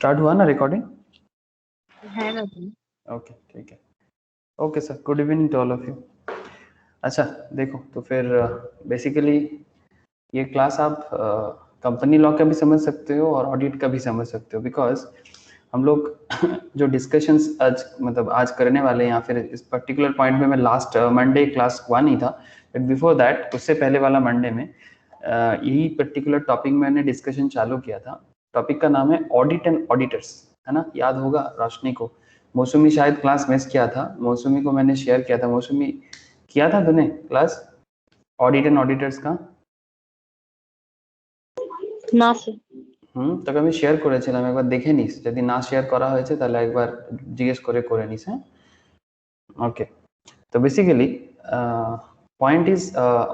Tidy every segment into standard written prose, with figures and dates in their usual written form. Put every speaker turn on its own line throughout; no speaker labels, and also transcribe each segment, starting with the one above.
Start हुआ ना recording?
है ना जी।
ओके ठीक है। Okay sir, good evening to all of you. अच्छा देखो, तो फिर बेसिकली ये क्लास आप कंपनी लॉ का भी समझ सकते हो और ऑडिट का भी समझ सकते हो, बिकॉज हम लोग जो डिस्कशंस आज मतलब आज करने वाले हैं या फिर इस पर्टिकुलर पॉइंट में, मैं लास्ट मंडे क्लास 1 ही था, बट बिफोर दैट उससे पहले वाला मंडे में यही पर्टिकुलर टॉपिक मैंने डिस्कशन चालू किया था। टॉपिक का नाम है ऑडिट एंड ऑडिटर्स, है ना? याद होगा रोशनी को। मौसमी शायद क्लास मिस किया था, मौसमी को मैंने शेयर किया था। मौसमी किया था तूने क्लास ऑडिट एंड ऑडिटर्स का?
না স্যার।
তোকে আমি শেয়ার করেছিলাম, একবার দেখে নিস। যদি না শেয়ার করা হয়েছে তাহলে একবার জিজ্ঞেস করে নিস। হ্যাঁ, ओके। तो basically point is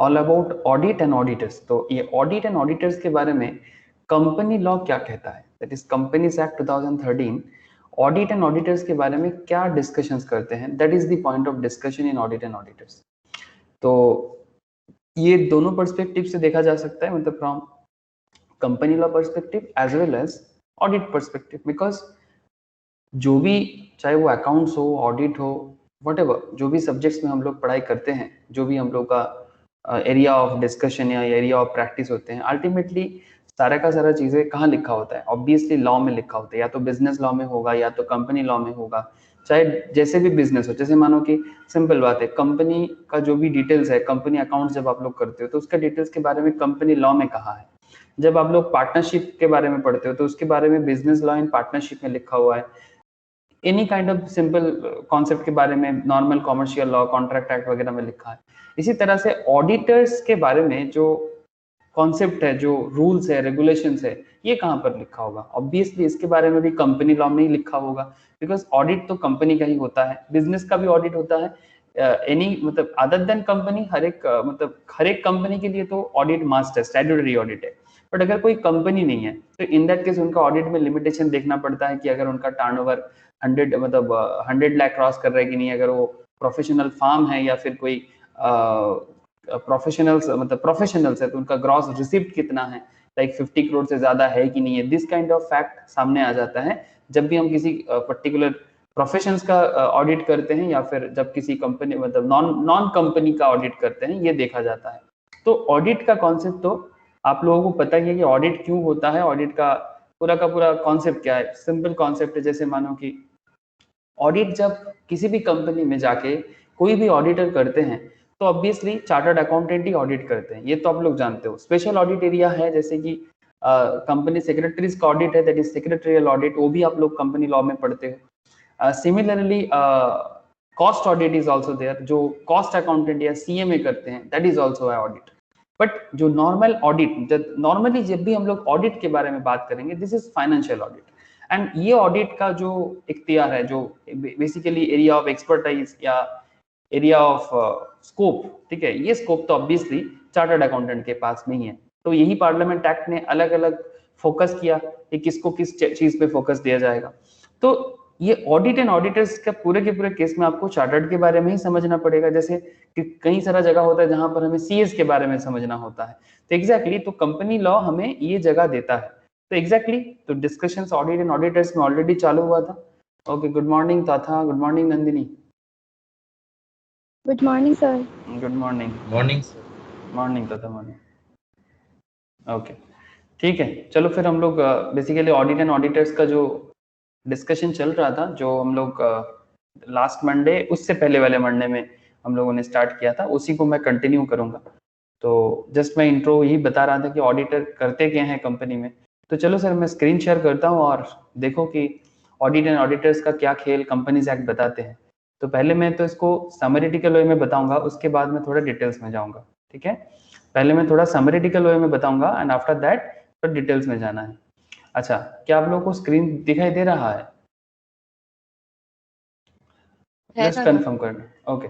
all about audit and auditors. तो ये ऑडिट एंड ऑडिटर्स के बारे में कंपनी लॉ क्या कहता है, that is companies act 2013। Audit and auditors के बारे में क्या डिस्कशंस करते हैं, that is the point of discussion in audit and auditors. तो ये दोनों पर्सपेक्टिव से देखा जा सकता है, मतलब from company law perspective as well as audit perspective, because जो भी, चाहे वो अकाउंट्स हो, ऑडिट हो, व्हाटएवर, जो भी सब्जेक्ट्स में हम लोग पढ़ाई करते हैं, जो भी हम लोग का एरिया ऑफ डिस्कशन या एरिया ऑफ प्रैक्टिस होते हैं, अल्टीमेटली सारा का सारा चीजें कहाँ लिखा होता है? ऑब्वियसली लॉ में लिखा होता है। या तो बिजनेस लॉ में होगा या तो कंपनी लॉ में होगा, चाहे जैसे भी बिजनेस हो। जैसे मानो कि सिंपल बात है, कंपनी का जो भी डिटेल्स है, कंपनी अकाउंट्स जब आप लोग करते हो तो उसका डिटेल्स के बारे में कंपनी लॉ में कहा है। जब आप लोग पार्टनरशिप के बारे में पढ़ते हो तो उसके बारे में बिजनेस लॉ इन पार्टनरशिप में लिखा हुआ है। Any kind of simple concept के बारे में normal commercial law, contract act वगैरह में लिखा है। इसी तरह से ऑडिटर्स के बारे में जो कॉन्सेप्ट है, जो रूल्स है, रेगुलेशंस है, ये कहाँ पर लिखा होगा? ऑब्वियसली इसके बारे में भी कंपनी लॉ में ही लिखा होगा, बिकॉज ऑडिट तो कंपनी का ही होता है, बिजनेस का भी ऑडिट होता है। एनी मतलब अदर देन कंपनी, मतलब हर एक कंपनी के लिए तो ऑडिट मस्ट है, स्टैट्यूटरी ऑडिट है। बट अगर कोई कंपनी नहीं है तो इन दैट केस उनका ऑडिट में लिमिटेशन देखना पड़ता है कि अगर उनका टर्नओवर 100 मतलब 100 लाख क्रॉस कर रहा है कि नहीं, अगर वो प्रोफेशनल फार्म है या फिर कोई प्रोफेशनल्स मतलब प्रोफेशनल्स है तो उनका ग्रॉस रिसिप्ट कितना है, लाइक 50 करोड़ से ज्यादा है कि नहीं है। दिस काइंड ऑफ फैक्ट सामने आ जाता है जब भी हम किसी पर्टिकुलर प्रोफेशंस का ऑडिट करते हैं या फिर जब किसी कंपनी मतलब नॉन कंपनी का ऑडिट करते हैं, ये देखा जाता है। तो ऑडिट का कॉन्सेप्ट तो आप लोगों को पता ही है कि ऑडिट क्यों होता है, ऑडिट का पूरा कॉन्सेप्ट क्या है। सिंपल कॉन्सेप्ट है, जैसे मानो कि ऑडिट जब किसी भी कंपनी में जाके कोई भी ऑडिटर करते हैं तो ऑब्वियसली चार्टर्ड अकाउंटेंट ही ऑडिट करते हैं, ये तो आप लोग जानते हो। स्पेशल ऑडिट एरिया है, जैसे कि कंपनी सेक्रेटरीज का ऑडिट है, दैट इज सेक्रेटरियल ऑडिट, वो भी आप लोग कंपनी लॉ में पढ़ते हो। Similarly cost audit is also there, जो कॉस्ट अकाउंटेंट या सीएमए करते हैं, दैट इज ऑल्सो है ऑडिट। बट जो नॉर्मल ऑडिट, नॉर्मली जब भी हम लोग ऑडिट के बारे में बात करेंगे, this is financial audit. And ये ऑडिट का जो इख्तियार है, जो बेसिकली एरिया ऑफ एक्सपर्टाइज या एरिया ऑफ स्कोप, ठीक है, ये स्कोप तो ऑब्वियसली चार्टर्ड अकाउंटेंट के पास में ही है। तो यही पार्लियामेंट एक्ट ने अलग अलग फोकस किया कि किसको किस चीज पे फोकस दिया जाएगा। तो ये ऑडिट एंड ऑडिटर्स का पूरे के पूरे केस में आपको चार्टर्ड के बारे में ही समझना पड़ेगा, जैसे कि कई सारा जगह होता है जहां पर हमें सीएस के बारे में समझना होता है। तो एग्जैक्टली तो कंपनी लॉ हमें ये जगह देता है। तो एग्जैक्टली तो डिस्कशंस ऑडिट एंड ऑडिटर्स में ऑलरेडी चालू हुआ था। Okay, good morning Tatha, good morning Nandini.
Good morning sir.
Good morning.
Morning sir.
Morning Tatha, morning. Okay ठीक है, चलो फिर हम लोग बेसिकली ऑडिट एंड ऑडिटर्स का जो डिस्कशन चल रहा था, जो हम लोग लास्ट मंडे उससे पहले वाले मंडे में हम लोगों ने स्टार्ट किया था, उसी को मैं कंटिन्यू करूंगा। तो जस्ट मैं इंट्रो यही बता रहा था कि ऑडिटर करते क्या हैं कंपनी में। तो चलो सर मैं स्क्रीन शेयर करता हूँ और देखो कि ऑडिट एंड ऑडिटर्स का क्या खेल कंपनीज एक्ट बताते हैं। तो पहले मैं तो इसको समरीटिकल वे में बताऊंगा, उसके बाद मैं थोड़ा डिटेल्स में जाऊंगा, ठीक है? पहले मैं थोड़ा समरीटिकल वे में बताऊंगा एंड आफ्टर दैट फिर डिटेल्स में जाना है। अच्छा, क्या आप लोगों को स्क्रीन दिखाई दे रहा है? जस्ट कंफर्म करना। ओके,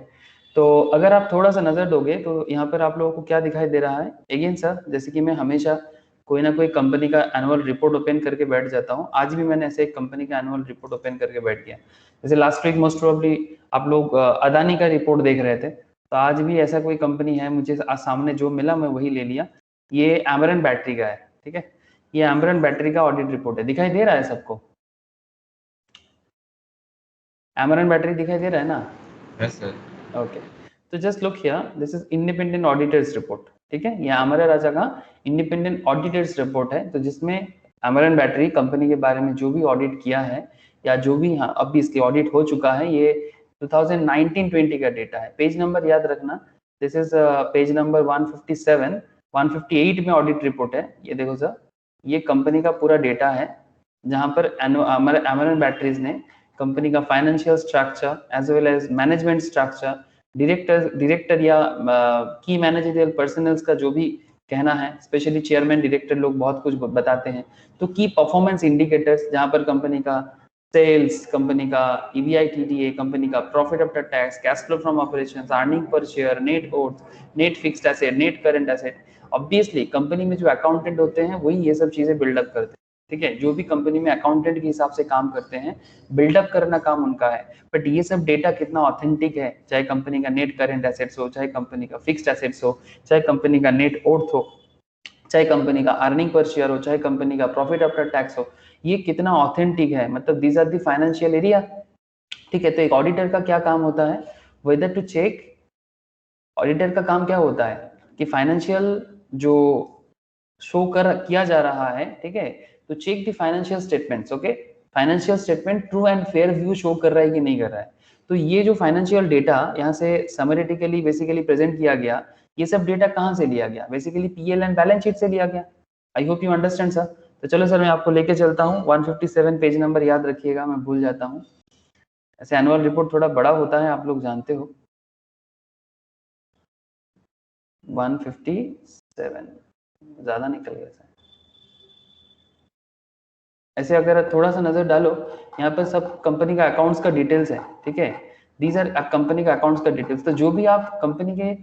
तो अगर आप थोड़ा सा नजर दोगे तो यहाँ पर आप लोगों को क्या दिखाई दे रहा है? अगेन सर, जैसे कि मैं हमेशा कोई ना कोई कंपनी का एनुअल रिपोर्ट ओपन करके बैठ जाता हूँ, आज भी मैंने ऐसे एक कंपनी का एनुअल रिपोर्ट ओपन करके बैठ गया। जैसे लास्ट वीक मोस्ट प्रोबेबली आप लोग अदानी का रिपोर्ट देख रहे थे, तो आज भी ऐसा कोई कंपनी है, मुझे आज सामने जो मिला मैं वही ले लिया। ये एमरन बैटरी का है, ठीक है, ये एमरन बैटरी का ऑडिट रिपोर्ट है, दिखाई दे रहा है सबको? Amaran बैटरी दिखाई दे रहा है ना?
Yes, sir.
ओके, तो just look here, this is independent auditors report, ठीक है? ये अमरा राजा का इंडिपेंडेंट ऑडिटर्स रिपोर्ट है, तो जिसमें अमरन बैटरी कंपनी के बारे में जो भी ऑडिट किया है या जो भी अब भी इसकी ऑडिट हो चुका है, ये 2019-20 का डेटा है। पेज नंबर याद रखना, दिस इज पेज नंबर 157, 158 में ऑडिट रिपोर्ट है। ये देखो सर, ये कंपनी का पूरा डेटा है, जहां पर अमरन बैटरीज ने कंपनी का financial structure as well as management structure, director या की मैनेजरियल पर्सनल्स का जो भी कहना है, स्पेशली चेयरमैन डायरेक्टर लोग बहुत कुछ बताते हैं। तो की परफॉर्मेंस इंडिकेटर्स, जहां पर कंपनी का सेल्स, कंपनी का EBITDA, कंपनी का profit after tax, cash flow from operations, earning per share, net worth, net fixed asset, net current asset. Obviously company में जो अकाउंटेंट होते हैं वही ये सब चीजें बिल्डअप करते हैं, ठीक है? जो भी कंपनी में अकाउंटेंट के हिसाब से काम करते हैं, बिल्डअप करना काम उनका है। बट ये सब डेटा कितना ऑथेंटिक है, चाहे कंपनी का नेट करंट एसेट्स हो, चाहे कंपनी का फिक्स्ड एसेट्स हो, चाहे कंपनी का नेट वर्थ हो, चाहे कंपनी का अर्निंग पर शेयर हो, चाहे कंपनी का प्रॉफिट आफ्टर टैक्स हो, ये कितना ऑथेंटिक है, मतलब these are the financial area, ठीक है? तो एक ऑडिटर का क्या काम होता है? वेदर टू चेक, ऑडिटर का काम क्या होता है कि फाइनेंशियल जो शो किया जा रहा है, ठीक है, तो check the financial statements, okay? Financial statement true and fair view show कर रहा है कि नहीं कर रहा है। तो ये जो फाइनेंशियल डेटा यहाँ से समरेटिकली बेसिकली प्रेजेंट किया गया, ये सब डेटा कहाँ से लिया गया? Basically PL and balance sheet से लिया गया। आई होप यू अंडरस्टैंड सर। तो चलो सर, मैं आपको लेके चलता हूँ 157 पेज नंबर याद रखिएगा, मैं भूल जाता हूँ। ऐसे एनुअल रिपोर्ट थोड़ा बड़ा होता है, आप लोग जानते हो। 157 ज्यादा निकल गया सर। ऐसे अगर थोड़ा सा नजर डालो, यहाँ पर सब कंपनी का अकाउंट्स का डिटेल्स है, ठीक है? दीज आर कंपनी का अकाउंट्स का डिटेल्स। तो जो भी आप कंपनी के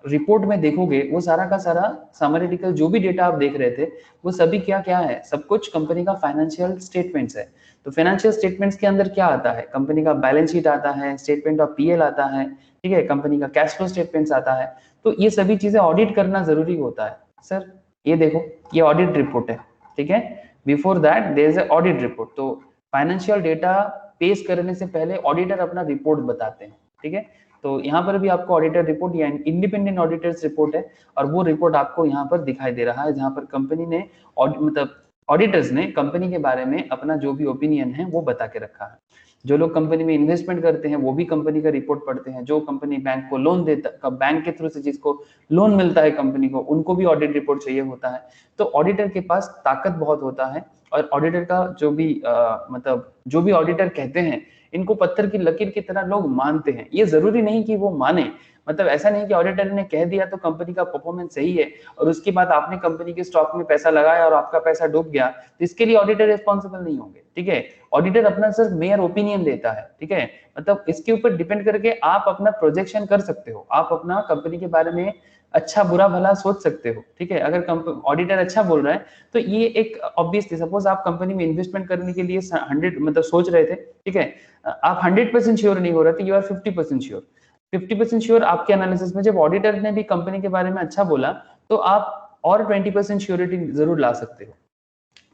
रिपोर्ट में देखोगे, वो सारा का सारा समरीटिकल जो भी डेटा आप देख रहे थे, वो सभी क्या क्या है? सब कुछ कंपनी का फाइनेंशियल स्टेटमेंट्स है। तो फाइनेंशियल स्टेटमेंट्स के अंदर क्या आता है? कंपनी का बैलेंस शीट आता है, स्टेटमेंट ऑफ PL आता है, ठीक है, कंपनी का कैश फ्लो स्टेटमेंट्स आता है। तो ये सभी चीजें ऑडिट करना जरूरी होता है। सर ये देखो, ये ऑडिट रिपोर्ट है, ठीक है? Before that there is a audit report. तो फाइनेंशियल डेटा पेश करने से पहले ऑडिटर अपना रिपोर्ट बताते हैं, ठीक है? तो यहाँ पर भी आपको ऑडिटर रिपोर्ट या इंडिपेंडेंट ऑडिटर्स रिपोर्ट है, और वो रिपोर्ट आपको यहाँ पर दिखाई दे रहा है, जहाँ पर कंपनी ने मतलब ऑडिटर्स ने कंपनी के बारे में अपना जो भी ओपिनियन है वो बता के रखा है। जो लोग कंपनी में इन्वेस्टमेंट करते हैं वो भी कंपनी का रिपोर्ट पढ़ते हैं। जो कंपनी बैंक को लोन देता, बैंक के थ्रू से जिसको लोन मिलता है कंपनी को, उनको भी ऑडिट रिपोर्ट चाहिए होता है। तो ऑडिटर के पास ताकत बहुत होता है, और ऑडिटर का जो भी मतलब जो भी ऑडिटर कहते हैं, इनको पत्थर की लकीर की तरह लोग मानते हैं। ये जरूरी नहीं कि वो माने, मतलब ऐसा नहीं कि ऑडिटर ने कह दिया तो कंपनी का परफॉर्मेंस सही है, और उसके बाद आपने कंपनी के स्टॉक में पैसा लगाया और आपका पैसा डूब गया, तो इसके लिए ऑडिटर रिस्पॉन्सिबल नहीं होंगे, ठीक है? ऑडिटर अपना सिर्फ मेयर ओपिनियन देता है, ठीक है? मतलब इसके ऊपर डिपेंड करके आप अपना प्रोजेक्शन कर सकते हो, आप अपना कंपनी के बारे में अच्छा बुरा भला सोच सकते हो, ठीक है? अगर ऑडिटर अच्छा बोल रहा है तो ये एक ऑब्वियसली, सपोज आप कंपनी में इन्वेस्टमेंट करने के लिए 100 मतलब सोच रहे थे, ठीक है? आप 100% श्योर नहीं हो रहे थे, यू आर 50% श्योर। 50% श्योर आपके एनालिसिस में जब ऑडिटर ने भी कंपनी के बारे में अच्छा बोला, तो आप और 20% श्योरिटी जरूर ला सकते हो,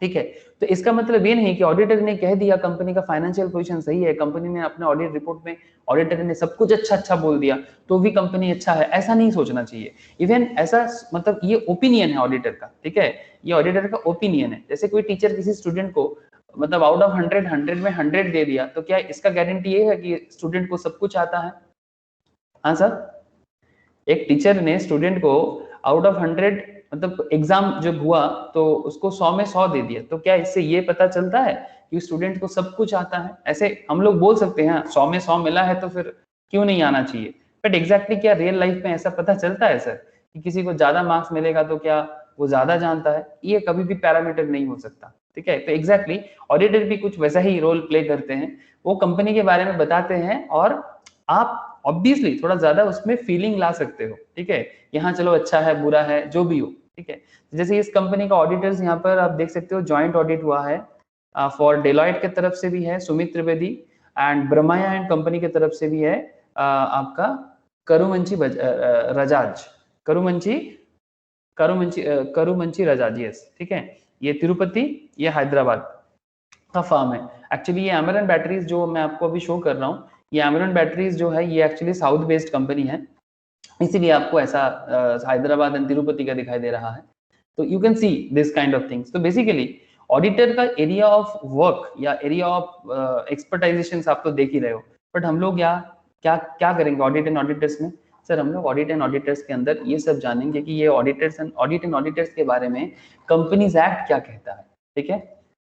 ठीक है? तो इसका मतलब ये नहीं कि ऑडिटर ने कह दिया कंपनी का फाइनेंशियल पोजीशन सही है, कंपनी ने अपने ऑडिट रिपोर्ट में ऑडिटर ने सब कुछ अच्छा अच्छा बोल दिया तो भी कंपनी अच्छा है, ऐसा नहीं सोचना चाहिए। इवन ऐसा मतलब ये ओपिनियन है ऑडिटर का, ठीक है? ये ऑडिटर का ओपिनियन है। जैसे कोई टीचर किसी स्टूडेंट को मतलब आउट ऑफ 100 में 100 दे दिया, तो क्या इसका गारंटी ये है कि स्टूडेंट को सब कुछ आता है? हाँ सर, एक टीचर ने स्टूडेंट को आउट ऑफ 100 मतलब एग्जाम जब हुआ तो उसको 100 में 100 दे दिया, तो क्या इससे ये पता चलता है कि स्टूडेंट को सब कुछ आता है? ऐसे हम लोग बोल सकते हैं 100 में 100 मिला है तो फिर क्यों नहीं आना चाहिए, बट एग्जैक्टली क्या रियल लाइफ में ऐसा पता चलता है सर कि किसी को ज्यादा मार्क्स मिलेगा तो क्या वो ज्यादा जानता है? ये कभी भी पैरामीटर नहीं हो सकता, ठीक है? तो एग्जैक्टली ऑडिटर भी कुछ वैसा ही रोल प्ले करते हैं, वो कंपनी के बारे में बताते हैं और आप ऑब्वियसली थोड़ा ज्यादा उसमें फीलिंग ला सकते हो, ठीक है? यहाँ चलो अच्छा है बुरा है जो भी हो, ठीक है? जैसे इस कंपनी का ऑडिटर्स यहाँ पर आप देख सकते हो, जॉइंट ऑडिट हुआ है फॉर डेलॉयट के तरफ से भी है Sumit Trivedi, and Brahmaya and company के तरफ से भी है आपका करुमंची रजाज, करुमंची करुमंची रजाज, यस, ठीक है? ये तिरुपति, ये हैदराबाद का फर्म है। एक्चुअली ये अमेरन बैटरीज जो मैं आपको अभी शो कर रहा हूँ, ये अमेरन बैटरीज जो है ये एक्चुअली साउथ बेस्ड कंपनी है, इसीलिए आपको ऐसा हैदराबाद एंड तिरुपति का दिखाई दे रहा है। तो you can see this kind of things. तो बेसिकली ऑडिटर का एरिया ऑफ वर्क या एरिया ऑफ एक्सपर्टाइजेशन आप तो देख ही रहे हो, बट हम लोग क्या क्या करेंगे ऑडिट एंड ऑडिटर्स में? सर हम लोग ऑडिट एंड ऑडिटर्स के अंदर ये सब जानेंगे कि ये auditors and audit and auditors के बारे में कंपनीज एक्ट क्या कहता है, ठीक है।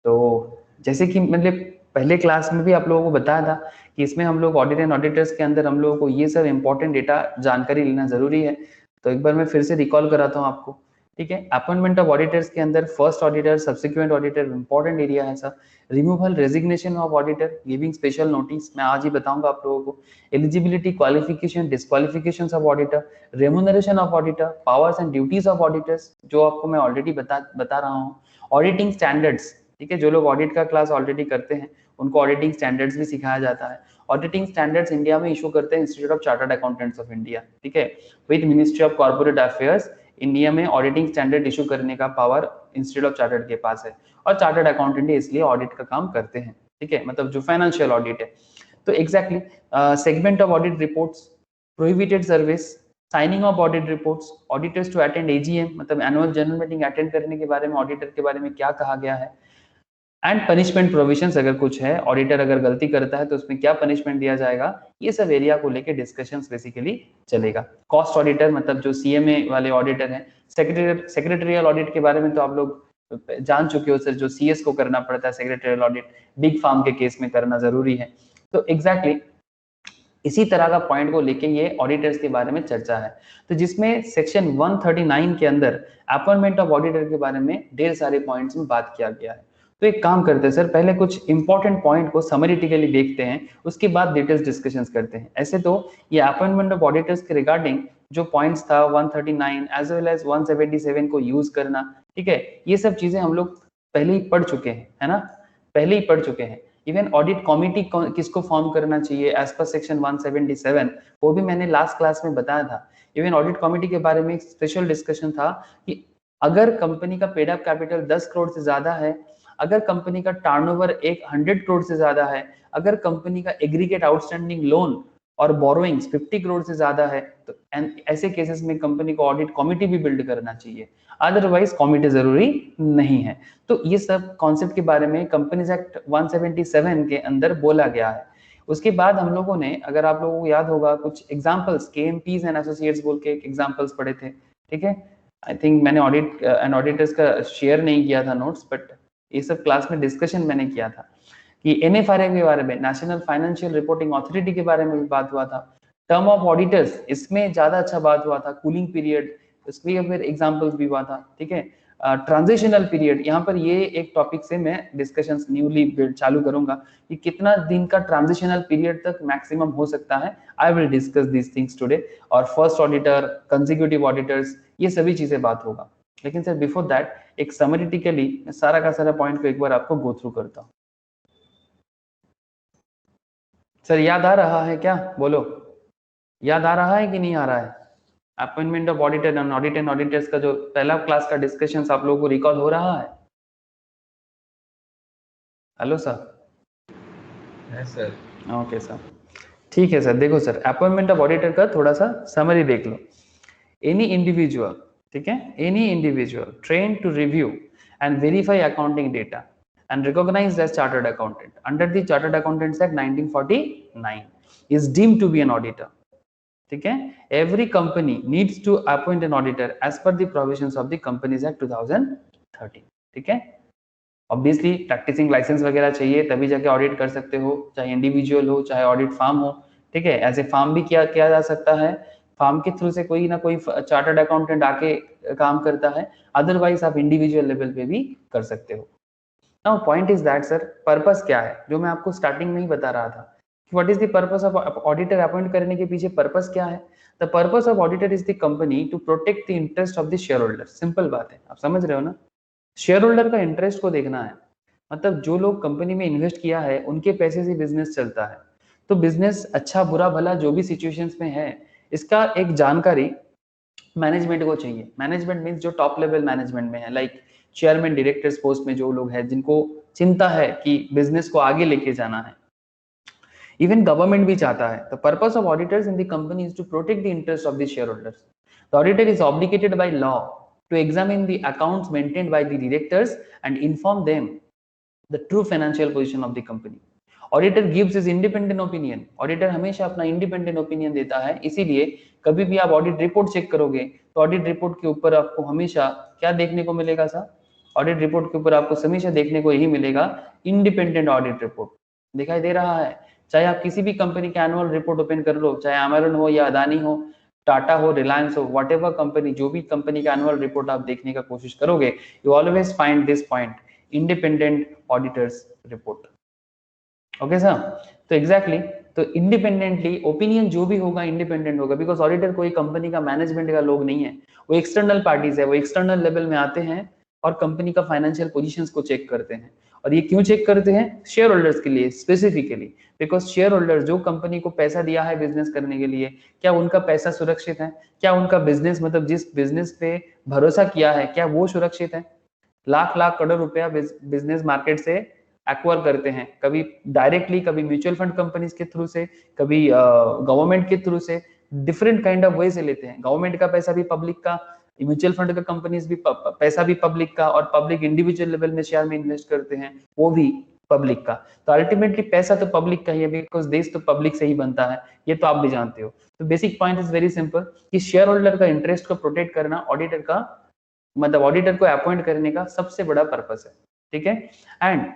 तो जैसे कि मतलब पहले क्लास में भी आप लोगों को बताया था कि इसमें हम लोग ऑडिट एंड ऑडिटर्स के अंदर हम लोगों को ये सब इंपॉर्टेंट डेटा जानकारी लेना जरूरी है। तो एक बार मैं फिर से रिकॉल कराता हूँ आपको, ठीक है। अपॉइंटमेंट ऑफ ऑडिटर्स के अंदर first auditor, subsequent auditor important area है sir. Removal resignation of auditor, giving special notice, मैं आज ही बताऊंगा आप लोगों को। Eligibility, qualification, disqualification of auditor, remuneration of auditor, powers and duties of auditors, जो आपको मैं ऑलरेडी बता रहा हूँ। ऑडिटिंग स्टैंडर्ड्स, ठीक है, जो लोग ऑडिट का क्लास ऑलरेडी करते हैं उनको ऑडिटिंग स्टैंडर्ड्स भी सिखाया जाता है। ऑडिटिंग स्टैंडर्ड्स इंडिया में इशू करते हैं institute of chartered accountants of India, ठीक है। With ministry of corporate affairs, India में ऑडिटिंग स्टैंडर्ड इशू करने का पावर इंस्टीट्यूट ऑफ चार्टर्ड के पास है, और चार्टर्ड अकाउंटेंट इसलिए ऑडिट का काम करते हैं, ठीक है, मतलब जो फाइनेंशियल ऑडिट है। तो exactly segment of audit reports, prohibited service, signing of audit reports, auditors to attend AGM, मतलब एनुअल जनरल मीटिंग अटेंड करने के बारे में ऑडिटर के बारे में क्या कहा गया है, एंड पनिशमेंट प्रोविजंस अगर कुछ है, ऑडिटर अगर गलती करता है तो उसमें क्या पनिशमेंट दिया जाएगा, ये सब एरिया को लेके डिस्कशंस बेसिकली चलेगा। कॉस्ट ऑडिटर, मतलब जो सीएमए वाले ऑडिटर हैं। सेक्रेटरियल ऑडिट के बारे में तो आप लोग जान चुके हो सर, जो सीएस को करना पड़ता है सेक्रेटरियल ऑडिट, बिग फार्म के केस में करना जरूरी है। तो एग्जैक्टली इसी तरह का पॉइंट को लेके ये ऑडिटर्स के बारे में चर्चा है। तो जिसमें सेक्शन 139 के अंदर अपॉइंटमेंट ऑफ ऑडिटर के बारे में ढेर सारे पॉइंट्स में बात किया गया है। तो एक काम करते हैं सर, पहले कुछ इंपॉर्टेंट पॉइंट को समरीटिकली देखते हैं, उसके बाद डिटेल्स डिस्कशंस करते हैं। ऐसे तो ये अपॉइंटमेंट ऑफ ऑडिटर्स के रिगार्डिंग जो पॉइंट्स था 139 एज वेल एज 177 को यूज करना, ठीक है, ये सब चीजें हम लोग पहले ही पढ़ चुके हैं, है ना, पहले ही पढ़ चुके हैं। इवन ऑडिट कमिटी किसको फॉर्म करना चाहिए एज पर सेक्शन 177, वो भी मैंने लास्ट क्लास में बताया था। इवन ऑडिट कमिटी के बारे में एक स्पेशल डिस्कशन था कि अगर कंपनी का पेड अप कैपिटल 10 करोड़ से ज्यादा है, अगर कंपनी का टर्नओवर 100 करोड़ से ज्यादा है, अगर कंपनी का एग्रीगेट आउटस्टैंडिंग लोन और बोरोइंग्स 50 करोड़ से ज्यादा है, तो ऐसे केसेस में कंपनी को ऑडिट कमिटी भी बिल्ड करना चाहिए, अदरवाइज कमिटी जरूरी नहीं है। तो ये सब कॉन्सेप्ट के बारे में कंपनीज एक्ट 177 के अंदर बोला गया है। उसके बाद हम लोगों ने, अगर आप लोगों को याद होगा, कुछ एग्जांपल्स केएमपीज एंड एसोसिएट्स बोल के एक एग्जांपल्स पढ़े थे, ठीक है। आई थिंक मैंने ऑडिट एंड ऑडिटर्स का शेयर नहीं किया था नोट्स, बट ये सब क्लास में डिस्कशन मैंने किया था कि एनएफआरए के बारे में, नेशनल फाइनेंशियल रिपोर्टिंग अथॉरिटी के बारे में भी बात हुआ था। टर्म ऑफ ऑडिटर्स, इसमें ज्यादा अच्छा बात हुआ था। कूलिंग पीरियड, इसलिए फिर एग्जांपल्स भी हुआ था, ठीक है। ट्रांजिशनल पीरियड, यहाँ पर ये एक टॉपिक से मैं डिस्कशंस न्यूली चालू करूंगा कि कितना दिन का ट्रांजिशनल पीरियड तक मैक्सिमम हो सकता है। I will discuss these things today. और फर्स्ट ऑडिटर, कंसेक्यूटिव ऑडिटर्स, ये सभी चीजें बात होगा। लेकिन सर बिफोर दैट एक समरीटिकली सारा का सारा पॉइंट को एक बार आपको गो थ्रू करता हूँ। सर याद आ रहा है क्या, बोलो, याद आ रहा है कि नहीं आ रहा है? Appointment of auditor and audit and auditors का जो पहला क्लास का डिस्कशंस आप लोगों को रिकॉल हो रहा है? Hello sir.
Yes sir.
Okay sir, ठीक है सर। देखो सर, अपॉइंटमेंट ऑफ ऑडिटर का थोड़ा सा समरी देख लो। एनी इंडिविजुअल, ठीक है, any individual train to review and verify accounting data and recognized as chartered accountant under the Chartered Accountants Act 1949 is deemed to be an auditor, ठीक है। every company needs to appoint an auditor as per the provisions of the Companies Act 2013, ठीक है। Obviously practising licence वगैरह चाहिए, तभी जाके audit कर सकते हो, चाहे इंडिविजुअल हो चाहे ऑडिट फार्म हो, ठीक है। एज ए फार्म भी किया जा सकता है, फार्म के थ्रू से कोई ना कोई चार्टर्ड अकाउंटेंट आके काम करता है, अदरवाइज आप इंडिविजुअल लेवल पे भी कर सकते हो। Now point is that sir, purpose क्या है, जो मैं आपको स्टार्टिंग में ही बता रहा था कि what is the purpose of auditor appoint करने के पीछे पर्पस क्या है। The purpose of auditor is the company to protect the interest of the shareholder. Simple बात है, आप समझ रहे हो ना, शेयर होल्डर का इंटरेस्ट को देखना है। मतलब जो लोग कंपनी में इन्वेस्ट किया है उनके पैसे से बिजनेस चलता है, तो बिजनेस अच्छा बुरा भला जो भी सिचुएशंस में है, इसका एक जानकारी मैनेजमेंट को चाहिए। मैनेजमेंट मीन्स जो टॉप लेवल मैनेजमेंट में है, लाइक चेयरमैन डायरेक्टर्स पोस्ट में जो लोग हैं जिनको चिंता है कि बिजनेस को आगे लेके जाना है, इवन गवर्नमेंट भी चाहता है। The purpose of auditors in the company is to protect the interest of the shareholders. The auditor is obligated by law to examine the accounts maintained by the directors and inform them the true financial position of the company. Auditor gives his independent opinion. Auditor हमेशा अपना independent opinion देता है, इसीलिए कभी भी आप audit report check करोगे तो ऑडिट रिपोर्ट के ऊपर आपको हमेशा क्या देखने को मिलेगा सर? ऑडिट रिपोर्ट के ऊपर आपको हमेशा देखने को यही मिलेगा, इंडिपेंडेंट ऑडिट रिपोर्ट दिखाई दे रहा है। चाहे आप किसी भी कंपनी के एनुअल रिपोर्ट ओपन कर लो, चाहे अमेरन हो या अदानी हो, टाटा हो, रिलायंस हो, व्हाटएवर कंपनी, जो भी कंपनी का एनुअल रिपोर्ट आप देखने का कोशिश करोगे, you always find this point, independent auditors report. Okay sir, तो एग्जैक्टली तो इंडिपेंडेंटली ओपिनियन जो भी होगा इंडिपेंडेंट होगा, बिकॉज ऑडिटर कोई कंपनी का मैनेजमेंट का लोग नहीं है, वो एक्सटर्नल पार्टीज है, वो एक्सटर्नल लेवल में आते हैं और कंपनी का फाइनेंशियल पोजीशंस को चेक करते हैं। और ये क्यों चेक करते हैं? शेयर होल्डर्स के लिए स्पेसिफिकली, बिकॉज शेयर होल्डर जो कंपनी को पैसा दिया है बिजनेस करने के लिए, क्या उनका पैसा सुरक्षित है? क्या उनका बिजनेस, मतलब जिस बिजनेस पे भरोसा किया है, क्या वो सुरक्षित है? लाख लाख करोड़ रुपया बिजनेस मार्केट से एक्वायर करते हैं, कभी डायरेक्टली, कभी म्यूचुअल फंड कंपनीज के थ्रू से, कभी गवर्नमेंट के थ्रू से, डिफरेंट काइंड ऑफ वे से लेते हैं। गवर्नमेंट का पैसा भी पब्लिक का, म्यूचुअल फंड का कंपनीज भी पैसा भी पब्लिक का, और पब्लिक इंडिविजुअल लेवल में शेयर में इन्वेस्ट करते हैं, वो भी पब्लिक का। तो अल्टीमेटली पैसा तो पब्लिक का ही है, बिकॉज देश तो पब्लिक से ही बनता है, ये तो आप भी जानते हो। तो basic point is very simple कि शेयर होल्डर का इंटरेस्ट को प्रोटेक्ट करना ऑडिटर का, मतलब ऑडिटर को अपॉइंट करने का सबसे बड़ा पर्पस है, ठीक है। एंड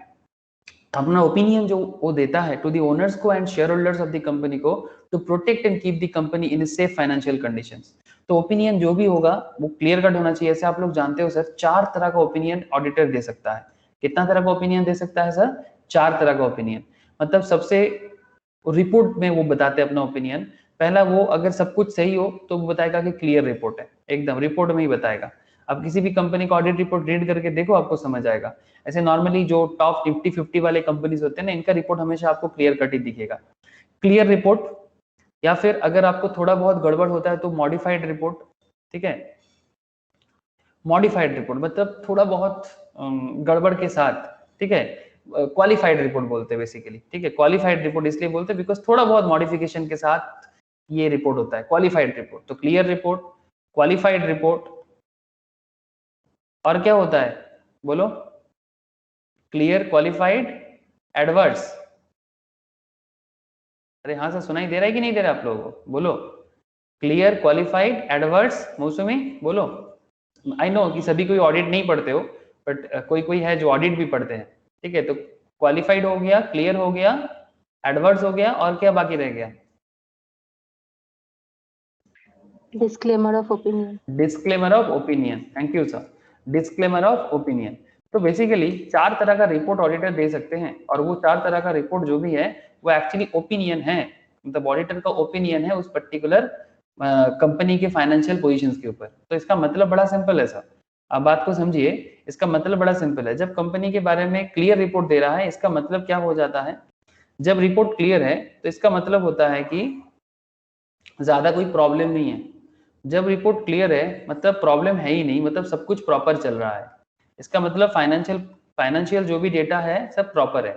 अपना ओपिनियन जो वो देता है टू द ओनर्स को and shareholders of the company को, to protect and keep the company in safe financial conditions. तो ओपिनियन जो भी होगा वो क्लियर कट होना चाहिए। ऐसे आप लोग जानते हो सर, 4 तरह का ओपिनियन ऑडिटर दे सकता है। कितना तरह का ओपिनियन दे सकता है सर? 4 तरह का ओपिनियन। मतलब सबसे रिपोर्ट में वो बताते हैं अपना ओपिनियन। पहला, वो अगर सब कुछ सही हो तो वो बताएगा कि क्लियर रिपोर्ट है, एकदम रिपोर्ट में ही बताएगा। आप किसी भी कंपनी का ऑडिट रिपोर्ट रीड करके देखो, आपको समझ आएगा। ऐसे नॉर्मली जो टॉप निफ्टी 50 वाले कंपनीज होते हैं ना, इनका रिपोर्ट हमेशा आपको क्लियर कट ही दिखेगा, क्लियर रिपोर्ट। या फिर अगर आपको थोड़ा बहुत गड़बड़ होता है तो मॉडिफाइड रिपोर्ट, ठीक है। मॉडिफाइड रिपोर्ट मतलब थोड़ा बहुत गड़बड़ के साथ, ठीक है। क्वालिफाइड रिपोर्ट बोलते हैं बेसिकली, ठीक है। क्वालिफाइड रिपोर्ट इसलिए बोलते हैं बिकॉज थोड़ा बहुत मॉडिफिकेशन के साथ ये रिपोर्ट होता है, क्वालिफाइड रिपोर्ट। तो क्लियर रिपोर्ट, क्वालिफाइड रिपोर्ट, और क्या होता है बोलो? Clear, qualified, adverse. अरे हाँ सर, सुनाई दे रहा है कि नहीं दे रहा आप लोगों को? बोलो, क्लियर, क्वालिफाइड, एडवर्स। मौसमी बोलो। आई नो कि सभी कोई ऑडिट नहीं पढ़ते हो, बट कोई कोई है जो ऑडिट भी पढ़ते हैं, ठीक है। तो क्वालिफाइड हो गया, क्लियर हो गया, एडवर्स हो गया, और क्या बाकी रह गया?
Disclaimer of opinion.
Disclaimer of opinion, thank you sir, disclaimer of opinion. तो बेसिकली 4 तरह का रिपोर्ट ऑडिटर दे सकते हैं, और वो 4 तरह का रिपोर्ट जो भी है वो एक्चुअली ओपिनियन है, मतलब ऑडिटर का ओपिनियन है उस पर्टिकुलर कंपनी के फाइनेंशियल पोजीशंस के ऊपर। तो इसका मतलब बड़ा सिंपल है सर, आप बात को समझिए। इसका मतलब बड़ा सिंपल है, जब कंपनी के बारे में क्लियर रिपोर्ट दे रहा है, इसका मतलब क्या हो जाता है? जब रिपोर्ट क्लियर है तो इसका मतलब होता है कि ज्यादा कोई प्रॉब्लम नहीं है। जब रिपोर्ट क्लियर है मतलब प्रॉब्लम है ही नहीं, मतलब सब कुछ प्रॉपर चल रहा है। इसका मतलब फाइनेंशियल जो भी डेटा है सब प्रॉपर है,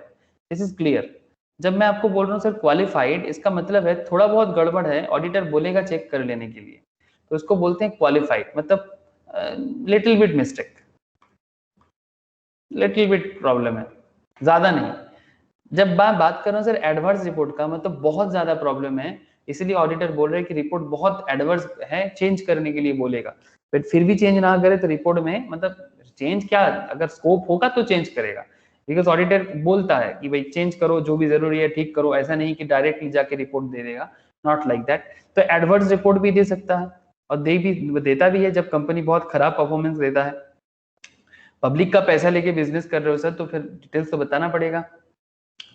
दिस इज क्लियर। जब मैं आपको बोल रहा हूँ सर क्वालिफाइड, इसका मतलब है थोड़ा बहुत गड़बड़ है, ऑडिटर बोलेगा चेक कर लेने के लिए, तो उसको बोलते हैं क्वालिफाइड। मतलब little bit mistake, little bit problem है, ज्यादा नहीं। जब मैं बात कर रहा हूँ सर एडवर्स रिपोर्ट का, मतलब बहुत ज्यादा प्रॉब्लम है, इसलिए ऑडिटर बोल रहे हैं कि रिपोर्ट बहुत एडवर्स है, चेंज करने के लिए बोलेगा। बट फिर भी चेंज ना करे तो रिपोर्ट में, मतलब चेंज क्या, अगर स्कोप होगा तो चेंज करेगा, बिकॉज ऑडिटर बोलता है कि भाई चेंज करो, जो भी जरूरी है ठीक करो, ऐसा नहीं कि डायरेक्टली जाके रिपोर्ट दे देगा, नॉट लाइक दैट। तो एडवर्स रिपोर्ट भी दे सकता है, और देता भी है जब कंपनी बहुत खराब परफॉर्मेंस देता है। पब्लिक का पैसा लेके बिजनेस कर रहे हो सर, तो फिर डिटेल्स तो बताना पड़ेगा,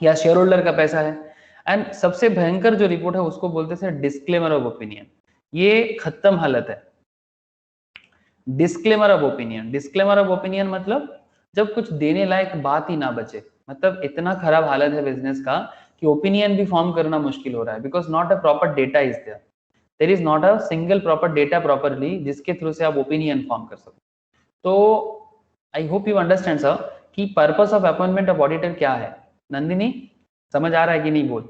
या शेयर होल्डर का पैसा है। एंड सबसे भयंकर जो रिपोर्ट है उसको बोलते हैं डिस्क्लेमर ऑफ ओपिनियन। ये खत्म हालत है, disclaimer of opinion. Disclaimer of opinion मतलब जब कुछ देने लायक बात ही ना बचे, मतलब इतना खराब हालत है बिजनेस का कि ओपिनियन भी फॉर्म करना मुश्किल हो रहा है, because not a proper data is there is not a single proper data properly जिसके थ्रू से आप ओपिनियन फॉर्म कर सको। तो I hope you understand sir कि purpose of appointment of auditor क्या है। नंदिनी समझ आ रहा है कि नहीं बोल?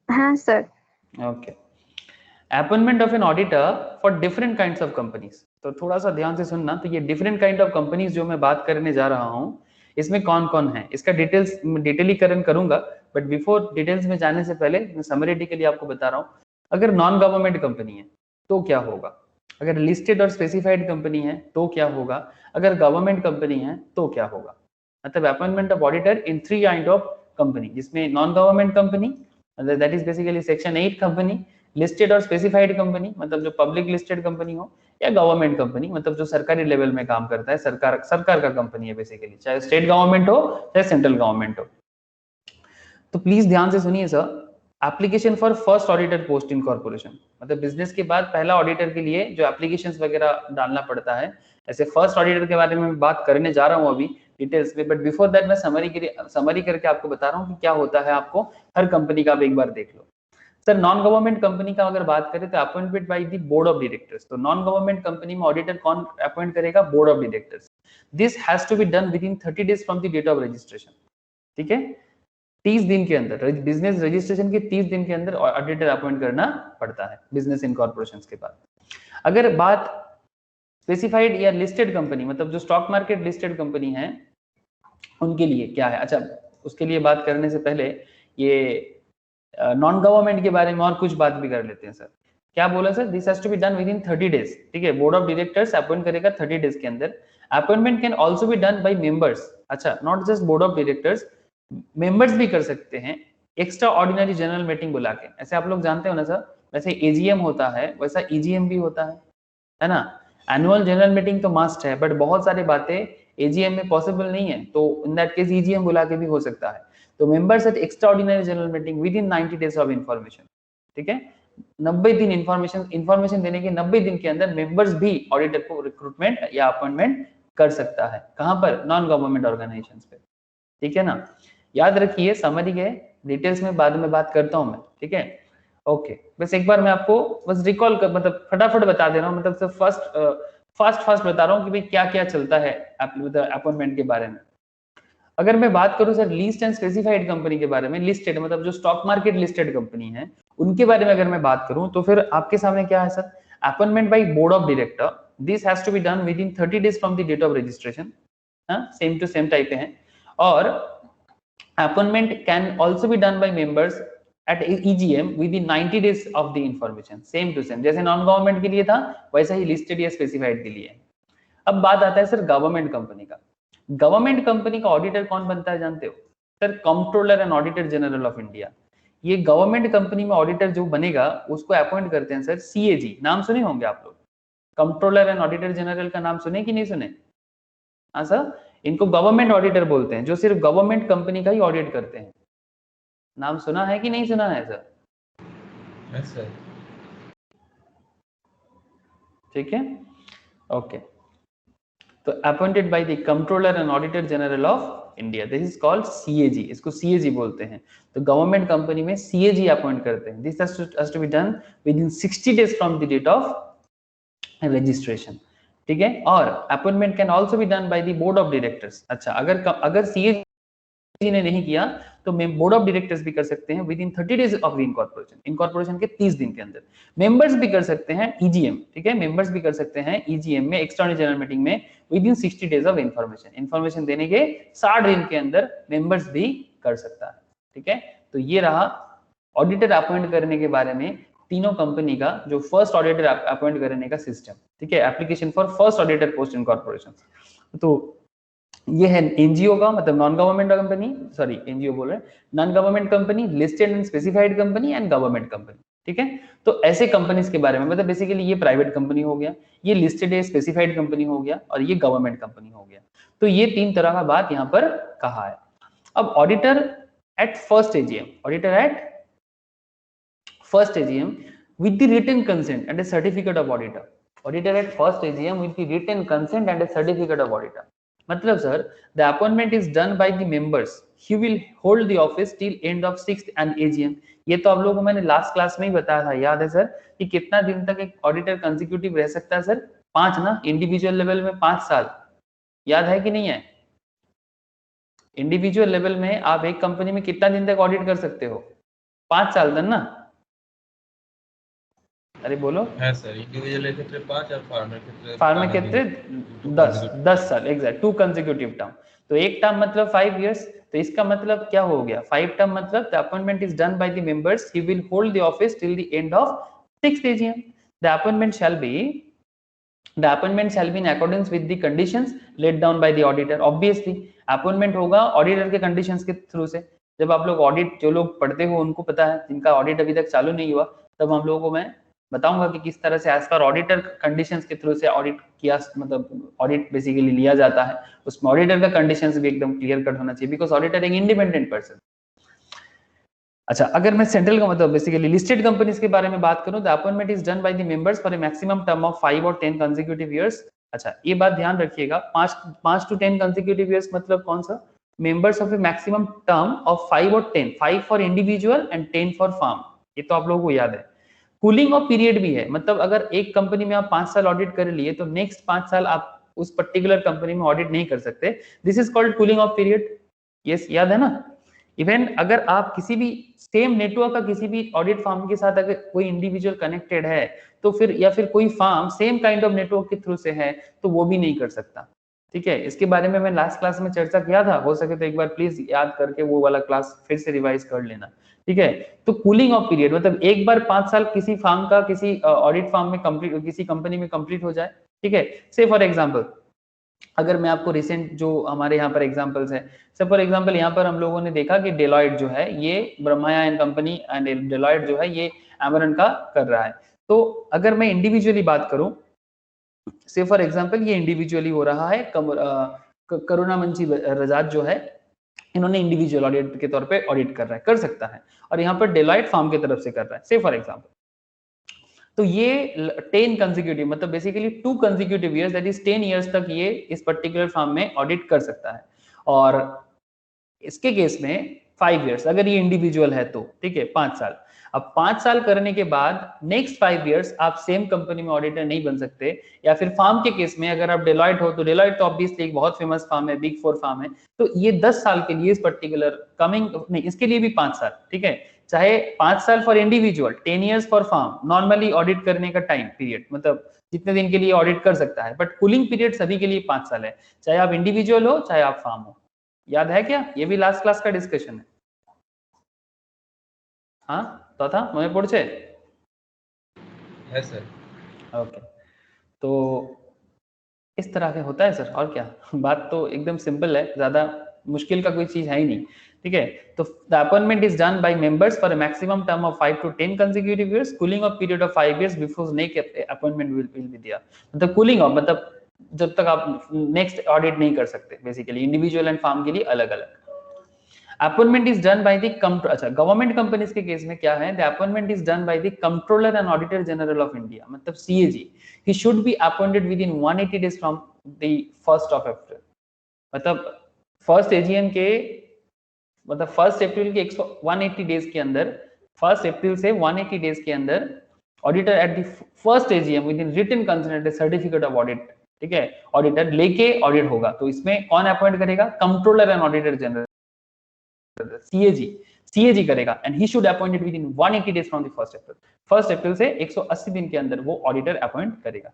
हाँ sir.
Okay, appointment of an auditor for different kinds of companies. तो थोड़ा सा ध्यान से सुनना, तो ये डिफरेंट काइंड ऑफ कंपनीज जो मैं बात करने जा रहा हूँ इसमें कौन कौन है इसका डिटेलीकरण करूंगा, बट बिफोर डिटेल्स में जाने से पहले मैं समरी के लिए आपको बता रहा हूँ। अगर नॉन गवर्नमेंट कंपनी है तो क्या होगा, अगर लिस्टेड और स्पेसिफाइड कंपनी है तो क्या होगा, अगर गवर्नमेंट कंपनी है तो क्या होगा। मतलब appointment of auditor in 3 kind of company, जिसमें non government company that is basically section 8 company, listed और स्पेसिफाइड कंपनी मतलब जो पब्लिक लिस्टेड कंपनी हो, या गवर्नमेंट कंपनी मतलब जो सरकारी लेवल में काम करता है, सरकार का कंपनी है बेसिकली, चाहे स्टेट गवर्नमेंट हो चाहे सेंट्रल गवर्नमेंट हो। तो प्लीज ध्यान से सुनिए sir, application for first auditor post in corporation, मतलब बिजनेस के बाद पहला ऑडिटर के लिए जो एप्लीकेशंस वगैरह डालना पड़ता है। ऐसे फर्स्ट ऑडिटर के बारे में बात करने जा रहा हूं अभी डिटेल्स में, बट बिफोर दैट मैं समरी करके आपको बता रहा हूँ कि क्या होता है, आपको हर कंपनी का आप एक बार देख लो। सर नॉन गवर्नमेंट कंपनी का अगर बात करें तो appointed by the board of directors. तो नॉन गवर्नमेंट कंपनी में ऑडिटर कौन अपॉइंट करेगा? Board of directors. This has to be done within 30 days from the date of registration. ठीक है, 30 दिन के अंदर, बिजनेस रजिस्ट्रेशन के 30 दिन के अंदर ऑडिटर अपॉइंट करना पड़ता है बिजनेस इनकॉर्पोरेशन के बाद। अगर बात स्पेसिफाइड या लिस्टेड कंपनी मतलब जो स्टॉक मार्केट लिस्टेड कंपनी है उनके लिए क्या है, अच्छा उसके लिए बात करने से पहले ये नॉन गवर्नमेंट के बारे में और कुछ बात भी कर लेते हैं सर। क्या बोला sir? This has to be done within 30 days. ठीक है, बोर्ड ऑफ डायरेक्टर्स अपॉइंट करेगा 30 डेज के अंदर। Appointment can also be done by members. अच्छा, not just board of directors, members भी कर सकते हैं एक्स्ट्रा ऑर्डिनरी जनरल मीटिंग बुला के। ऐसे आप लोग जानते हो ना सर, वैसे एजीएम होता है वैसा ईजीएम भी होता है ना। एनुअल जनरल मीटिंग तो मस्ट है, बट बहुत सारी बातें एजीएम में पॉसिबल नहीं है, तो इन दैट केस ईजीएम बुला के भी हो सकता है। तो members eight extraordinary general meeting within 90 days of information. ठीक है, 90 दिन इंफॉर्मेशन देने के 90 दिन के अंदर मेंबर्स भी ऑडिटर को रिक्रूटमेंट या अपॉइंटमेंट कर सकता है। कहां पर? नॉन गवर्नमेंट ऑर्गेनाइजेशंस पे। ठीक है ना, याद रखिए, समझ गए, डिटेल्स में बाद में बात करता हूं मैं। ठीक है, ओके, बस एक बार मैं आपको बस रिकॉल कर मतलब फटाफट बता दे रहा हूं, मतलब फास्ट बता रहा हूं कि भाई क्या क्या चलता है अपॉइंटमेंट के बारे में। अगर मैं बात करूं sir list and specified company के बारे में, लिस्टेड मतलब जो स्टॉक मार्केट लिस्टेड कंपनी है उनके बारे में अगर मैं बात करूं तो फिर आपके सामने क्या है sir? Appointment by board of director, this has to be done within 30 days from the date of registration. Same to same type है। और appointment can also be done by members at EGM within 90 days of the information. Same to same, जैसे non government के लिए था वैसा ही listed या specified के लिए। अब बात आता है सर गवर्नमेंट कंपनी का। गवर्नमेंट कंपनी का ऑडिटर कौन बनता है जानते हो? Sir controller and auditor general of India. ये गवर्नमेंट कंपनी में ऑडिटर जो बनेगा उसको अपॉइंट करते हैं सर CAG। नाम सुने होंगे आप लोग, कंट्रोलर एंड ऑडिटर जनरल का नाम सुने कि नहीं सुने? हाँ सर, इनको गवर्नमेंट ऑडिटर बोलते हैं, जो सिर्फ गवर्नमेंट कंपनी का ही ऑडिट करते हैं। नाम सुना है कि नहीं सुना है सर?
Yes sir.
ठीक है, ओके। तो appointed by the controller and auditor general of India, this is called CAG, इसको CAG बोलते हैं। तो गवर्नमेंट कंपनी में CAG अपॉइंट करते हैं। This has to be done within 60 days from the date of registration. ठीक है, और appointment can also be done by the board of directors. अच्छा, अगर CAG ने नहीं किया तो बोर्ड ऑफ डायरेक्टर्स भी कर सकते हैं with in 30 days of incorporation के 30 दिन के अंदर। मेंबर्स भी कर सकते हैं EGM। ठीक है, मेंबर्स भी कर सकते हैं EGM में, एक्स्ट्राऑर्डिनरी जनरल मीटिंग में with in 60 days of information देने के 60 दिन के अंदर मेंबर्स भी कर सकता है। ठीक है, तो ये रहा ऑडिटर अपॉइंट करने के बारे में तीनों कंपनी का जो फर्स्ट ऑडिटर अपॉइंट करने का सिस्टम। ठीक है, application for first auditor post in corporation. तो ये है एनजीओ का मतलब non government company, sorry NGO बोल रहे हैं, non government company, listed and specified company and government company. ठीक है, तो ऐसे कंपनीज के बारे में मतलब बेसिकली ये प्राइवेट कंपनी हो गया, ये लिस्टेड है स्पेसिफाइड कंपनी हो गया, और ये गवर्नमेंट कंपनी हो गया। तो ये 3 तरह का बात यहाँ पर कहा है। अब auditor at first AGM, auditor at first AGM with the written consent and a certificate of auditor, auditor at first AGM with the written consent and a certificate of auditor। मतलब sir the appointment is done by the members, he will hold the office till end of 6th and AGM। ये तो आप लोगों को मैंने last class में ही बताया था, याद है सर, कि कितना दिन तक एक ऑडिटर कंसेक्यूटिव रह सकता है सर? 5 ना, इंडिविजुअल लेवल में 5 साल। याद है कि नहीं है? इंडिविजुअल लेवल में आप एक कंपनी में कितना दिन तक ऑडिट कर सकते हो? 5 साल तक ना? अरे बोलो।
হ্যাঁ স্যার ইন্ডিভিজুয়ালের ক্ষেত্রে 5 আর
फार्मर के क्षेत्र 10 साल एग्जैक्ट 2 कंसेक्यूटिव टर्म। तो एक टर्म मतलब 5 इयर्स, तो इसका मतलब क्या हो गया? 5 टर्म मतलब the appointment is done by the members, he will hold the office till the end of 6th AGM। The appointment shall be in accordance with the conditions let down by the auditor. Obviously appointment होगा auditor के conditions के through से। जब आप लोग audit, जो लोग पढ़ते हो उनको पता है, जिनका ऑडिट अभी तक चालू नहीं हुआ, तब हम लोगों को मैं बताऊंगा कि किस तरह से एज पर ऑडिटर कंडीशंस के थ्रू से ऑडिट किया, मतलब ऑडिट बेसिकली लिया जाता है। उसमें ऑडिटर का कंडीशंस भी एकदम क्लियर कट होना चाहिए, बिकॉज ऑडिटर एक इंडिपेंडेंट पर्सन। अच्छा, अगर मैं सेंट्रल का मतलब बेसिकली लिस्टेड कंपनीज के बारे में बात करूं, the appointment is done by the members for a maximum term of 5 और 10 कंसेक्यूटिव ईयर्स। अच्छा, ये बात ध्यान रखिएगा, 5 to 10 कंसेक्यूटिव ईयर्स मतलब कौन सा? Members of a maximum term of 5 और 10, 5 for individual and 10 for firm. ये तो आप लोगों को याद है। कूलिंग ऑफ पीरियड भी है, मतलब अगर एक कंपनी में आप 5 साल ऑडिट कर लिए तो नेक्स्ट 5 साल आप उस पर्टिकुलर कंपनी में ऑडिट नहीं कर सकते। This is called cooling of period. Yes, याद है ना? इवन अगर आप किसी भी सेम नेटवर्क का किसी भी ऑडिट फर्म के साथ अगर कोई इंडिविजुअल कनेक्टेड है, तो फिर या फिर कोई firm same kind of network के थ्रू से है, तो वो भी नहीं कर सकता। ठीक है, इसके बारे में मैं लास्ट क्लास में चर्चा किया था, हो सके तो एक बार प्लीज याद करके वो वाला क्लास फिर से रिवाइज कर लेना। ठीक है, तो कूलिंग ऑफ पीरियड मतलब एक बार 5 साल किसी फर्म का किसी ऑडिट फर्म में कंप्लीट, किसी कंपनी में कंप्लीट हो जाए। ठीक है, से फॉर एग्जांपल अगर मैं आपको रिसेंट जो हमारे यहाँ पर एग्जांपल्स है, सब फॉर एग्जांपल यहाँ पर हम लोगों ने देखा कि डेलॉयट जो है ये ब्रह्माया एंड कंपनी एंड डेलॉयट जो है ये एमरन का कर रहा है। तो अगर मैं इंडिविजुअली बात करूं, से फॉर एग्जांपल ये इंडिविजुअली हो रहा है, करुणा मंची रजात जो है, इन्होंने इंडिविजुअल ऑडिट के तौर पे ऑडिट कर रहा है, कर सकता है, और यहाँ पर डेलॉयट फार्म की तरफ से कर रहा है, से फॉर एग्जांपल। तो ये 10 कंसेक्यूटिव मतलब basically 2 consecutive years, that is 10 years तक ये इस पर्टिकुलर फर्म में ऑडिट कर सकता है। और इसके केस में 5 इयर्स अगर ये इंडिविजुअल है तो, ठीक है, 5 साल। अब 5 साल करने के बाद नेक्स्ट 5 इयर्स आप सेम कंपनी में ऑडिटर नहीं बन सकते। या फिर फार्म के केस में अगर आप डेलॉयट हो, तो डेलॉयट तो ऑब्वियसली एक बहुत फेमस फार्म है, बिग 4 फार्म है, तो ये 10 साल के लिए इस पर्टिकुलर कमिंग नहीं, इसके लिए भी 5 साल। ठीक है, चाहे 5 साल for individual, 10 years for firm, normally audit करने का टाइम पीरियड मतलब जितने दिन के लिए ऑडिट कर सकता है, बट कूलिंग पीरियड सभी के लिए 5 साल है, चाहे आप इंडिविजुअल हो चाहे आप फार्म हो। याद है क्या? ये भी लास्ट क्लास का डिस्कशन है। हाँ तथा मने पड़ছে?
Yes sir.
ओके, तो इस तरह से होता है सर, और क्या? बात तो एकदम सिंपल है, ज्यादा मुश्किल का कोई चीज है ही नहीं। ठीक है, तो the appointment is done by members for a maximum term of 5 to 10 consecutive years, cooling off period of 5 years before next appointment will be there। मतलब कूलिंग ऑफ मतलब जब तक आप नेक्स्ट ऑडिट नहीं कर सकते, बेसिकली इंडिविजुअल एंड फार्म के लिए अलग अलग। Appointment is done by the अच्छा, गवर्नमेंट कंपनीज के केस में क्या है, the appointment is done by the controller and auditor general of India, मतलब CAG। He should be appointed with in 180 days from the 1st of April। मतलब first AGM के मतलब 1st अप्रैल के 180 days के अंदर, 1st अप्रैल से 180 डेज के अंदर auditor at the first AGM within written consent certificate of audit, ठीक है, ऑडिटर लेके ऑडिट होगा। तो इसमें कौन अपॉइंट करेगा? Controller and auditor general, CAG करेगा, and he should appointed with in 180 days from the 1st April. 1st अप्रैल से 180 दिन के अंदर वो ऑडिटर अपॉइंट करेगा।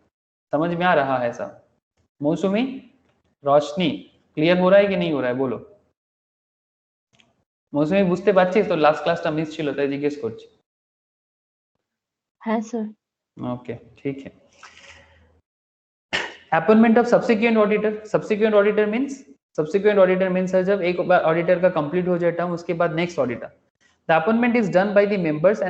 समझ में आ रहा है सब? मौसमी, रोशनी, क्लियर हो रहा है कि नहीं हो रहा है? बोलो। মৌসুমী বুঝতে পারছিস? তো লাস্ট ক্লাসটা মিস ছিল তাই জিজ্ঞেস করছি।
হ্যাঁ স্যার।
ओके, ठीक है। Appointment of subsequent auditor, subsequent auditor means है जब एक बार ऑडिटर का कंप्लीट हो जाए टर्म, उसके बाद next auditor. The appointment is done by the members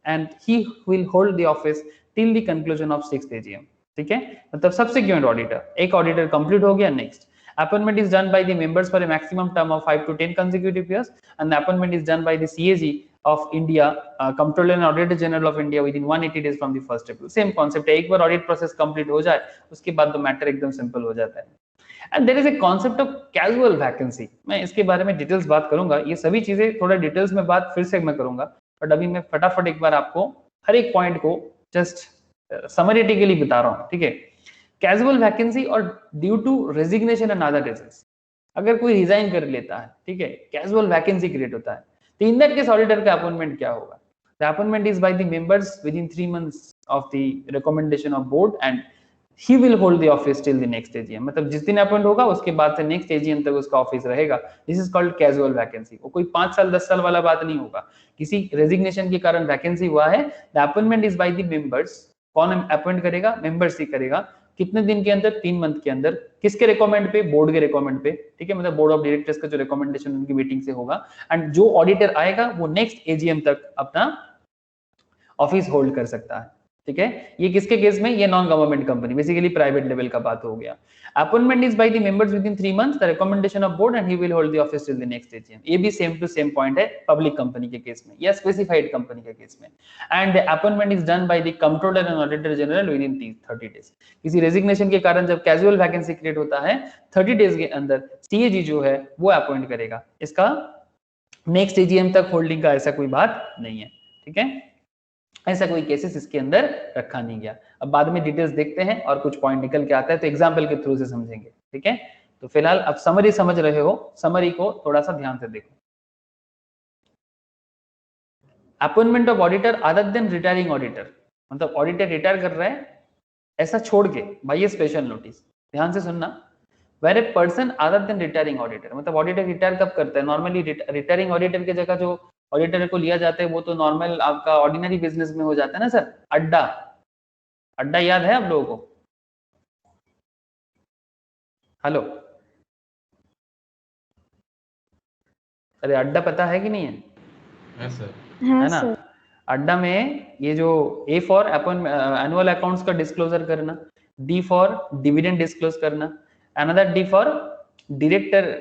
and he will hold the office till the conclusion of 6th AGM। ठीक है, मतलब सब्सिक्वेंट ऑडिटर, एक ऑडिटर कंप्लीट हो गया, next appointment is done by the members for a maximum term of 5 to 10 consecutive years, and the appointment is done by the CAG of India, Comptroller and Auditor General of India within 180 days from the 1st April। Same concept है, एक बार audit process complete हो जाए उसके बाद तो matter एकदम simple हो जाता है। And there is a concept of casual vacancy, मैं इसके बारे में डिटेल्स बात करूंगा, ये सभी चीजें थोड़ा डिटेल्स में बात फिर से मैं करूंगा, बट अभी मैं फटाफट एक बार आपको हर एक पॉइंट को जस्ट समरीटिकली बता रहा हूँ। ठीक है, कैजुअल वैकेंसी और due to resignation and other reasons, अगर कोई रिजाइन कर लेता है, ठीक है, कैजुअल वैकेंसी क्रिएट होता है, तो इन दैट केस ऑडिटर का अपॉइंटमेंट क्या होगा? The appointment is by the members with in 3 months of the recommendation of board and he will hold the office till the next AGM, मतलब जिस दिन appoint होगा उसके बाद से नेक्स्ट AGM तक उसका ऑफिस रहेगा। This is called casual vacancy. वो कोई 5 साल 10 साल वाला बात नहीं होगा, किसी रेजिग्नेशन के कारण वैकेंसी हुआ है, the appointment is by the members. कौन अपॉइंट करेगा? मेंबर्स ही करेगा। कितने दिन के अंदर? 3 मंथ के अंदर। किसके रिकमेंड पे? बोर्ड के रिकमेंड पे, ठीक है, मतलब बोर्ड ऑफ डायरेक्टर्स का जो रिकमेंडेशन उनकी मीटिंग से होगा, एंड जो ऑडिटर आएगा वो नेक्स्ट AGM तक अपना ऑफिस होल्ड कर सकता है, ठीक है। ये किसके केस में? ये non government company, basically private level का बात हो गया। Appointment is by the members with in 3 months, the recommendation of board and he will hold the office till the next AGM। ये भी सेम टू सेम पॉइंट है public company के case में या स्पेसिफाइड कंपनी के case में। And the appointment is done by the controller and auditor general with in 30 days. किसी resignation के कारण जब कैजुअल वैकेंसी क्रिएट होता है, 30 डेज के अंदर CAG जो है वो अपॉइंट करेगा। इसका नेक्स्ट AGM तक होल्डिंग का ऐसा कोई बात नहीं है, ठीक है। ऐसा कोई केसेस इसके अंदर रखा नहीं गया। अब बाद में डिटेल्स देखते हैं और कुछ पॉइंट निकल के आता है तो एग्जांपल के थ्रू से समझेंगे, ठीक है। तो फिलहाल अब समरी समझ रहे हो, समरी को थोड़ा सा ध्यान से देखो। Appointment of auditor other than retiring auditor, मतलब ऑडिटर रिटायर कर रहा है ऐसा छोड़ के, भाई ये स्पेशल नोटिस, ध्यान से सुनना। Where a person other than retiring auditor, मतलब ऑडिटर रिटायर कब करता है? नॉर्मली रिटायरिंग ऑडिटर की जगह जो ऑडिटर को लिया जाता है वो तो नॉर्मल आपका ऑर्डिनरी बिजनेस में हो जाता है ना सर। अड्डा, अड्डा याद है आप लोगों को? हेलो, अरे अड्डा पता है कि नहीं है?
हाँ सर।
है ना? अड्डा में ये जो A फॉर एनुअल अकाउंट्स का डिस्क्लोजर करना, D फॉर डिविडेंड डिस्क्लोज करना, another D for director,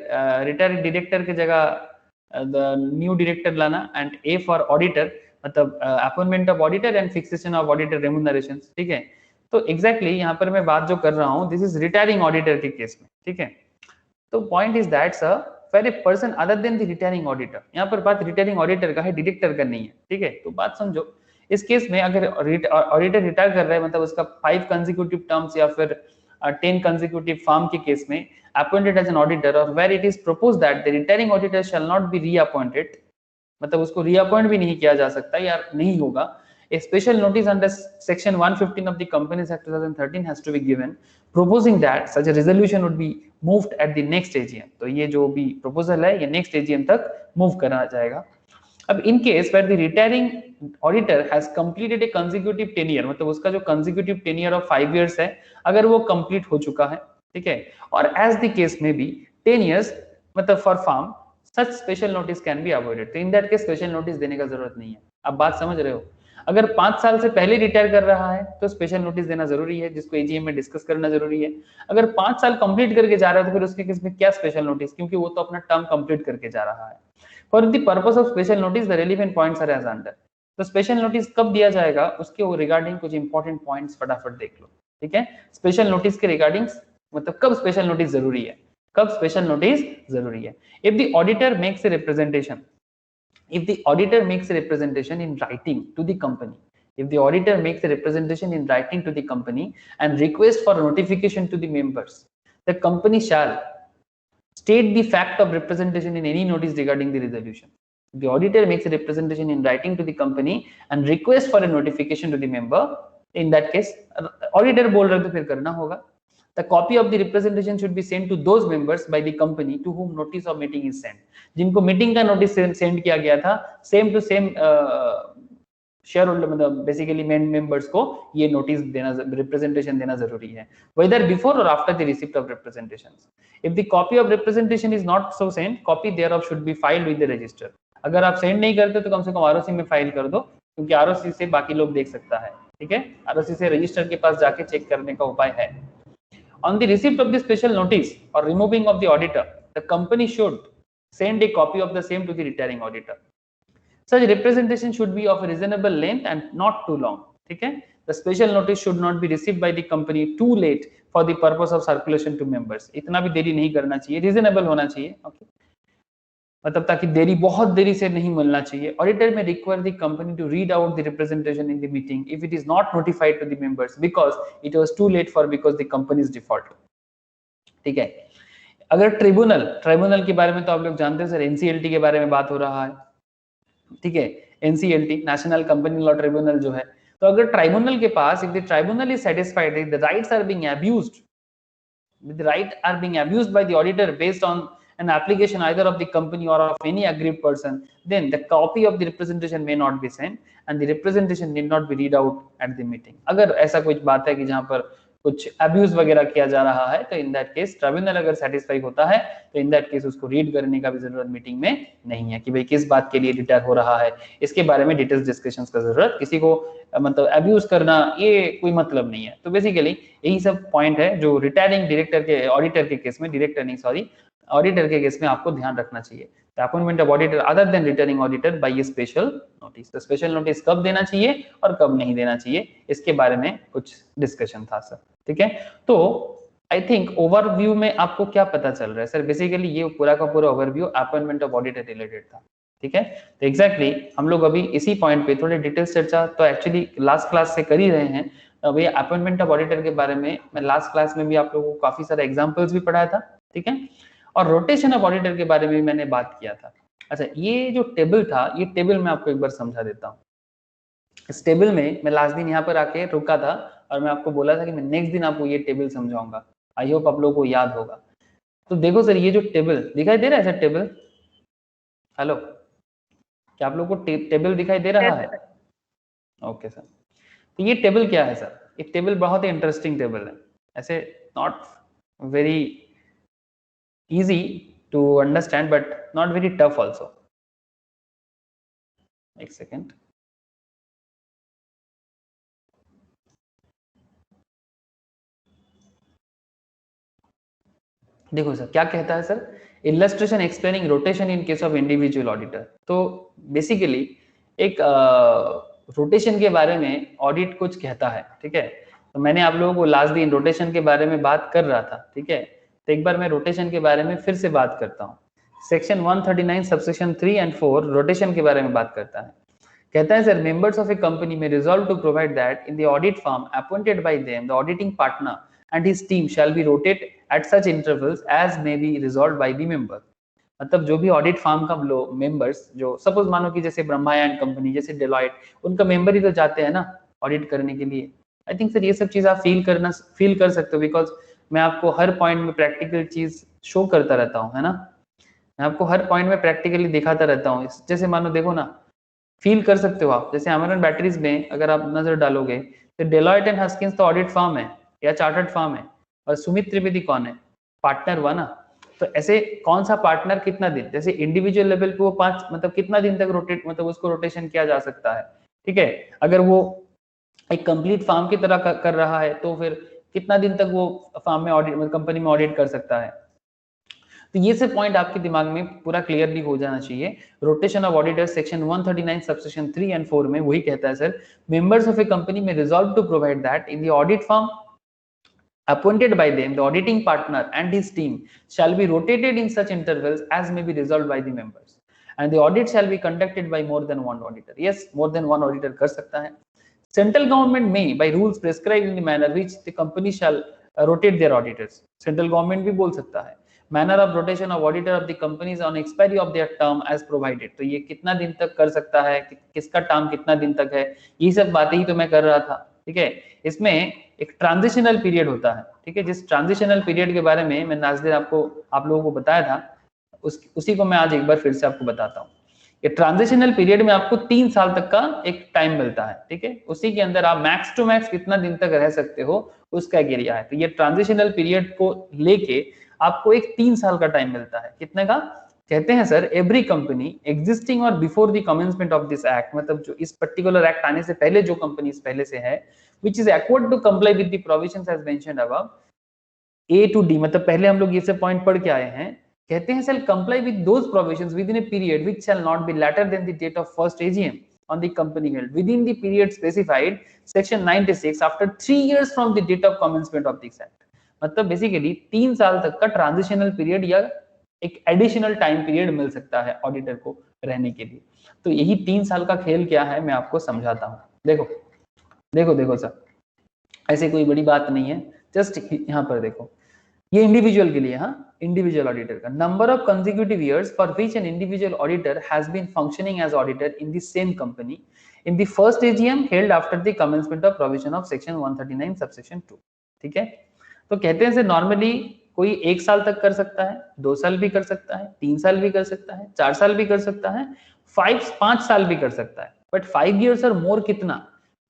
retired director की जगह न्यू डायरेक्टर लाना, एंड A फॉर ऑडिटर, मतलब appointment of auditor and fixation of auditor remuneration, ठीक है। तो एग्जैक्टली यहाँ पर मैं बात जो कर रहा हूँ, दिस इज रिटायरिंग ऑडिटर के केस में, ठीक है। तो point is that sir, for a person other than the retiring auditor, यहाँ पर बात रिटायरिंग ऑडिटर का है, डायरेक्टर का नहीं है, ठीक है। तो बात समझो, इस केस में अगर ऑडिटर रिटायर कर रहा है, मतलब उसका 5 कंसेक्यूटिव टर्म्स या फिर 10 कंसेक्यूटिव फॉर्म के केस में अपॉइंटेड एज एन ऑडिटर, और where it is propose that the retiring auditor shall not be reappointed, मतलब उसको रीअपॉइंट भी नहीं किया जा सकता या नहीं होगा, a special notice under section 115 of the Companies Act 2013 has to be given, proposing that such a resolution would be moved at the next AGM। तो ये जो भी proposal है ये next AGM तक move करा जाएगा। अब in case where the retiring auditor has completed a consecutive tenure, मतलब उसका जो consecutive tenure of 5 years है अगर वो complete हो चुका है, ठीक है, और as the case may be 10 years, मतलब for firm such special notice can be avoided। तो in that case special notice देने का जरूरत नहीं है। अब बात समझ रहे हो? अगर 5 साल से पहले रिटायर कर रहा है तो स्पेशल नोटिस देना जरूरी है, जिसको AGM में डिस्कस करना जरूरी है। अगर 5 साल कंप्लीट करके जा रहा है तो फिर उसके केस में क्या स्पेशल नोटिस, क्योंकि वो तो अपना टर्म कंप्लीट करके जा रहा है। For the purpose of special notice the relevant points are as under. तो स्पेशल नोटिस कब दिया जाएगा उसके रिगार्डिंग कुछ इंपॉर्टेंट पॉइंट्स फटाफट देख लो, ठीक है। स्पेशल नोटिस के रिगार्डिंग, मतलब कब स्पेशल नोटिस जरूरी है, कब स्पेशल नोटिस जरूरी है। If the auditor makes a representation, if the auditor makes a representation in writing to the company, if the auditor makes a representation in writing to the company and request for notification to the members, the company shall state the fact of representation in any notice regarding the resolution. If the auditor makes a representation in writing to the company and request for a notification to the member, in that case auditor बोल रहे तो फिर करना होगा। The copy of the representation should be sent to those members by the company to whom notice of meeting is sent। जिनको meeting का notice send किया गया था, same to same shareholder, मतलब बेसिकली मेंबर्स को ये notice देना, representation देना जरूरी है, whether before or after the receipt of representations। If the copy of representation is not so sent, copy thereof should be filed with the register। अगर आप send नहीं करते तो कम से कम ROC में फाइल कर दो, क्योंकि ROC से बाकी लोग देख सकता है, ठीक है। ROC से रजिस्टर के पास जाके चेक करने का उपाय है। On the receipt of the special notice or removing of the auditor, the company should send a copy of the same to the retiring auditor। Such representation should be of a reasonable length and not too long, ठीक है। The special notice should not be received by the company too late for the purpose of circulation to members। इतना भी देरी नहीं करना चाहिए, reasonable होना चाहिए, okay। मतलब ताकि देरी, बहुत देरी से नहीं मिलना चाहिए। Auditor may require the company to read out the representation in the meeting if it is not notified to the members because it was too late for because the company's default. ठीक है। अगर tribunal के बारे में तो आप लोग जानते हैं सर, एनसीएलटी के बारे में बात हो रहा है। ठीक है, NCLT national company law tribunal जो है, तो अगर ट्राइब्यूनल के पास if the tribunal is satisfied the rights are being abused, the right are being abused by the auditor based on an application either of the company or of any aggrieved person, then the copy of the representation may not be sent and the representation need not be read out at the meeting। अगर ऐसा कुछ बात है कि जहां पर कुछ abuse वगैरह किया जा रहा है तो इन दैट केस ट्रिब्यूनल अगर सेटिस्फाई होता है तो इन दैट केस उसको रीड करने का भी जरूरत मीटिंग में नहीं है कि भाई किस बात के लिए डिटेल हो रहा है, इसके बारे में डिटेल्स डिस्कशंस का जरूरत, किसी को मतलब अब्यूज करना ये कोई मतलब नहीं है। तो बेसिकली यही सब पॉइंट है जो रिटायरिंग डायरेक्टर के, ऑडिटर के केस में, डायरेक्टर नहीं सॉरी, ऑडिटर के केस में आपको ध्यान रखना चाहिए। The appointment of auditor other than returning auditor by a special notice. तो स्पेशल नोटिस कब देना चाहिए और कब नहीं देना चाहिए, इसके बारे में कुछ डिस्कशन था सर। ठीक है, तो आई थिंक ओवरव्यू में आपको क्या पता चल रहा है सर? बेसिकली ये पूरा का पूरा overview appointment of auditor related था। ठीक है, तो एग्जैक्टली हम लोग अभी इसी पॉइंट पे थोड़ी डिटेल्स चर्चा तो एक्चुअली लास्ट क्लास से कर ही रहे हैं। अभी अपॉइंटमेंट ऑफ ऑडिटर के बारे में मैं लास्ट क्लास में भी आप लोगों को काफी सारे एग्जांपल्स भी पढ़ाया था। ठीक है, और रोटेशन ऑफ ऑडिटर के बारे में मैंने बात किया था। अच्छा, ये जो टेबल था, ये टेबल मैं आपको एक बार समझा देता हूँ। इस टेबल में मैं लास्ट दिन यहाँ पर आके रुका था और मैं आपको बोला था कि मैं नेक्स्ट दिन आपको ये टेबल समझाऊंगा। आई होप आप लोगों को याद होगा। तो देखो सर, ये जो टेबल दिखाई दे रहा है सर, टेबल, हेलो, क्या आप लोगों को टेबल दिखाई दे रहा है? ओके सर, तो ये टेबल क्या है सर? ये टेबल बहुत ही इंटरेस्टिंग टेबल है, ऐसे not very easy to understand but not very tough also. एक सेकेंड, देखो सर क्या कहता है sir, illustration explaining rotation in case of individual auditor. तो बेसिकली एक रोटेशन के बारे में ऑडिट कुछ कहता है। ठीक है, तो मैंने आप लोगों को लास्ट दिन रोटेशन के बारे में बात कर रहा था। ठीक है, तो एक बार मैं रोटेशन के बारे में फिर से बात करता हूँ। सेक्शन 139 सबसेक्शन 3 एंड 4 रोटेशन के बारे में बात करता है। कहता है sir, members of a company may resolve to provide that in the audit firm appointed by them the auditing partner and his team shall be rotate at such intervals as may be resolved by the member। मतलब जो भी audit firm का members, जो suppose मानो कि जैसे Brahma and company, जैसे Deloitte, उनका मेंबर ही तो जाते हैं ना ऑडिट करने के लिए। आई थिंक सर ये सब चीज आप फील कर सकते हो, बिकॉज मैं आपको हर पॉइंट में प्रैक्टिकल चीज शो करता रहता हूँ, है ना। मैं आपको हर पॉइंट में प्रैक्टिकली दिखाता रहता हूँ। जैसे मानो देखो ना, फील कर सकते हो आप, जैसे अमरन बैटरीज में अगर आप नजर डालोगे तो डेलॉयट एंड हस्किंस तो ऑडिट फर्म है या चार्टर्ड फर्म है, और सुमित त्रिवेदी कौन है? पार्टनर हुआ ना। तो ऐसे कौन सा पार्टनर कितना दिन, जैसे इंडिविजुअल लेवल पे वो 5 मतलब कितना दिन तक रोटेट, मतलब उसको रोटेशन किया जा सकता है। ठीक है, अगर वो एक कंप्लीट फार्म की तरह कर रहा है तो फिर कितना दिन तक वो फार्म में ऑडिट, मतलब कंपनी में ऑडिट कर सकता है। तो ये सब पॉइंट आपके दिमाग में पूरा क्लियरली हो जाना चाहिए। Rotation of auditor section 139 subsection 3 and 4 में वही कहता है sir, members of a company may resolve to provide that in the audit firm appointed by them the auditing partner and his team shall be rotated in such intervals as may be resolved by the members and the audit shall be conducted by more than one auditor। yes, more than one auditor कर सकता है। central government may by rules prescribe in the manner which the company shall rotate their auditors। central government भी बोल सकता है manner of rotation of auditor of the companies on expiry of their term as provided। तो ये कितना दिन तक कर सकता है, किसका टर्म कितना दिन तक है, ये सब बातें ही तो मैं कर रहा था। ठीक है, इसमें एक ट्रांजिशनल पीरियड होता है। ठीक है, जिस ट्रांजिशनल पीरियड के बारे में मैंने आज दिन आप लोगों को बताया था, उसी को मैं आज एक बार फिर से आपको बताता हूँ। ये ट्रांजिशनल पीरियड में आपको 3 साल तक का एक टाइम मिलता है। ठीक है, उसी के अंदर आप मैक्स टू मैक्स कितना दिन तक रह सकते हो उसका एक एरिया है। तो ये ट्रांजिशनल पीरियड को लेके आपको एक 3 साल का टाइम मिलता है। कितने का? कहते हैं सर, एवरी कंपनी एग्जिस्टिंग और before the commencement of this act, मतलब जो इस पर्टिकुलर एक्ट आने से पहले जो कंपनी पहले से है, which is awkward to comply with the provisions as mentioned above A to D, मतलब पहले हम लोग ये सब पॉइंट पढ़ के आए हैं। कहते हैं shall comply with those provisions within a period which shall not be later than the date of first AGM on the company held within the period specified section 96 after 3 years from the date of commencement of this act। मतलब basically 3 साल तक का transitional period या एक additional time period मिल सकता है auditor को रहने के लिए। तो यही 3 साल का खेल क्या है मैं आपको समझाता हूँ। देखो देखो देखो सर, ऐसे कोई बड़ी बात नहीं है, जस्ट यहाँ पर देखो, ये इंडिविजुअल के लिए, हाँ, इंडिविजुअल ऑडिटर का number of consecutive years for which an individual auditor has been functioning as auditor in the same company in the first AGM held after the commencement of provision of section 139 subsection 2। ठीक है, तो कहते हैं normally कोई 1 साल तक कर सकता है, 2 साल भी कर सकता है, 3 साल भी कर सकता है, 4 साल भी कर सकता है, 5 साल भी कर सकता है, बट 5 years और मोर कितना,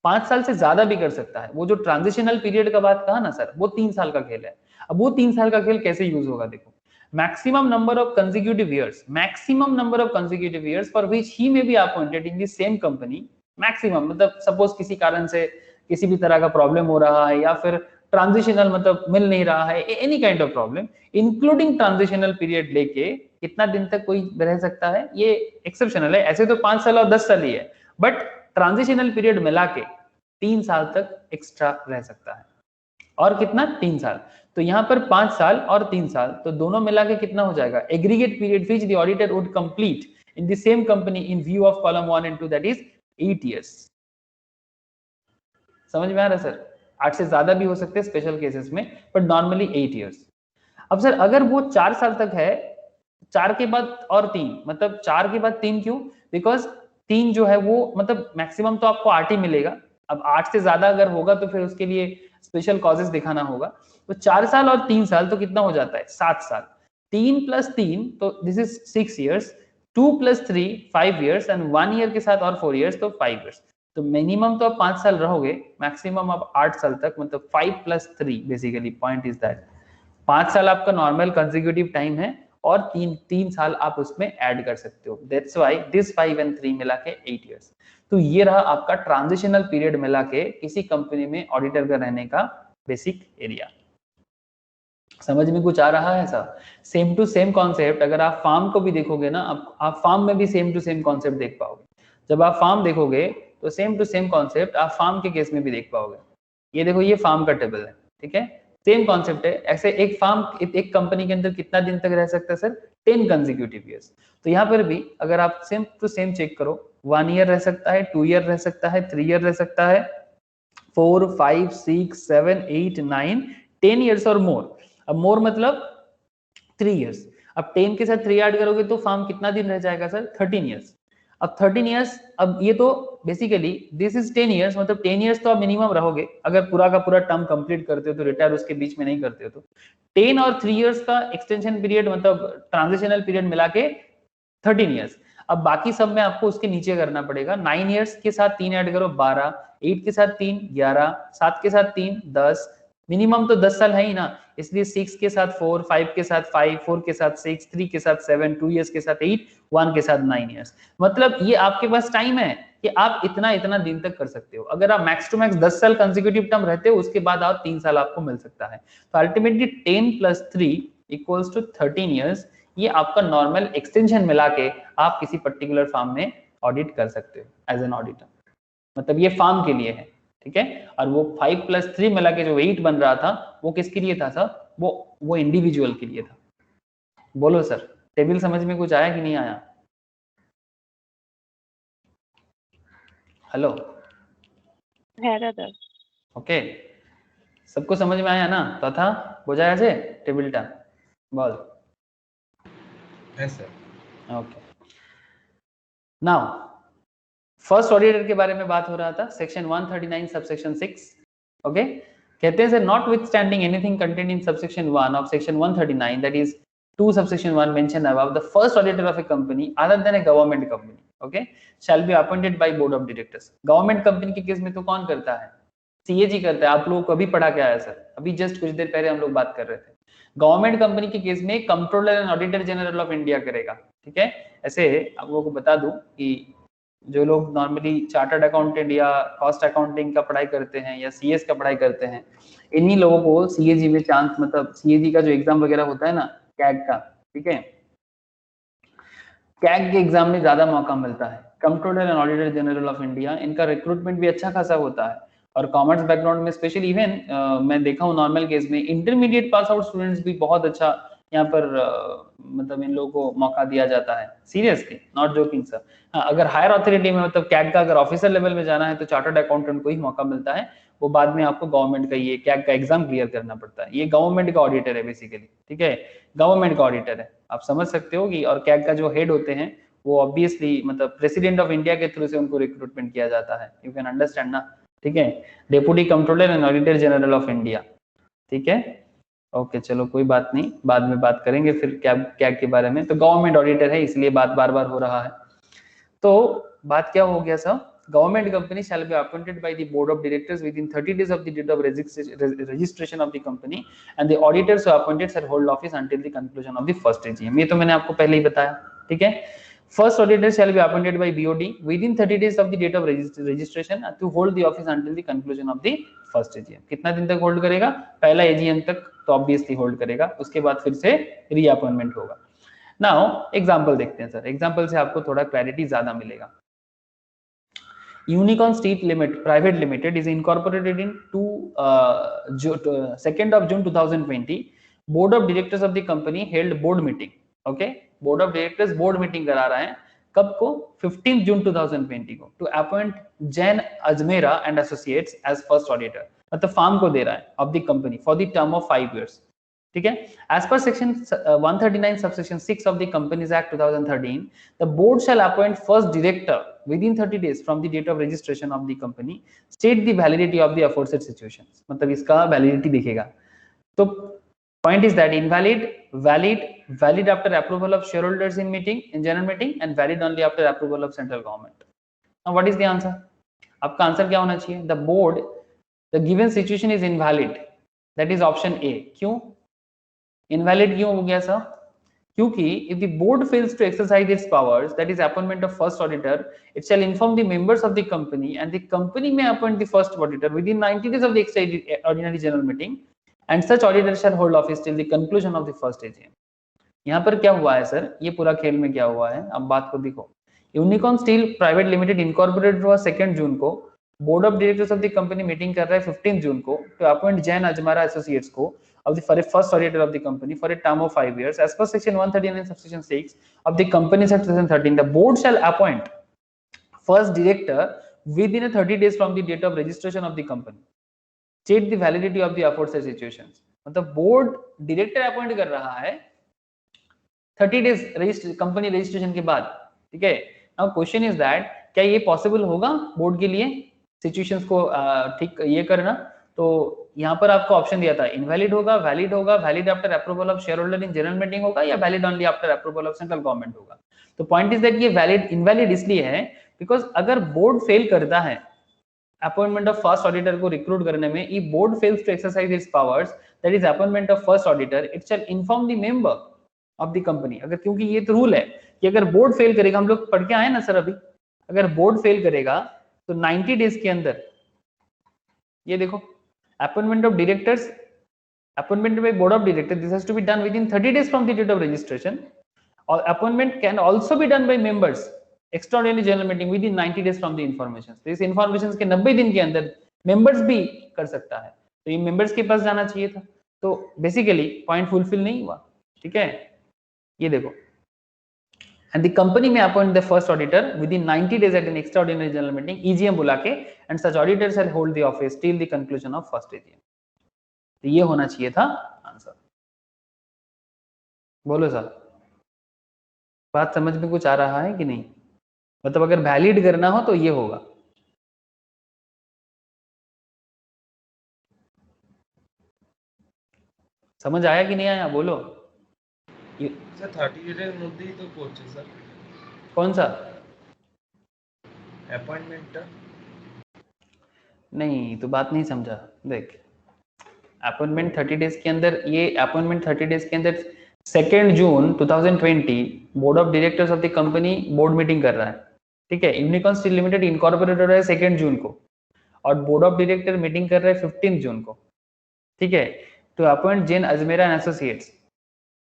5 साल से ज्यादा भी कर सकता है। वो जो ट्रांजिशनल पीरियड का बात कहा ना सर, वो 3 साल का खेल है। अब वो 3 साल का खेल कैसे यूज होगा, देखो, maximum number of consecutive years, maximum number of consecutive years for which he may be appointed in the same company, maximum मतलब सपोज किसी कारण से किसी भी तरह का प्रॉब्लम हो रहा है या फिर ट्रांजिशनल मतलब मिल नहीं रहा है, any kind of problem, including transitional period लेके कितना दिन तक कोई रह सकता है, ये एक्सेप्शनल है। ऐसे तो 5 साल और 10 साल ही है, बट ट्रांजिशनल पीरियड मिला के 3 साल तक एक्स्ट्रा रह सकता है। और कितना, 3 साल। तो यहाँ पर 5 साल और 3 साल, तो दोनों मिला के कितना हो जाएगा, aggregate period which the auditor would complete in the same company in view of column 1 and 2, that is 8 years। समझ में आ रहा है सर? 8 से ज्यादा भी हो सकते हैं स्पेशल केसेस में, बट नॉर्मली 8 years। अब सर अगर वो 4 साल तक है, 4 के बाद और 3, मतलब 4 के बाद 3 क्यों, बिकॉज 3 जो है वो मतलब मैक्सिमम तो आपको 8 ही मिलेगा। अब 8 से ज्यादा अगर होगा तो फिर उसके लिए स्पेशल कॉजेस दिखाना होगा। तो 4 साल और 3 साल तो कितना हो जाता है, 7 साल। 3 + 3 तो this is 6 years, 2 + 3 5 years and 1 year के साथ और 4 years तो 5 years। तो मिनिमम तो आप 5 साल रहोगे, मैक्सिमम आप 8 साल तक, मतलब 5 + 3 बेसिकली पॉइंट इज दैट 5 साल आपका नॉर्मल कंसेक्यूटिव टाइम है और 3 साल आप उसमें ऐड कर सकते हो। दैट्स व्हाई दिस 5 and 3 मिला के 8 years। तो ये रहा आपका ट्रांजिशनल पीरियड मिला के किसी कंपनी में ऑडिटर का रहने का बेसिक एरिया। समझ में कुछ आ रहा है ऐसा? सेम टू सेम कॉन्सेप्ट अगर आप फार्म को भी देखोगे ना, आप फार्म में भी सेम टू सेम कॉन्सेप्ट देख पाओगे। जब आप फार्म देखोगे तो सेम टू सेम कॉन्सेप्ट आप फार्म के केस में भी देख पाओगे। ये देखो, ये फार्म का टेबल है, ठीक है, सेम कॉन्सेप्ट है। ऐसे एक फार्म एक कंपनी के अंदर कितना दिन तक रह सकता है सर, 10 consecutive years। तो यहाँ पर भी अगर आप सेम टू सेम चेक करो, 1 year रह सकता है, 2 year रह सकता है, 3 year रह सकता है, 4 5 6 7 8 9 10 years और मोर। अब मोर मतलब 3 years। अब 10 के साथ 3 ऐड करोगे तो फार्म कितना दिन रह जाएगा सर, 13 years। अब 13 years, अब ये तो बेसिकली दिस इज 10 years, मतलब 10 years तो आप मिनिमम रहोगे अगर पूरा का पूरा टर्म कंप्लीट करते हो तो, रिटायर उसके बीच में नहीं करते हो तो। 10 और 3 years का एक्सटेंशन पीरियड मतलब ट्रांजिशनल पीरियड मिला के 13 years। अब बाकी सब में आपको उसके नीचे करना पड़ेगा। 9 years के साथ 3 ऐड करो 12, 8 के साथ 3 11, 7 के साथ 3 10, मिनिमम तो 10 साल है ही ना, इसलिए 6 के साथ 4, 5 के साथ 5, 4 के साथ 6, 3 के साथ 7, 2 years के साथ 8, 1 के साथ 9 years। मतलब ये आपके पास टाइम है कि आप इतना इतना दिन तक कर सकते हो। अगर आप मैक्स टू मैक्स 10 साल कंसेक्यूटिव टर्म रहते हो, उसके बाद आप 3 साल आपको मिल सकता है। तो अल्टीमेटली 10 + 3 = 13 years। ये आपका नॉर्मल एक्सटेंशन मिला के आप किसी पर्टिकुलर फार्म में ऑडिट कर सकते हो एज एन ऑडिटर। मतलब ये फार्म के लिए है, ठीक है। और वो 5 + 3 मिला के जो 8 बन रहा था वो किसके लिए था सर, वो इंडिविजुअल के लिए था। बोलो सर, टेबल समझ में कुछ आया कि नहीं आया? हेलो, ओके, सबको समझ में आया ना? तथा বোঝা আছে টেবিলটা? বল।
Yes, sir.
Okay, now first auditor के बारे में बात हो रहा था, सेक्शन 139 सबसेक्शन 6। ओके, कहते हैं sir notwithstanding anything contained in subsection 1 of section 139, that is 2 subsection 1 mentioned above, the first auditor of a company other than a government company, okay, shall be appointed by board of directors। Government company के case में तो कौन करता है, CAG करता है। आप लोगों को अभी पढ़ा के आया सर, अभी जस्ट कुछ देर पहले हम लोग बात कर रहे थे। गवर्नमेंट कंपनी के केस में controller and auditor general of India करेगा, ठीक है। ऐसे आप लोगों को बता दूं कि जो लोग नॉर्मली चार्टर्ड अकाउंटेंट या कॉस्ट अकाउंटिंग का पढ़ाई करते हैं या सीएस का पढ़ाई करते हैं, इन्हीं लोगों को सीएजी में चांस, मतलब सीएजी का जो एग्जाम वगैरह होता है ना, कैग का, ठीक है, कैग के एग्जाम में ज्यादा मौका मिलता है। Controller and auditor general of India, इनका रिक्रूटमेंट भी अच्छा खासा होता है। और कॉमर्स बैकग्राउंड में स्पेशली इवन मैं देखा हूँ नॉर्मल केस में इंटरमीडिएट पास आउट स्टूडेंट्स भी बहुत अच्छा यहाँ पर मतलब इन लोगों को मौका दिया जाता है, सीरियसली नॉट जोकिंग सर। हाँ, अगर हायर ऑथोरिटी में मतलब कैग का अगर ऑफिसर लेवल में जाना है तो चार्टर्ड अकाउंटेंट को ही मौका मिलता है, वो बाद में आपको गवर्नमेंट का ये कैग का एग्जाम क्लियर करना पड़ता है। ये गवर्नमेंट का ऑडिटर है बेसिकली, ठीक है, गवर्नमेंट का ऑडिटर है, आप समझ सकते हो कि। और कैग का जो हेड होते हैं वो ऑब्वियसली मतलब प्रेसिडेंट ऑफ इंडिया के थ्रू से उनको रिक्रूटमेंट किया जाता है, यू कैन अंडरस्टैंड ना, ठीक है, deputy controller and auditor general of India, ठीक है। ओके चलो कोई बात नहीं, बाद में बात करेंगे फिर कैग के बारे में। तो गवर्नमेंट ऑडिटर है इसलिए बात बार बार हो रहा है। तो बात क्या हो गया sir, government company shall be appointed by the board of directors within 30 days of the date of registration of the company, and the auditors who are appointed shall hold office until the conclusion of the first AGM। ये तो मैंने आपको पहले ही बताया, ठीक है। First auditor shall be appointed by BOD within 30 days of the date of registration to hold the office until the conclusion of the first AGM। कितना दिन तक होल्ड करेगा, पहला AGM तक तो ऑब्वियसली होल्ड करेगा, उसके बाद फिर से रीअपॉइंटमेंट होगा। नाउ एग्जांपल देखते हैं सर, एग्जांपल से आपको थोड़ा क्लैरिटी ज्यादा मिलेगा। Unicorn Steel Private Limited is incorporated in 2nd of June 2020. Board of Directors of the company held board meeting. Okay, Board of Directors board meeting करा रहा है कब को, 15 जून 2020 को, to appoint Jain Ajmera and Associates as first auditor। मतलब farm को दे रहा है of the company for the term of 5 years, ठीक है। As per section 139 subsection 6 of the Companies Act 2013, the board shall appoint first director within 30 days from the date of registration of the company, state the validity of the aforesaid situations। मतलब इसका validity दिखेगा। तो point is that invalid, valid after approval of shareholders in general meeting, and valid only after approval of central government। Now what is the answer? आपका answer क्या होना चाहिए? The board, the given situation is invalid, that is option A। क्यों invalid क्यों हो गया sir? क्योंकि if the board fails to exercise its powers, that is appointment of first auditor, it shall inform the members of the company, and the company may appoint the first auditor within 90 days of the extraordinary general meeting, and such auditor shall hold office till the conclusion of the first AGM। यहाँ पर क्या हुआ है sir, ये पूरा खेल में क्या हुआ है, अब बात को देखो। Unicorn steel private limited incorporated हुआ 2 जून को, board of directors of the company meeting कर रहा है 15 जून को to appoint Jain Ajmera associates को of the first auditor of the company for a term of 5 years as per section 139 subsection 6 of the Companies Act 2013। The board shall appoint first director within a 30 days from the date of registration of the company, state the validity of the aforesaid situations। मतलब board director appoint कर रहा है 30 days company registration के बाद, ठीक है। Now question is that क्या ये पॉसिबल होगा बोर्ड के लिए सिचुएशंस को ठीक ये करना? तो यहाँ पर आपको ऑप्शन दिया था इनवैलिड होगा, वैलिड होगा, valid after approval of share holder in general meeting होगा, या valid only after approval of central government होगा। तो पॉइंट इज दैट ये वैलिड इनवैलिड इसलिए है बिकॉज अगर बोर्ड फेल करता है अपॉइंटमेंट ऑफ फर्स्ट ऑडिटर को रिक्रूट करने में, ई board fails to exercise its powers, that is appointment of first auditor, it shall inform the member of the company. अगर क्योंकि ये तो रूल है कि अगर बोर्ड फेल करेगा, हम लोग पढ़ के आए ना सर अभी, अगर बोर्ड फेल करेगा तो 90 डेज के अंदर, ये देखो appointment of directors, appointment by board of directors, this has to be done within 30 days from the date of registration, or appointment can also be done by members extraordinary general meeting within 90 days from the information। तो इस information के 90 दिन के अंदर members भी कर सकता है, तो ये members के पास जाना चाहिए था। तो बेसिकली पॉइंट फुलफिल नहीं हुआ, ठीक है। ये देखो, and the company may appoint the first auditor within 90 days at an extraordinary general meeting EGM बुला के, and such auditors shall hold the office till the conclusion of first AGM। तो ये होना चाहिए था आंसर। बोलो सर, बात समझ में कुछ आ रहा है कि नहीं? मतलब अगर वैलिड करना हो तो ये होगा। समझ आया कि नहीं आया? बोलो
सर 30 डेज মধ্যে ही तो করছে স্যার।
कौन सा
अपॉइंटमेंट?
नहीं, तो बात नहीं समझा। देख, अपॉइंटमेंट 30 डेज के अंदर, ये अपॉइंटमेंट 30 डेज के अंदर 2 जून 2020 board of directors of the company board meeting कर रहा है, ठीक है। यूनिकॉर्न स्टील लिमिटेड इनकॉर्पोरेटेड हो रहा है 2 जून को, और बोर्ड ऑफ डायरेक्टर मीटिंग कर रहा है 15 जून को, ठीक है, to appoint Jain Ajmera and associates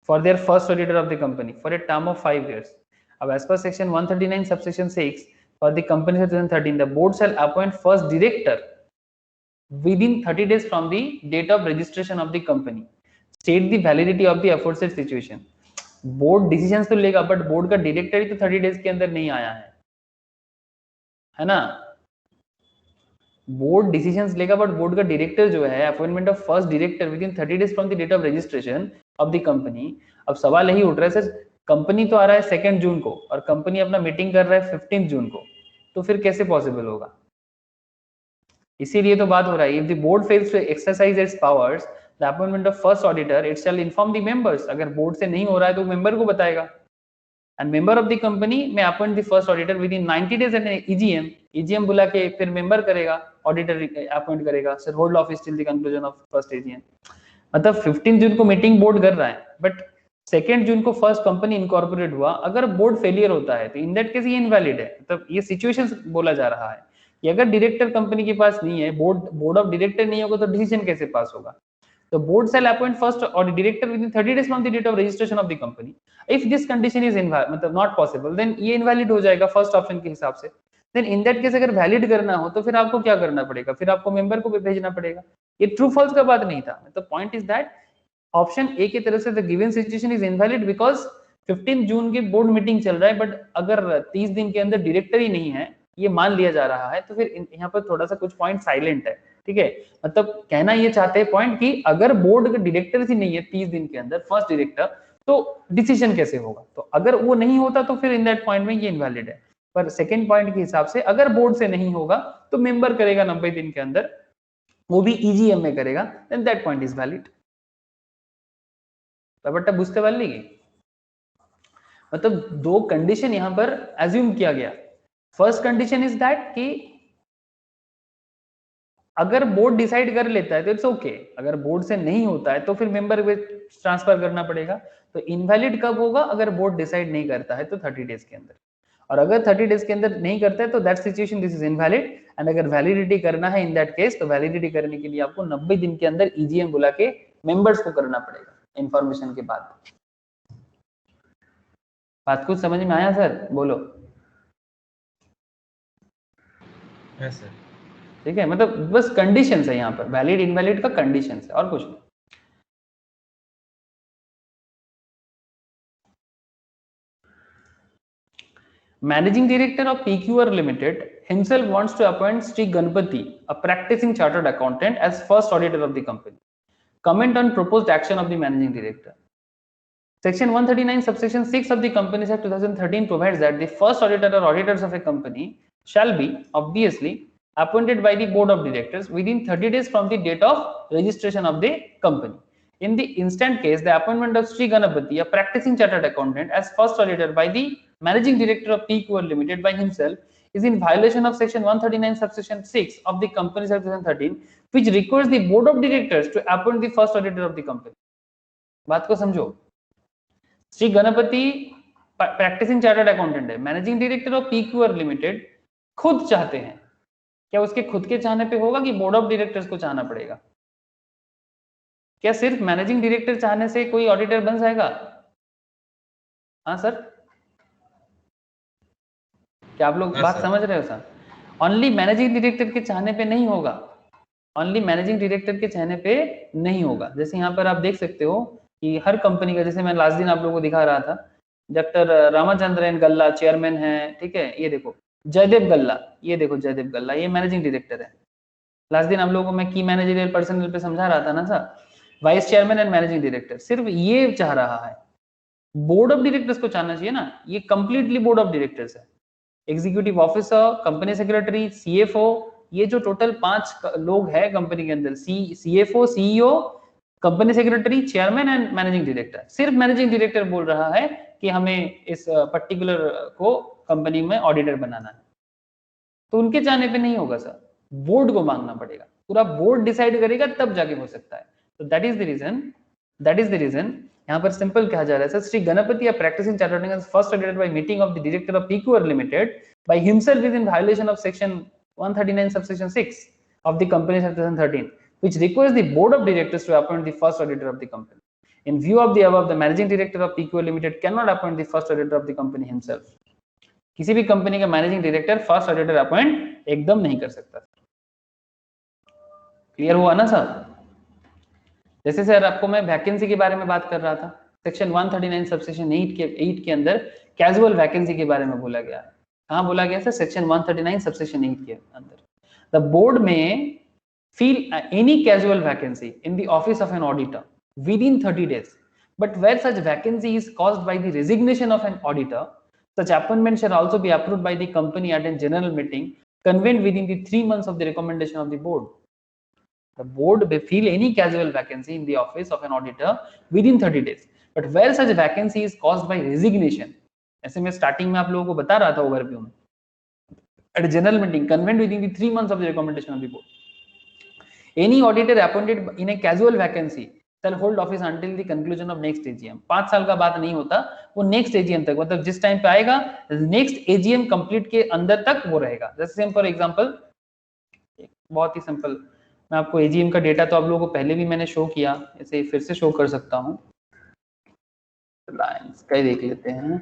for their first auditor of the company for a term of 5 years। अब as per section 139 subsection 6 for the Companies Act 2013, the board shall appoint first director within 30 days from the date of registration of the company, state the validity of the aforesaid situation. Board decisions तो लेगा but board का director ही तो 30 days के अंदर नहीं आया है ना। बोर्ड डिसीजंस लेगा बट बोर्ड का डायरेक्टर जो है, appointment of first director within 30 days from the date of registration of the company. अब सवाल यही उठ रहा है सर, कंपनी तो आ रहा है 2 जून को और कंपनी अपना मीटिंग कर रहा है 15 जून को, तो फिर कैसे पॉसिबल होगा? इसीलिए तो बात हो रहा है, if the board fails to exercise its powers the appointment of first auditor it shall inform the members. अगर बोर्ड से नहीं हो रहा है तो मेंबर को बताएगा। And member of the company may appoint the first auditor within 90 days at EGM. EGM बुला के फिर मेंबर करेगा, ऑडिटर अपॉइंट करेगा। Shall hold office till the conclusion of first EGM. मतलब 15 जून को मीटिंग बोर्ड कर रहा है बट 2 जून को फर्स्ट कंपनी इनकॉर्पोरेट हुआ। अगर बोर्ड फेलियर होता है तो इन दैट केस ये इनवैलिड है। मतलब ये सिचुएशन बोला जा रहा है कि अगर डायरेक्टर कंपनी के पास नहीं है, बोर्ड ऑफ डायरेक्टर नहीं होगा तो डिसीजन कैसे पास होगा? तो board shall appoint first or director within 30 days from the date of registration of the company. If this condition is invalid, मतलब not possible, then ये invalid हो जाएगा फर्स्ट ऑप्शन के हिसाब से। Then in that case अगर valid करना हो तो फिर आपको क्या करना पड़ेगा? फिर आपको मेंबर को भी भेजना पड़ेगा। ये ट्रू फॉल्स का बात नहीं था। मतलब point is that option A की तरफ से the given situation is invalid because 15 जून की बोर्ड मीटिंग चल रहा है बट अगर 30 दिन के अंदर डायरेक्टर ही नहीं है, ये मान लिया जा रहा है, तो फिर यहाँ पर थोड़ा सा कुछ पॉइंट साइलेंट है। ठीक है, मतलब कहना ये चाहते हैं पॉइंट कि अगर बोर्ड का डायरेक्टर ही नहीं है 30 दिन के अंदर फर्स्ट डायरेक्टर, तो डिसीजन कैसे होगा? तो अगर वो नहीं होता तो फिर इन दैट पॉइंट में ये इनवैलिड है। पर सेकंड पॉइंट के हिसाब से अगर बोर्ड से नहीं होगा तो मेंबर करेगा 90 दिन के अंदर, वो भी ईजीएम में करेगा, then that point is valid. But बुझते वाली की मतलब दो कंडीशन यहां पर एज्यूम किया गया। फर्स्ट कंडीशन इज दैट कि अगर बोर्ड डिसाइड कर लेता है तो इट्स ओके, अगर बोर्ड से नहीं होता है तो फिर मेंबर को ट्रांसफर करना पड़ेगा। तो इनवैलिड कब होगा? अगर बोर्ड डिसाइड नहीं करता है तो 30 डेज के अंदर, और अगर 30 डेज के अंदर नहीं करता है तो that situation this is invalid. And अगर वैलिडिटी करना है इन दैट केस, तो वैलिडिटी करने के लिए आपको 90 दिन के अंदर ईजीएम बुला के मेंबर्स को करना पड़ेगा इंफॉर्मेशन के बाद। बात कुछ समझ में आया सर? बोलो।
है सर।
ठीक है, मतलब बस कंडीशंस है यहाँ पर, वैलिड इनवैलिड का कंडीशंस है और कुछ नहीं। Managing Director of PQR Limited himself wants to appoint Sri Ganpati, a practicing chartered accountant, as first auditor of the company. Comment on proposed action of the Managing Director. Section 139 subsection 6 of the Companies Act 2013 provides that the first auditor or auditors of a company shall be obviously appointed by the board of directors within 30 days from the date of registration of the company. In the instant case, the appointment of Sri Ganapati, a practicing chartered accountant, as first auditor by the Managing Director of PQR Limited by himself is in violation of section 139 subsection 6 of the Companies Act 2013, which requires the board of directors to appoint the first auditor of the company. बात को समझो। Shri Ganpati practising chartered accountant है, managing director of PQR limited खुद चाहते हैं। क्या उसके खुद के चाहने पे होगा कि बोर्ड ऑफ डायरेक्टर्स को चाहना पड़ेगा? क्या सिर्फ मैनेजिंग डायरेक्टर चाहने से कोई ऑडिटर बन जाएगा? हाँ सर, क्या आप लोग बात समझ रहे हो सर? ओनली मैनेजिंग डायरेक्टर के चाहने पे नहीं होगा, ओनली मैनेजिंग डायरेक्टर के चाहने पे नहीं होगा। जैसे यहाँ पर आप देख सकते हो कि हर कंपनी का, जैसे मैं लास्ट दिन आप लोगों को दिखा रहा था, डॉक्टर रामाचंद्रन गल्ला चेयरमैन है। ठीक है, ये देखो जयदेव गल्ला, ये देखो जयदेव गल्ला, ये मैनेजिंग डायरेक्टर है। लास्ट दिन आप लोगों को मैं की मैनेजरियल पर्सनल पे समझा रहा था ना sir, vice chairman and managing director. सिर्फ ये चाह रहा है, बोर्ड ऑफ डायरेक्टर्स को चाहना चाहिए ना, ये कंप्लीटली बोर्ड ऑफ डायरेक्टर्स है। Executive officer, company secretary, CFO, ये जो टोटल 5 लोग हैं कंपनी के अंदर, CFO, CEO, company secretary, chairman and managing director, सिर्फ मैनेजिंग डायरेक्टर बोल रहा है कि हमें इस पर्टिकुलर को कंपनी में ऑडिटर बनाना है। तो उनके चाहने पे नहीं होगा सर, बोर्ड को मांगना पड़ेगा, पूरा बोर्ड डिसाइड करेगा तब जाके हो सकता है। तो दैट इज द रीजन यहाँ पर सिंपल कहा जा रहा है sir, Shri Ganpati practising chartered accountant first audited by meeting of the director of PQR limited by himself is in violation of section 139 subsection 6 of the Companies Act 2013, which requires the board of directors to appoint the first auditor of the company. In view of the above, the managing director of PQR Limited cannot appoint the first auditor of the company himself. किसी भी company का managing director first auditor appoint एकदम नहीं कर सकता। Clear हुआ ना sir? जैसे सर आपको मैं वैकेंसी के बारे में बात कर रहा था, सेक्शन 139 सबसेक्शन 8 के अंदर कैजुअल वैकेंसी के बारे में बोला गया है। कहाँ बोला गया सर? सेक्शन 139 सबसेक्शन 8 के अंदर। द बोर्ड में fill any casual vacancy in the office of an auditor within 30 days, but where such vacancy is caused by the resignation of an auditor, such appointment shall also be approved by the company at a general meeting convened within the 3 months of the recommendation of the board. The board may fill any casual vacancy in the office of an auditor within 30 days, but where such vacancy is caused by resignation, ऐसे मैं starting में आप लोगों को बता रहा था overview में, at a general meeting convened within the 3 months of the recommendation of the board. Any auditor appointed in a casual vacancy shall hold office until the conclusion of next AGM. 5 साल का बात नहीं होता, वो next AGM तक, मतलब जिस time पे आएगा नेक्स्ट एजीएम कंप्लीट के अंदर तक वो रहेगा। जैसे फॉर एग्जांपल, बहुत ही सिंपल, मैं आपको एजीएम का डेटा तो आप लोगों को पहले भी मैंने शो किया, ऐसे फिर से शो कर सकता हूँ। लाइन्स का देख लेते हैं।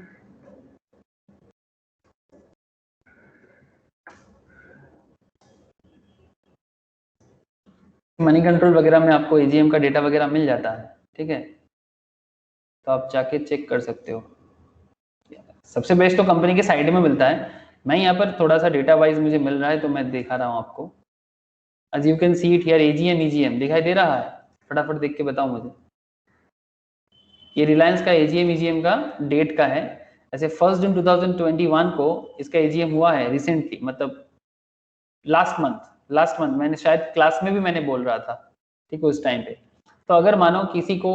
मनी कंट्रोल वगैरह में आपको एजीएम का डेटा वगैरह मिल जाता है, ठीक है, तो आप जाके चेक कर सकते हो। सबसे बेस्ट तो कंपनी के साइड में मिलता है, मैं यहाँ पर थोड़ा सा डेटा वाइज मुझे मिल रहा है तो मैं दिखा रहा हूँ आपको। As you can see it here, AGM EGM दिखाई दे रहा है, फटाफट देख के बताओ मुझे। ये रिलायंस का एजीएम ईजीएम का डेट का है, ऐसे 1 जून 2021 को इसका एजीएम हुआ है रिसेंटली, मतलब लास्ट मंथ मैंने शायद क्लास में भी मैंने बोल रहा था, ठीक है, उस टाइम पे। तो अगर मानो किसी को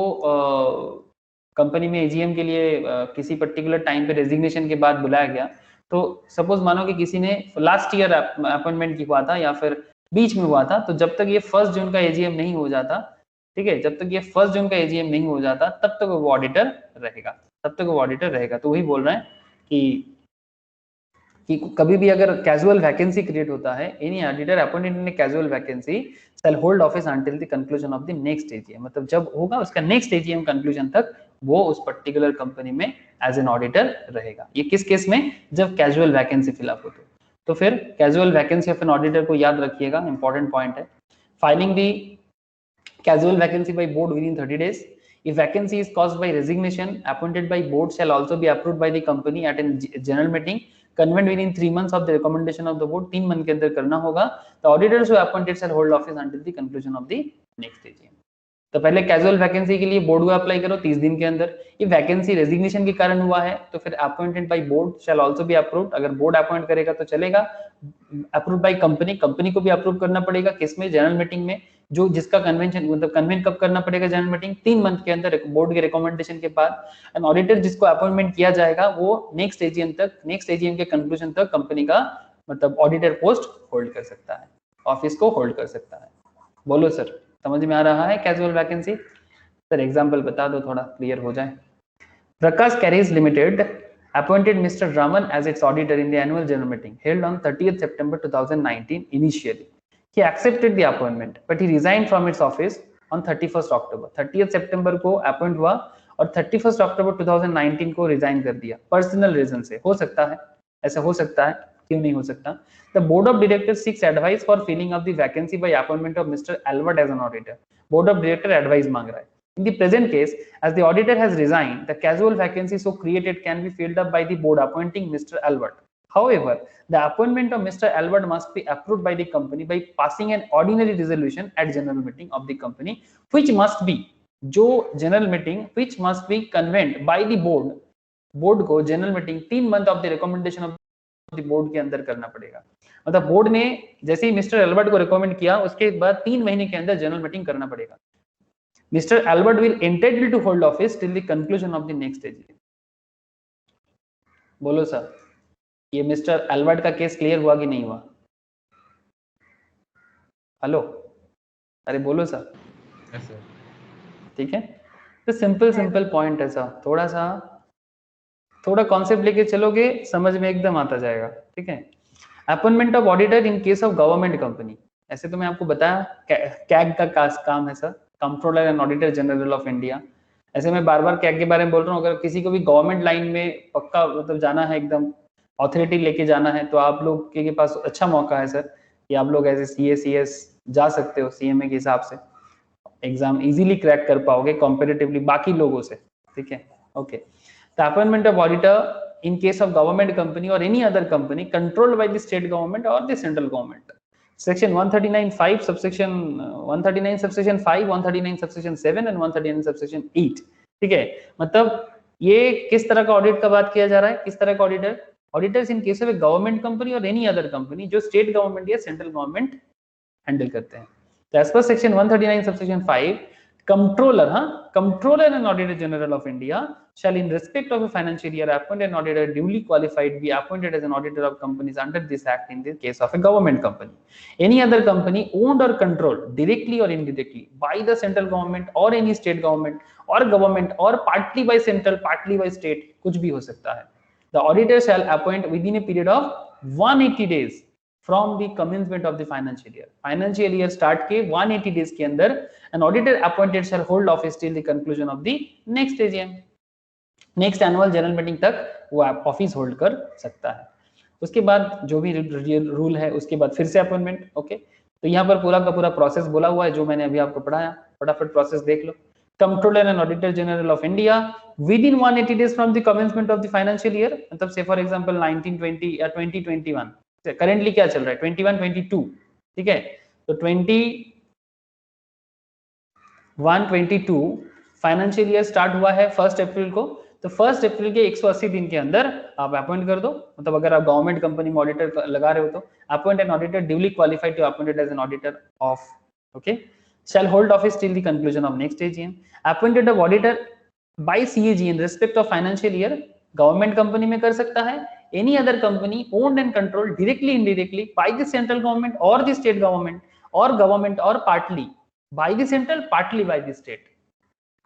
कंपनी में एजीएम के लिए किसी पर्टिकुलर टाइम पे रेजिग्नेशन के बाद बुलाया गया, तो सपोज मानो कि किसी ने लास्ट ईयर अपॉइंटमेंट की हुआ था या फिर बीच में हुआ था, तो जब तक ये 1 जून का एजीएम नहीं हो जाता, ठीक है, जब तक ये 1 जून का एजीएम नहीं हो जाता तब तक वो ऑडिटर रहेगा, तो वही बोल रहे हैं कि कभी भी अगर कैजुअल वैकेंसी क्रिएट होता है, any auditor appointed in casual vacancy shall hold office until the conclusion of the next AGM, मतलब जब होगा उसका नेक्स्ट एजीएम कंक्लूजन तक वो उस पर्टिकुलर कंपनी में एज एन ऑडिटर रहेगा। ये किस केस में? जब कैजुअल वैकेंसी फिलअप हो तो फिर casual vacancy of an auditor को याद रखिएगा, इंपॉर्टेंट पॉइंट है। Filing the casual vacancy by board within 30 days. If vacancy is caused by resignation, appointed by board shall also be approved by the company at a general meeting convened within 3 months of the recommendation of the board. 3 month के अंदर करना होगा। The auditors who appointed shall hold office until the conclusion of the next AGM. तो पहले casual vacancy के लिए board को apply करो 30 दिन के अंदर। ये वैकेंसी रेजिग्नेशन के कारण हुआ है तो फिर appointed by board shell also be approved, अगर बोर्ड अपॉइंट करेगा तो चलेगा। अप्रूव्ड बाय कंपनी, कंपनी को भी अप्रूव करना पड़ेगा, किसमें? जनरल मीटिंग में, जो जिसका कन्वेंशन, मतलब कन्वेन कब करना पड़ेगा? जनरल मीटिंग 3 मंथ के अंदर बोर्ड के रिकमेंडेशन के बाद। एंड ऑडिटर जिसको अपॉइंटमेंट किया जाएगा वो नेक्स्ट एजीएम के कंक्लूजन तक कंपनी का मतलब ऑडिटर पोस्ट होल्ड कर सकता है, ऑफिस को होल्ड कर सकता है। बोलो सर, समझ में आ रहा है कैजुअल वैकेंसी? सर एग्जांपल बता दो, थोड़ा क्लियर हो जाए। Prakash carries limited appointed Mr. Raman as its auditor in the annual general meeting held on 30th September 2019. Initially, he accepted the appointment, but he resigned from its office on 31st October. 30th September को appoint हुआ और 31st October 2019 को resign कर दिया personal reason से। हो सकता है, ऐसा हो सकता है, क्यों नहीं हो सकता? The board of directors seeks advice for filling of the vacancy by appointment of Mr. Albert as an auditor. Board of director advice मांग रहा है। In the present case, as the auditor has resigned, the casual vacancy so created can be filled up by the board appointing Mr. Albert. However, the appointment of Mr. Albert must be approved by the company by passing an ordinary resolution at general meeting of the company, which must be general meeting which must be convened by the board. Board को general meeting 3 month of the recommendation of the board के अंदर करना पड़ेगा। मतलब board ने जैसे ही mister Albert को रिकमेंड किया उसके बाद 3 महीने के अंदर जनरल मीटिंग करना पड़ेगा। Mr. Albert will entitled to hold office till the conclusion of the next AGM. बोलो सर, ये मिस्टर एल्बर्ट का केस क्लियर हुआ कि नहीं हुआ? हेलो, अरे बोलो सर।
Yes sir.
ठीक है, तो सिंपल पॉइंट है सर, थोड़ा कॉन्सेप्ट लेके चलोगे समझ में एकदम आता जाएगा। ठीक है, appointment of auditor in case of government company, ऐसे तो मैं आपको बताया कैग का काम है sir, controller and auditor general of India. ऐसे मैं बार बार कैग के बारे में बोल रहा हूँ। अगर किसी को भी गवर्नमेंट लाइन में पक्का मतलब जाना है, एकदम ऑथोरिटी लेके जाना है, तो आप लोग के पास अच्छा मौका है सर कि आप लोग ऐसे CA CS जा सकते हो CMA के हिसाब से। एग्जाम इजीली क्रैक कर पाओगे कंपैरेटिवली बाकी लोगों से, ठीक है। Okay, the appointment of auditor in case of government company और any other company controlled by the state government और the central government, section 139(5) subsection 139 subsection 5, 139 subsection 7 and 139 subsection 8, ठीक है। मतलब ये किस तरह का ऑडिट का बात किया जा रहा है, किस तरह का auditor, auditors in case of government company और एनी अदर कंपनी जो स्टेट गवर्नमेंट या सेंट्रल गवर्नमेंट हैंडल करते हैं। तो as per section 139 subsection 5, controller, controller and auditor general of India shall in respect of a financial year appoint an auditor duly qualified be appointed as an auditor of companies under this act in the case of a government company, any other company owned or controlled directly or indirectly by the central government or any state government or government or partly by central partly by state, कुछ भी हो सकता है। The auditor shall appoint within a period of 180 days from the commencement of the financial year, financial year start के 180 days के अंदर an auditor appointed shall hold office till the conclusion of the next AGM, next annual general meeting तक वो office hold कर सकता है। उसके बाद जो भी रूल है उसके बाद फिर से अपॉइंटमेंट। ओके, तो यहाँ पर पूरा का पूरा प्रोसेस बोला हुआ है जो मैंने अभी आपको पढ़ाया, फटाफट प्रोसेस देख लो। Controller and auditor general of India within 180 days from the commencement of the financial year, मतलब से फॉर एग्जांपल 1920 या 2021, करेंटली क्या चल रहा है 21-22, ठीक है। तो 21-22 फाइनेंशियल ईयर स्टार्ट हुआ है 1 अप्रैल को, तो 1 अप्रैल के 180 दिन के अंदर आप अपॉइंट कर दो, मतलब अगर आप गवर्नमेंट कंपनी में ऑडिटर लगा रहे हो तो appoint an auditor duly qualified to appointed as an auditor of, okay, shall hold office till the conclusion of next AGM, appointed of auditor by CAG in respect of financial year, government company में कर सकता है, any other company owned and controlled directly indirectly by the central government or the state government or partly by the central partly by the state,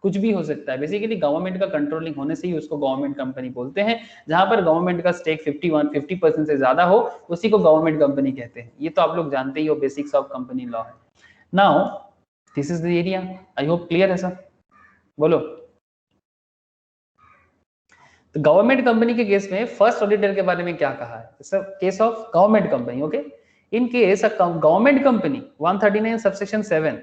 कुछ भी हो सकता है। Basically government का कंट्रोलिंग होने से ही उसको गवर्नमेंट कंपनी बोलते हैं, जहां पर गवर्नमेंट का स्टेक 50% से ज्यादा हो उसी को गवर्नमेंट कंपनी कहते हैं। ये तो आप लोग जानते ही हो, बेसिक्स ऑफ कंपनी लॉ है। Now this is the area, I hope clear है सर, बोलो। तो गवर्नमेंट कंपनी के केस में फर्स्ट ऑडिटर के बारे में क्या कहा है, sir case of government company, okay, in case a government company 139 subsection 7,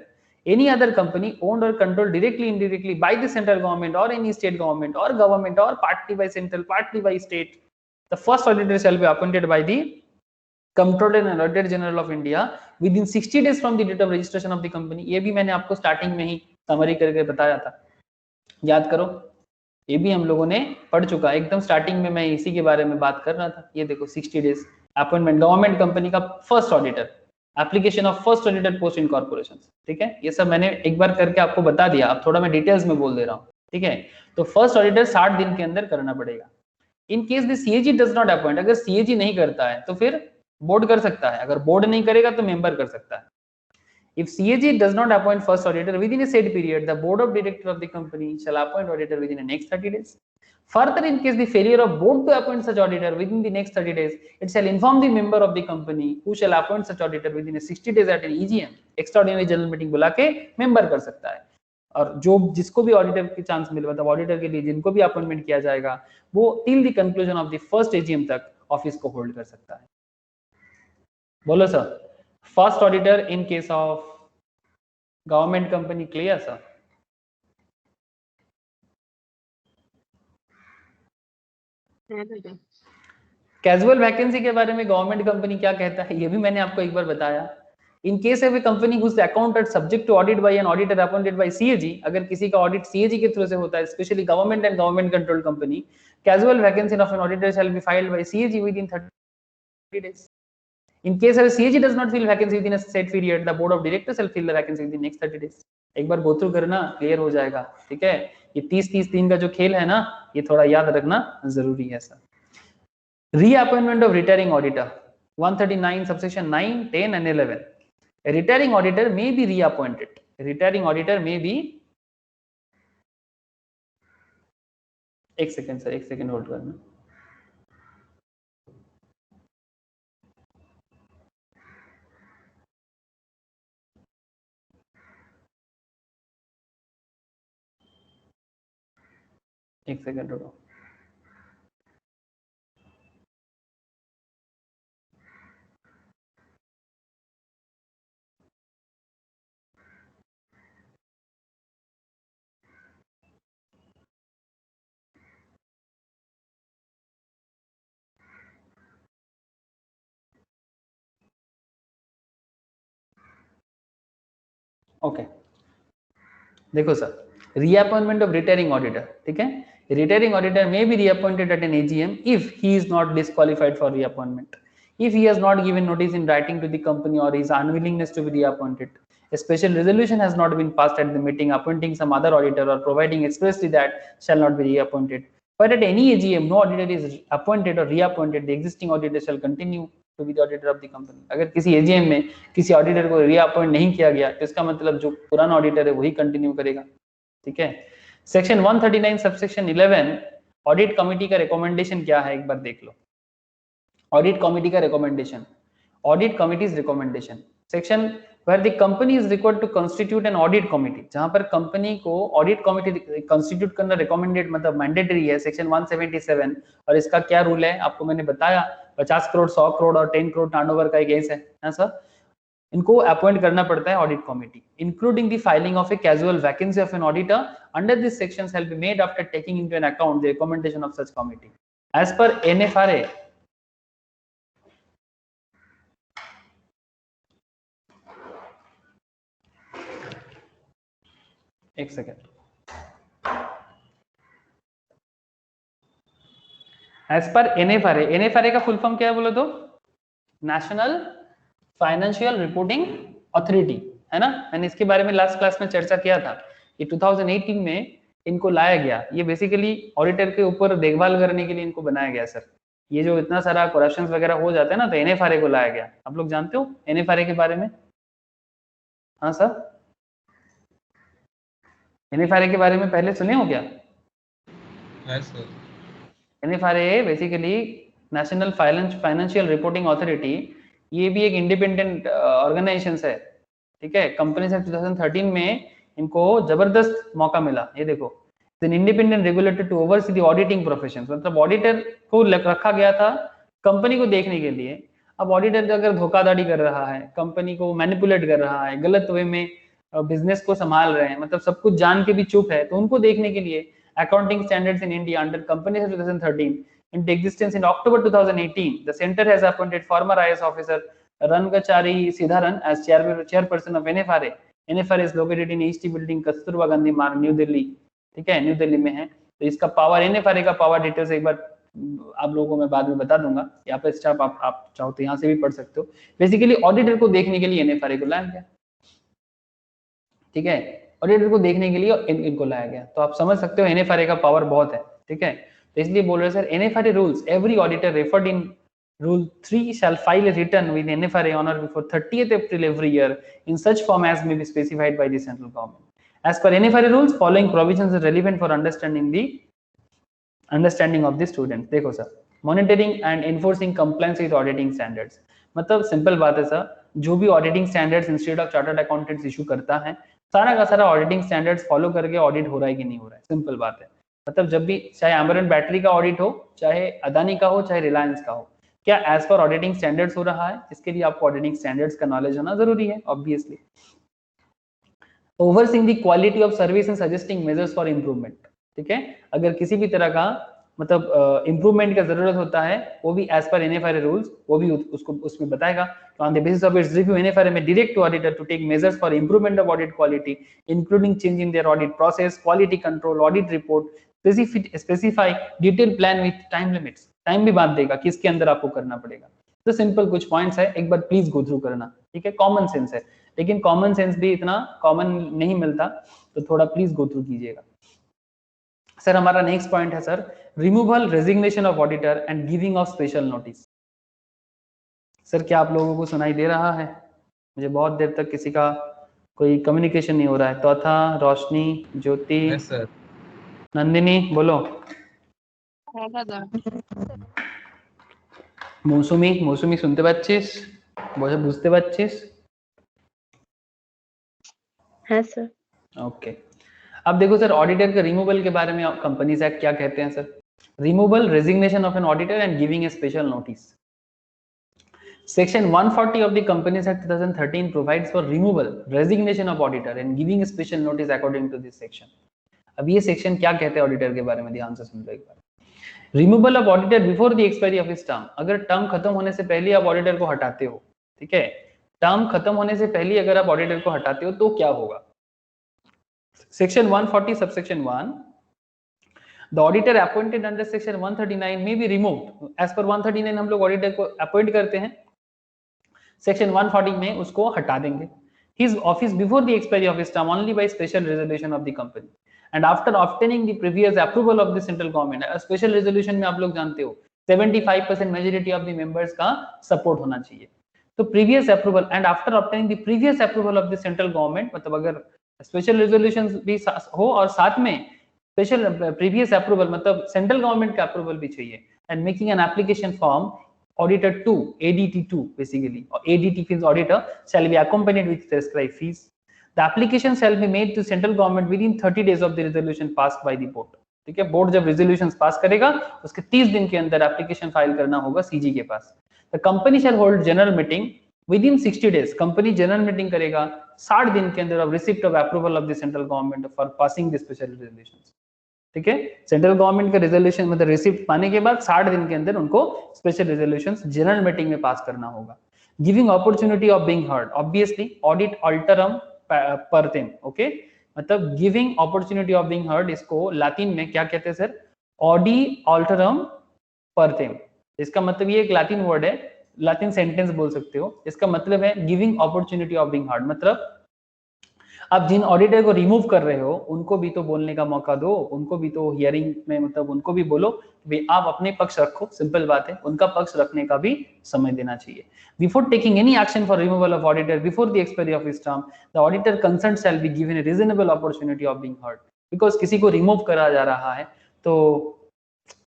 any other company owned or controlled directly indirectly by the central government or any state government or government or partly by central partly by state, the first auditor shall be appointed by the comptroller and auditor general of India within 60 days from the date of registration of the company। ये भी मैंने आपको starting में ही summary करके बताया था, याद करो, ये भी हम लोगों ने पढ़ चुका है, एकदम स्टार्टिंग में मैं इसी के बारे में बात कर रहा था। ये देखो 60 डेज अपॉइंटमेंट गवर्नमेंट कंपनी का first auditor, application of first auditor post in corporation, ठीक है। ये सब मैंने एक बार करके आपको बता दिया, अब थोड़ा मैं डिटेल्स में बोल दे रहा हूँ, ठीक है। तो फर्स्ट ऑडिटर 60 दिन के अंदर करना पड़ेगा। In case the CAG does not appoint, अगर सीएजी नहीं करता है तो फिर बोर्ड कर सकता है, अगर बोर्ड नहीं करेगा तो मेंबर कर सकता है। If CAG does not appoint first auditor within a said period, the board of directors of the company shall appoint auditor within the next 30 days. Further, in case the failure of board to appoint such auditor within the next 30 days, it shall inform the member of the company who shall appoint such auditor within a 60 days at an EGM, extraordinary general meeting बुला के member कर सकता है। और जो जिसको भी auditor की चांस मिले, मतलब ऑडिटर के लिए जिनको भी अपॉइंटमेंट किया जाएगा, वो till the conclusion of the first AGM तक ऑफिस को होल्ड कर सकता है। बोलो sir, first auditor in case of government company, clear sir? Casual vacancy के बारे में गवर्नमेंट कंपनी क्या कहता है, ये भी मैंने आपको एक बार बताया। In case of a company whose account are subject to audit by an auditor appointed by CAG, अगर किसी का ऑडिट सीएजी के थ्रू से होता है, specially government and government controlled company, casual vacancy of an auditor shall be filed by CAG with in 30 days. In case of CAG does not fill vacancy within a set period, the board of directors shall fill the vacancy within next 30 days. एक बार go through करना, clear हो जाएगा, ठीक है। ये 30-30 दिन का जो खेल है ना, ये थोड़ा याद रखना जरूरी है sir. Reappointment of retiring auditor 139 subsection 9, 10 and 11. A retiring auditor may be reappointed. A retiring auditor may be, एक सेकंड सर, एक सेकंड होल्ड करना। एक सेकंड रुको। ओके देखो sir, reappointment of retiring auditor, ठीक है, retiring auditor may be reappointed at an AGM if he is not disqualified for reappointment, if he has not given notice in writing to the company or his unwillingness to be reappointed, a special resolution has not been passed at the meeting appointing some other auditor or providing expressly that shall not be reappointed, but at any AGM no auditor is appointed or reappointed, the existing auditor shall continue to be the auditor of the company. अगर किसी AGM में किसी auditor को reappoint नहीं किया गया तो इसका मतलब जो पुराना ऑडिटर है वही कंटिन्यू करेगा, ठीक है। सेक्शन 139 सबसेक्शन 11 ऑडिट कमेटी का रिकमेंडेशन क्या है एक बार देख लो। ऑडिट कमेटी का recommendation, audit committees recommendation, section where the company is required to constitute an audit committee, जहां पर कंपनी को ऑडिट कमिटी कंस्टिट्यूट करना रिकमेंडेड मतलब मैंडेटरी है, सेक्शन 177। और इसका क्या रूल है आपको मैंने बताया, 50 करोड़ 100 करोड़ और 10 करोड़ टर्नओवर का एक केस है ना सर, इनको अपॉइंट करना पड़ता है audit committee, including the filing of a casual vacancy of an auditor under this sections have been made after taking into an account the recommendation of such committee as per NFRA। एक सेकेंड, as per NFRA, NFRA का full form क्या है बोलो तो, national financial reporting authority, है ना। मैंने इसके बारे में लास्ट क्लास में चर्चा किया था कि 2018 में इनको लाया गया, ये बेसिकली ऑडिटर के ऊपर देखभाल करने के लिए इनको बनाया गया सर। ये जो इतना सारा करप्शन वगैरह हो जाता है ना तो NFRA को लाया गया। आप लोग जानते हो NFRA के बारे में? हाँ सर, NFRA के बारे में पहले सुने हो क्या?
Sir
NFRA basically national financial reporting authority, ये भी एक इंडिपेंडेंट ऑर्गेनाइजेशन है, ठीक है। कंपनीज एक्ट 2013 में इनको जबरदस्त मौका मिला, ये देखो, an independent regulator to oversee the auditing profession, मतलब ऑडिटर को रखा गया था कंपनी को देखने के लिए। अब ऑडिटर अगर धोखाधड़ी कर रहा है, कंपनी को मैनिपुलेट कर रहा है, गलत वे में बिजनेस को संभाल रहे हैं, मतलब सब कुछ जान के भी चुप है, तो उनको देखने के लिए accounting standards in India under companies act 2013 into existence in October 2018, the center has appointed former IS officer Rangachari Siddharan as chairperson of NFRA. NFRA is located in East Building, Kasturba Gandhi मार्ग, न्यू दिल्ली, ठीक है, new Delhi में है। तो इसका power, NFRA का power details एक बार आप लोगों को मैं बाद में बता दूंगा, यहाँ पे स्टाफ आप चाहो तो यहाँ से भी पढ़ सकते हो। बेसिकली ऑडिटर को देखने के लिए NFRA को लाया गया, ठीक है, ऑडिटर को देखने के लिए इनको लाया गया। तो आप समझ सकते हो NFRA का पावर बहुत है, ठीक है। तो इसलिए बोल रहे sir NFRA rules, every auditor referred in rule 3 shall file a return with NFRA on or before 30th April every year in such form as may be specified by the central government. As per NFRA rules, following provisions are relevant for understanding of the students. देखो sir, monitoring and enforcing compliance with auditing standards, मतलब simple बात है sir, जो भी auditing standards institute of chartered accountants issue करता है, सारा का सारा ऑडिटिंग स्टैंडर्ड्स फॉलो करके ऑडिट हो रहा है कि नहीं हो रहा है, सिंपल बात है। मतलब जब भी चाहे अमरन बैटरी का ऑडिट हो, चाहे अदानी का हो, चाहे रिलायंस का हो, क्या एज पर ऑडिटिंग स्टैंडर्ड्स हो रहा है, इसके लिए आपको ऑडिटिंग स्टैंडर्ड्स का नॉलेज होना जरूरी है obviously. Overseeing the quality of service and suggesting measures for improvement, ठीक है, अगर किसी भी तरह का मतलब इंप्रूवमेंट का जरूरत होता है, वो भी एज पर NFRA रूल्स वो भी उसको उसमें बताएगा। तो on the basis of its review NFRA में direct to auditor to take measures for improvement of audit quality including change in their audit process, quality control, audit report, specify detail plan with time limits, time भी बात देगा कि इसके अंदर आपको करना पड़ेगा। तो सिंपल कुछ पॉइंट्स है, एक बार प्लीज गो थ्रू करना, ठीक है। कॉमन सेंस है, लेकिन कॉमन सेंस भी इतना कॉमन नहीं मिलता, तो थोड़ा प्लीज गो थ्रू कीजिएगा। सर हमारा नेक्स्ट पॉइंट है sir, removal resignation of auditor and giving of special notice. Sir क्या आप लोगों को सुनाई दे रहा है? मुझे बहुत देर तक किसी का कोई कम्युनिकेशन नहीं हो रहा है। तो था रोशनी, ज्योति,
सर
नंदिनी, बोलो। मौसुमी सुनते पाচ্ছিস? বুঝতে পাচ্ছিস?
हाँ सर।
ओके, अब देखो सर, ऑडिटर के रिमूवल के बारे में कंपनीज एक्ट क्या कहते हैं sir? Removal, resignation of an auditor and giving a special notice. Section 140 of the Companies Act 2013 provides for removal, resignation of auditor and giving a special notice according to this section. अब ये section क्या कहते हैं auditor के बारे में, ध्यान से सुन लो एक बार। Removal of auditor before the expiry of his term, अगर टर्म खत्म होने से पहले आप ऑडिटर को हटाते हो, ठीक है, टर्म खत्म होने से पहले अगर आप ऑडिटर को हटाते हो तो क्या होगा? Section 140 subsection 1, the auditor appointed under section 139 may be removed. as per 139 हम लोग ऑडिटर को अपॉइंट करते हैं, सेक्शन 140 में उसको हटा देंगे. His office before the expiry of his term only by special resolution of the company and after obtaining the previous approval of the central government. Special resolution में आप लोग जानते हो 75% मेजोरिटी ऑफ द मेंबर्स का support होना चाहिए. तो previous approval and after obtaining the previous approval of the central government, मतलब अगर स्पेशल रेजोल्यूशन भी हो और साथ में स्पेशल प्रीवियस अप्रूवल मतलब सेंट्रल गवर्नमेंट का अप्रूवल भी चाहिए, and making an application form auditor 2 ADT2 basically, or ADT means auditor shall be accompanied with prescribed fees. The application shall be made to central government within 30 days of the resolution passed by the board. ठीक है, board जब resolutions पास करेगा उसके 30 दिन के अंदर application file करना होगा सीजी के पास. The company shall hold general meeting within 60 days. Company general meeting करेगा 60 दिन के अंदर of receipt of approval of the central government for passing the special resolutions. ठीक है, सेंट्रल गवर्नमेंट का रेजोल्यूशन मतलब रिसिप्ट पाने के बाद 60 दिन के अंदर उनको स्पेशल रेजोल्यूशंस जनरल मीटिंग में पास करना होगा. Giving opportunity of being heard, obviously ऑडिट अल्टरम परतेम. ओके, मतलब giving opportunity of being heard, इसको लातिन में क्या कहते हैं सर? ऑडी अल्टरम परतेम. इसका मतलब ये एक लातिन वर्ड है, लातिन सेंटेंस बोल सकते हो. इसका मतलब है giving opportunity of being heard, मतलब आप जिन ऑडिटर को रिमूव कर रहे हो उनको भी तो बोलने का मौका दो, उनको भी तो हियरिंग में मतलब उनको भी बोलो भाई आप अपने पक्ष रखो. सिंपल बात है, उनका पक्ष रखने का भी समय देना चाहिए. Before taking any action for removal of auditor before the expiry of his term, the auditor concern shall be given A reasonable opportunity of being heard. Because किसी को रिमूव करा जा रहा है तो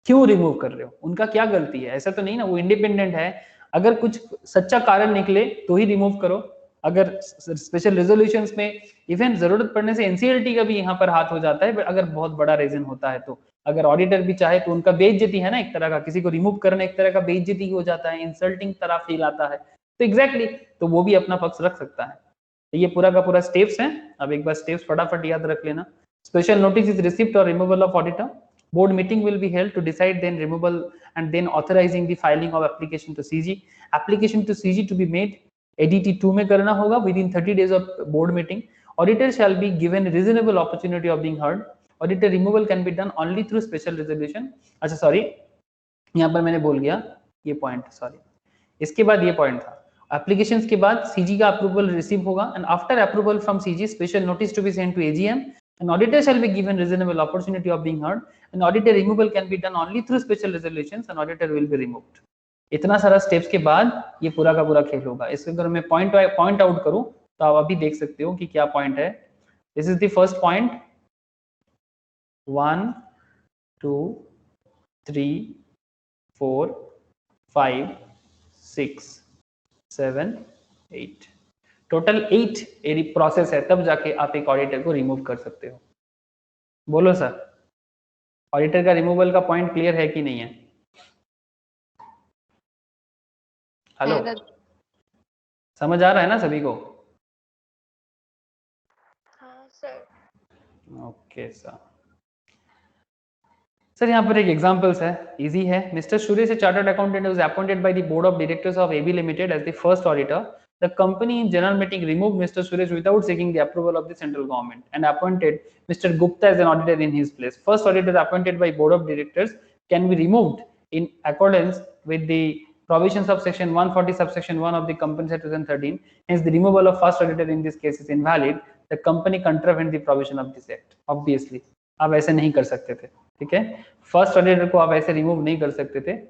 क्यों रिमूव कर रहे हो, उनका क्या गलती है? ऐसा तो नहीं ना, वो इंडिपेंडेंट है. अगर कुछ सच्चा कारण निकले तो ही रिमूव करो. अगर स्पेशल रेजोल्यूशंस में इवन जरूरत पड़ने से एनसीएलटी का भी यहाँ पर हाथ हो जाता है, अगर बहुत बड़ा रीजन होता है तो. अगर ऑडिटर भी चाहे तो उनका बेइज्जती है ना एक तरह का, किसी को रिमूव करना एक तरह का बेइज्जती हो जाता है, इंसल्टिंग तरह फील आता है, तो एग्जैक्टली तो वो भी अपना पक्ष रख सकता है. तो ये पूरा का पूरा स्टेप्स है. अब एक बार स्टेप्स फटाफट याद रख लेना. स्पेशल नोटिस इज रिसिप्ट और removal of auditor. Board meeting will be held to decide then removal and then authorizing the filing of application to CG. Application to CG to be made ADT2 में करना होगा within 30 days of board meeting. Auditor shall be given reasonable opportunity of being heard. Auditor removal can be done only through special resolution. अच्छा sorry, यहाँ पर मैंने बोल गया ये पॉइंट, सॉरी. इसके बाद ये पॉइंट था, एप्लीकेशंस के बाद सीजी का अप्रूवल रिसीव होगा and after approval from CG special notice to be sent to AGM. An auditor shall be given reasonable opportunity of being heard. An auditor removal can be done only through special resolutions. An auditor will be removed. इतना सारा steps के बाद ये पूरा का पूरा खेल होगा. इसके अगर मैं पॉइंट आउट करूं तो आप अभी देख सकते हो कि क्या पॉइंट है. This is the first point. 1 2 3 4 5 6 7 8 total 8 एरी प्रोसेस है, तब जाके आप एक ऑडिटर को रिमूव कर सकते हो. बोलो सर, ऑडिटर का रिमूवल का पॉइंट क्लियर है कि नहीं है? हेलो, समझ आ रहा है ना सभी को?
हाँ सर.
Okay sir. सर यहाँ पर एक एग्जांपल्स है, इजी है. Mister Suresh a chartered accountant was appointed by the board of directors of AB limited as the first auditor. The company in general meeting removed Mr. Suresh without seeking the approval of the central government and appointed Mr. Gupta as an auditor in his place. First auditor appointed by board of directors can be removed in accordance with the provisions of section 140 subsection 1 of the Companies Act 2013. Hence, the removal of first auditor in this case is invalid. The company contravened the provision of this act. Obviously, आप ऐसे नहीं कर सकते थे. ठीक है, first auditor को आप ऐसे रिमूव नहीं कर सकते थे.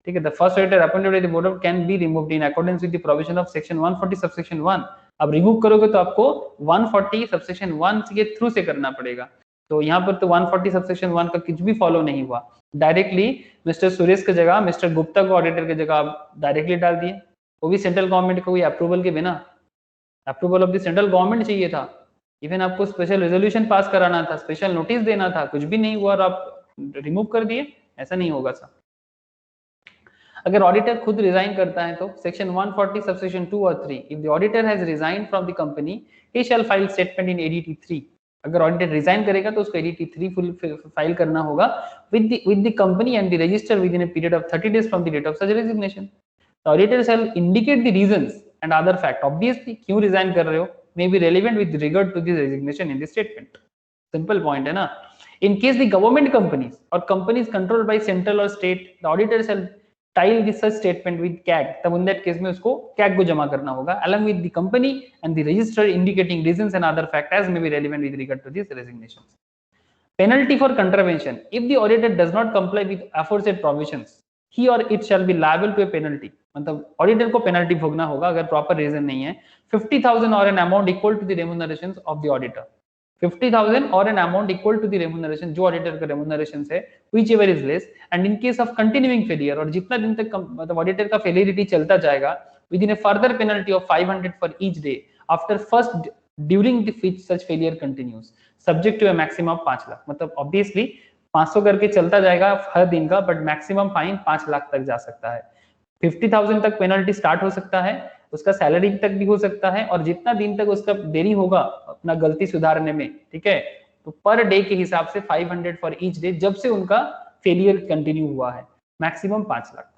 ठीक है, the first auditor appointed by the board can be removed in accordance with the provision of section 140 subsection 1. अब रिमूव करोगे तो आपको 140 subsection 1 के थ्रू से करना पड़ेगा. तो यहाँ पर तो 140 subsection 1 का कुछ भी फॉलो नहीं हुआ. डायरेक्टली मिस्टर सुरेश की जगह मिस्टर गुप्ता को ऑडिटर की जगह आप डायरेक्टली डाल दिए, वो भी सेंट्रल गवर्नमेंट को कोई अप्रूवल के बिना. Approval of the central government चाहिए था. इवन आपको स्पेशल रेजोल्यूशन पास कराना था, स्पेशल नोटिस देना था, कुछ भी नहीं हुआ और आप रिमूव कर दिए. ऐसा नहीं होगा सर. अगर ऑडिटर खुद रिजाइन करता है तो सेक्शन 140 सबसेक्शन 2 और 3, if the auditor has resigned from the company he shall file statement in ADT 3. अगर ऑडिटर रिजाइन करेगा तो उसको एडीटी 3 फुल फाइल करना होगा with the company and the register within a period of 30 days from the date of such resignation. The auditor shall indicate the reasons and other fact. Obviously क्यों resign कर रहे हो may be relevant with regard to the resignation in the statement. Simple point है ना. In case the government companies or companies controlled by central or state, the auditor shall tile the such statement with CAG. तब in that case में उसको CAG को जमा करना होगा along with the company and the register indicating reasons and other fact as may be relevant with regard to these resignations. Penalty for contravention. If the auditor does not comply with aforesaid provisions, he or it shall be liable to a penalty. मतलब auditor को penalty भोगना होगा अगर proper reason नहीं है. 50,000 और an amount equal to the remunerations of the auditor. 50,000 और an amount equal to the remuneration जो ऑडिटर का रेम्यूनरेशन है whichever is less and in case of continuing failure और जितना दिन तक मतलब ऑडिटर का फेलियरिटी चलता जाएगा within a further penalty of 500 for each day after first during the which such failure continues subject to a maximum 5 lakh. मतलब ऑब्वियसली 500 करके चलता जाएगा हर दिन का बट मैक्सिमम फाइन 5 लाख तक जा सकता है. 50,000 तक पेनल्टी स्टार्ट हो सकता है, उसका सैलरी तक भी हो सकता है और जितना दिन तक उसका देरी होगा अपना गलती सुधारने में, ठीक है, तो पर डे के हिसाब से 500 फॉर ईच डे जब से उनका फेलियर कंटिन्यू हुआ है, मैक्सिमम 5 लाख.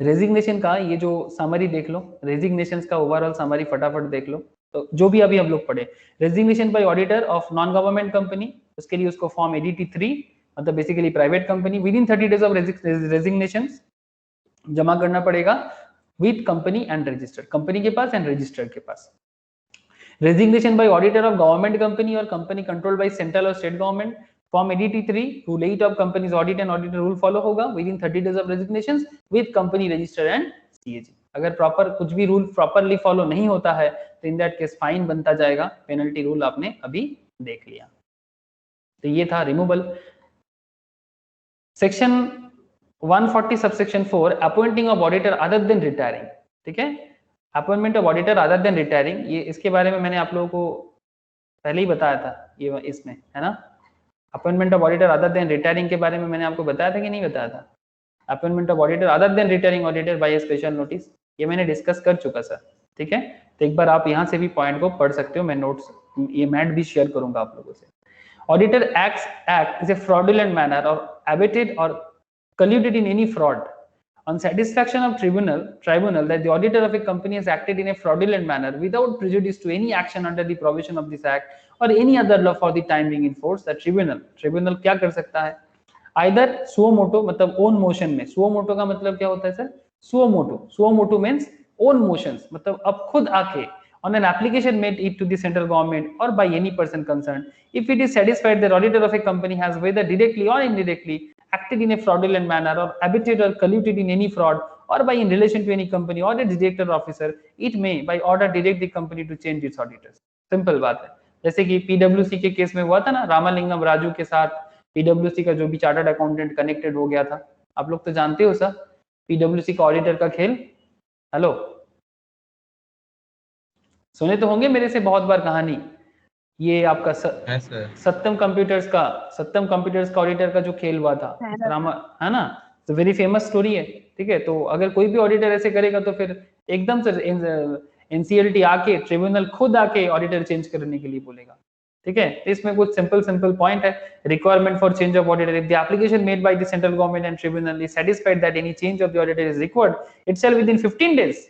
रेजिग्नेशन का ये जो समरी देख लो, रेजिग्नेशंस का ओवरऑल समरी फटाफट देख लो. तो जो भी अभी हम लोग पढ़े, resignation by auditor of non government company, उसके लिए उसको फॉर्म एडीटी 3 मतलब basically private company within 30 days of resignations जमा करना पड़ेगा with company and register, company के पास एंड रजिस्टर के पास. Resignation by auditor of government company और कंपनी कंट्रोल्ड बाय सेंट्रल और state government, form ADT 3 rule 8 of companies audit and auditor rule follow होगा within 30 days of resignations with company register and CAG. अगर proper कुछ भी rule properly follow नहीं होता है तो इन दैट केस फाइन बनता जाएगा. पेनल्टी रूल आपने अभी देख लिया. तो ये था removal. Section 140 subsection 4 appointing of auditor other than retiring. ठीक है, appointment of auditor other than retiring, ये इसके बारे में मैंने आप लोगों को पहले ही बताया था. ये इसमें है ना, appointment of auditor other than retiring के बारे में मैंने आपको बताया था कि नहीं बताया था. Appointment of auditor other than retiring auditor by special notice, ये मैंने डिस्कस कर चुका सर. ठीक है, तो एक बार आप यहाँ से भी पॉइंट को पढ़ सकते हो. मैं नोट्स ये मैट भी शेयर करूंगा आप लोगों से. Auditor act is a fraudulent manner और अबेटेड और colluded in any fraud. On satisfaction of tribunal that the auditor of a company has acted in a fraudulent manner without prejudice to any action under the provision of this act or any other law for the time being in force, the tribunal क्या कर सकता है, either suo motu मतलब own motion में. suo motu का मतलब क्या होता है sir, suo motu means own motions मतलब अब खुद आके on an application made it to the central government or by any person concerned, if it is satisfied that auditor of a company has whether directly or indirectly acted in a fraudulent manner or abetted or colluded in any fraud or by in relation to any company or its director or officer, it may by order direct the company to change its auditors. Simple बात है. जैसे कि पीडब्ल्यूसी के case में हुआ था ना, रामालिंगम राजू के साथ पीडब्ल्यूसी का जो भी चार्टर्ड अकाउंटेंट कनेक्टेड हो गया था. आप लोग तो जानते हो सर पीडब्ल्यूसी का ऑडिटर का खेल. हेलो, सुने तो होंगे मेरे से बहुत बार कहानी. ये आपका सत्यम कंप्यूटर्स का ऑडिटर का जो खेल हुआ था रामा, है ना, तो वेरी फेमस स्टोरी है. ठीक है, तो अगर कोई भी ऑडिटर ऐसे करेगा तो फिर एकदम से एनसीएलटी आके ट्रिब्यूनल खुद आके ऑडिटर चेंज करने के लिए बोलेगा. ठीक है, तो इसमें कुछ सिंपल पॉइंट है. Requirement for change of auditor, if the application made by the central government and tribunal is satisfied that any change of the auditor is required itself within 15 days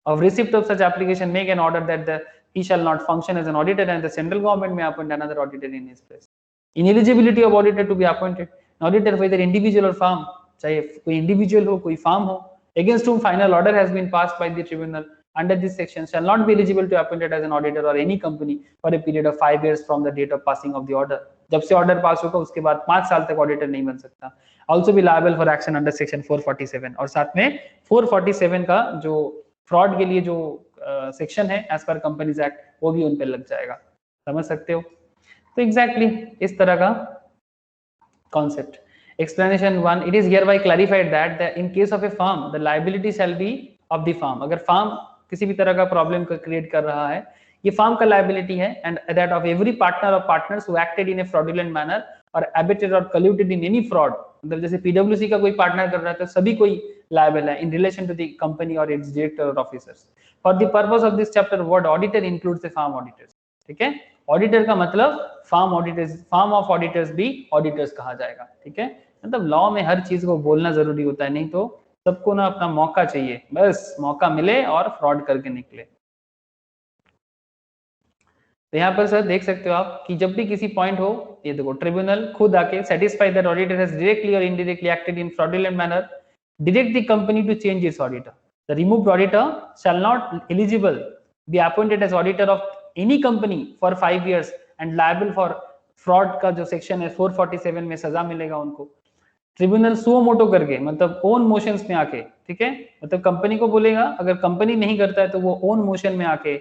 of receipt of such application, make an order that he shall not function as an auditor and the central government may appoint another auditor in his place. Ineligibility of auditor to be appointed, auditor whether individual or firm, चाहे कोई individual हो कोई firm हो, against whom final order has been passed by the tribunal under this section shall not be eligible to appointed as an auditor or any company for a period of 5 years from the date of passing of the order. जब से order pass होगा उसके बाद 5 साल तक auditor नहीं बन सकता. Also be liable for action under section 447 और साथ में 447 का जो फ्रॉड के लिए जो सेक्शन है एज पर कंपनीज एक्ट वो भी उन पे लग जाएगा. समझ सकते हो. तो एग्जैक्टली इस तरह का concept. Explanation 1, it is here bye clarified that in case of A firm the liability shall be of the firm. अगर फर्म किसी भी तरह का प्रॉब्लम का क्रिएट कर रहा है, ये फर्म का लायबिलिटी है and that of every partner और partners who acted in a fraudulent manner और अबेटेड और कल्यूटेड इन एनी फ्रॉड. मतलब जैसे पीडब्ल्यूसी का कोई पार्टनर कर रहा है तो सभी कोई लायबल है in relation to the company और इट्स डायरेक्टर और officers. For the purpose of this chapter word auditor includes the firm auditors. ठीक है, ऑडिटर का मतलब firm auditors, firm of auditors भी ऑडिटर्स कहा जाएगा. ठीक है, मतलब लॉ में हर चीज को बोलना जरूरी होता है, नहीं तो सबको ना अपना मौका चाहिए, बस मौका मिले और फ्रॉड करके निकले। तो यहाँ पर सर देख सकते हो आप कि जब भी किसी पॉइंट हो, ये देखो ट्रिब्यूनल खुद आके satisfy that auditor has directly or indirectly acted in fraudulent manner, direct the company to change its auditor. The removed auditor shall not eligible be appointed as auditor of any company for 5 years and liable for fraud का जो section है 447 में सजा मिलेगा उनको। Tribunal suo motu करके मतलब own motions में आके, ठीक है, मतलब कंपनी को बोलेगा, अगर कंपनी नहीं करता है तो वो ओन मोशन में आके,